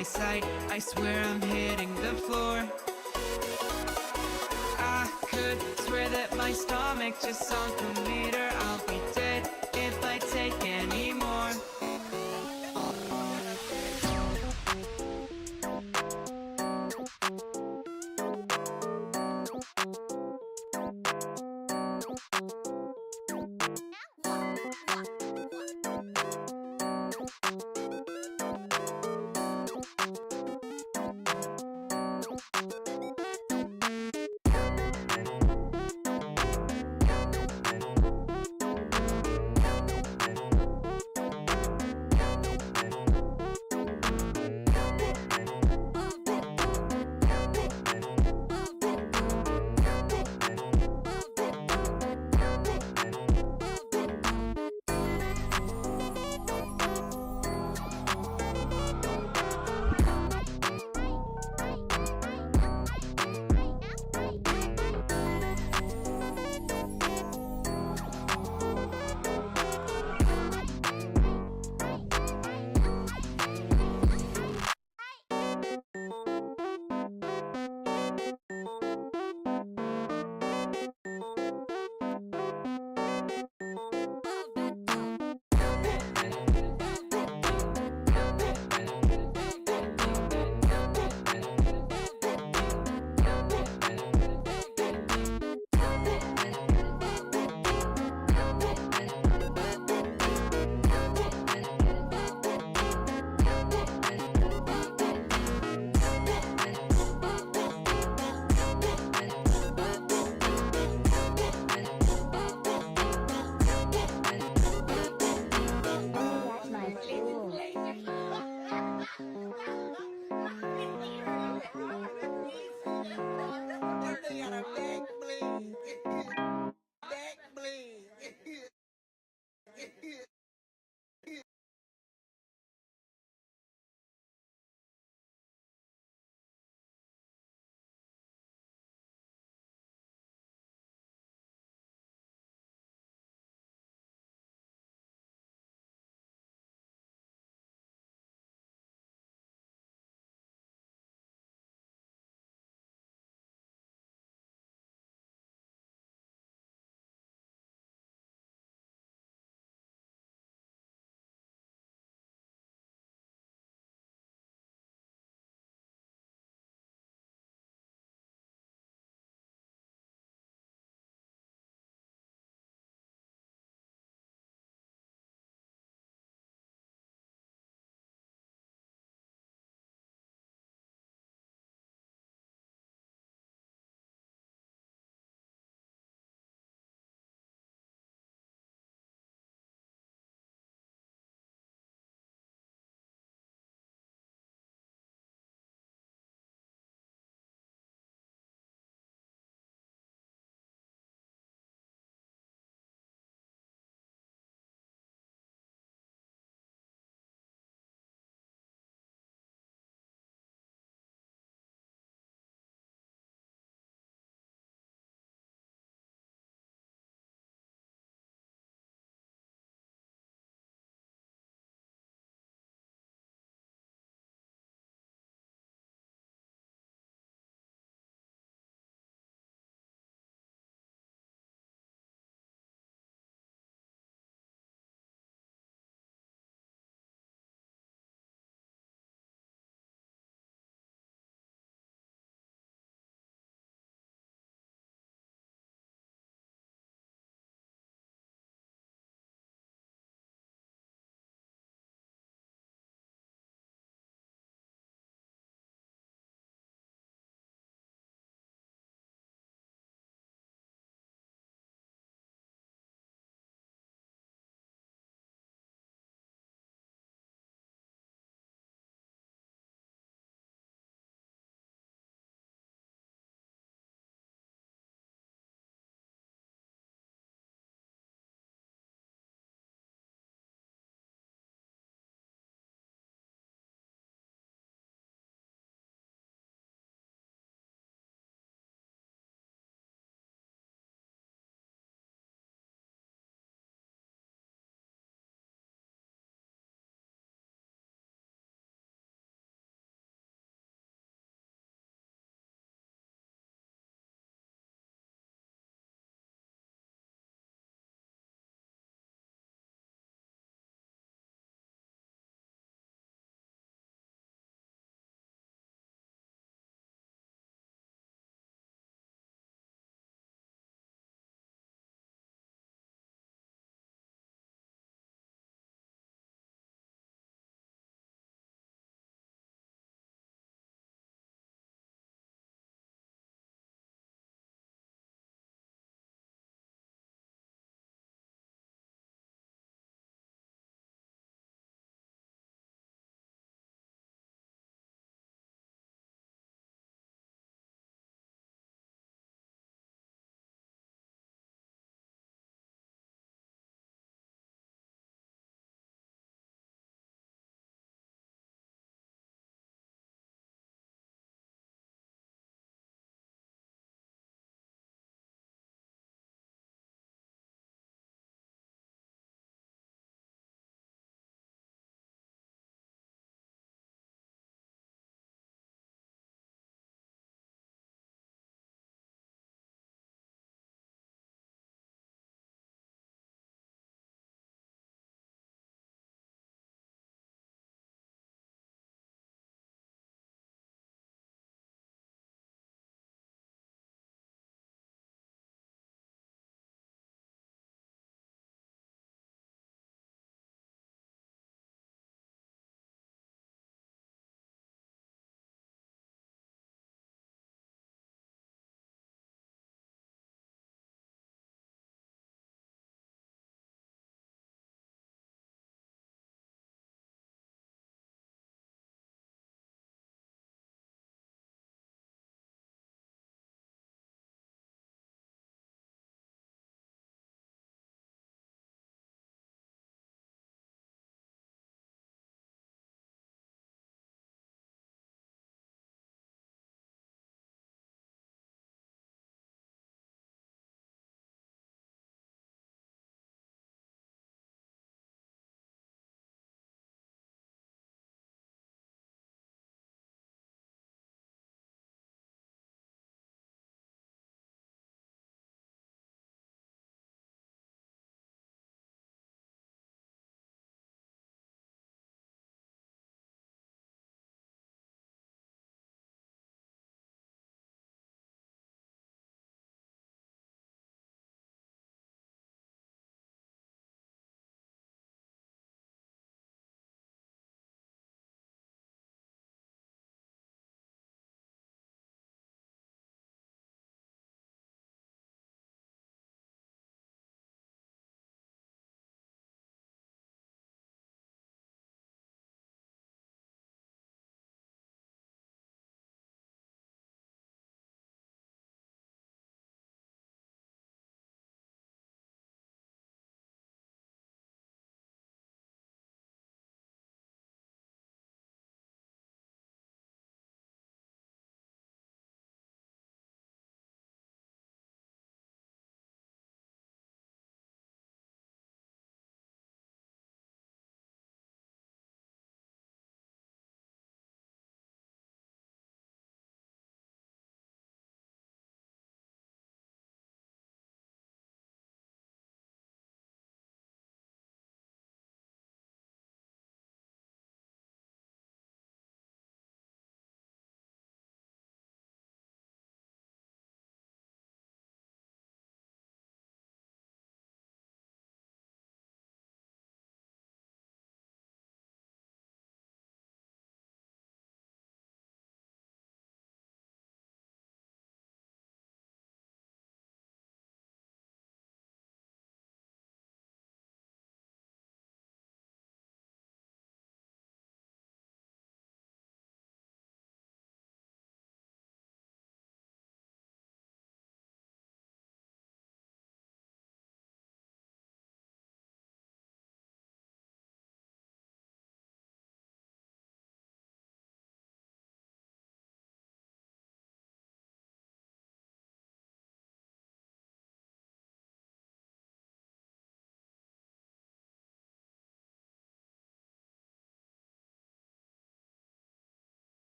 my sight. I swear I'm hitting the floor. I could swear that my stomach just sunk a meter. I'll be dead if I take any more.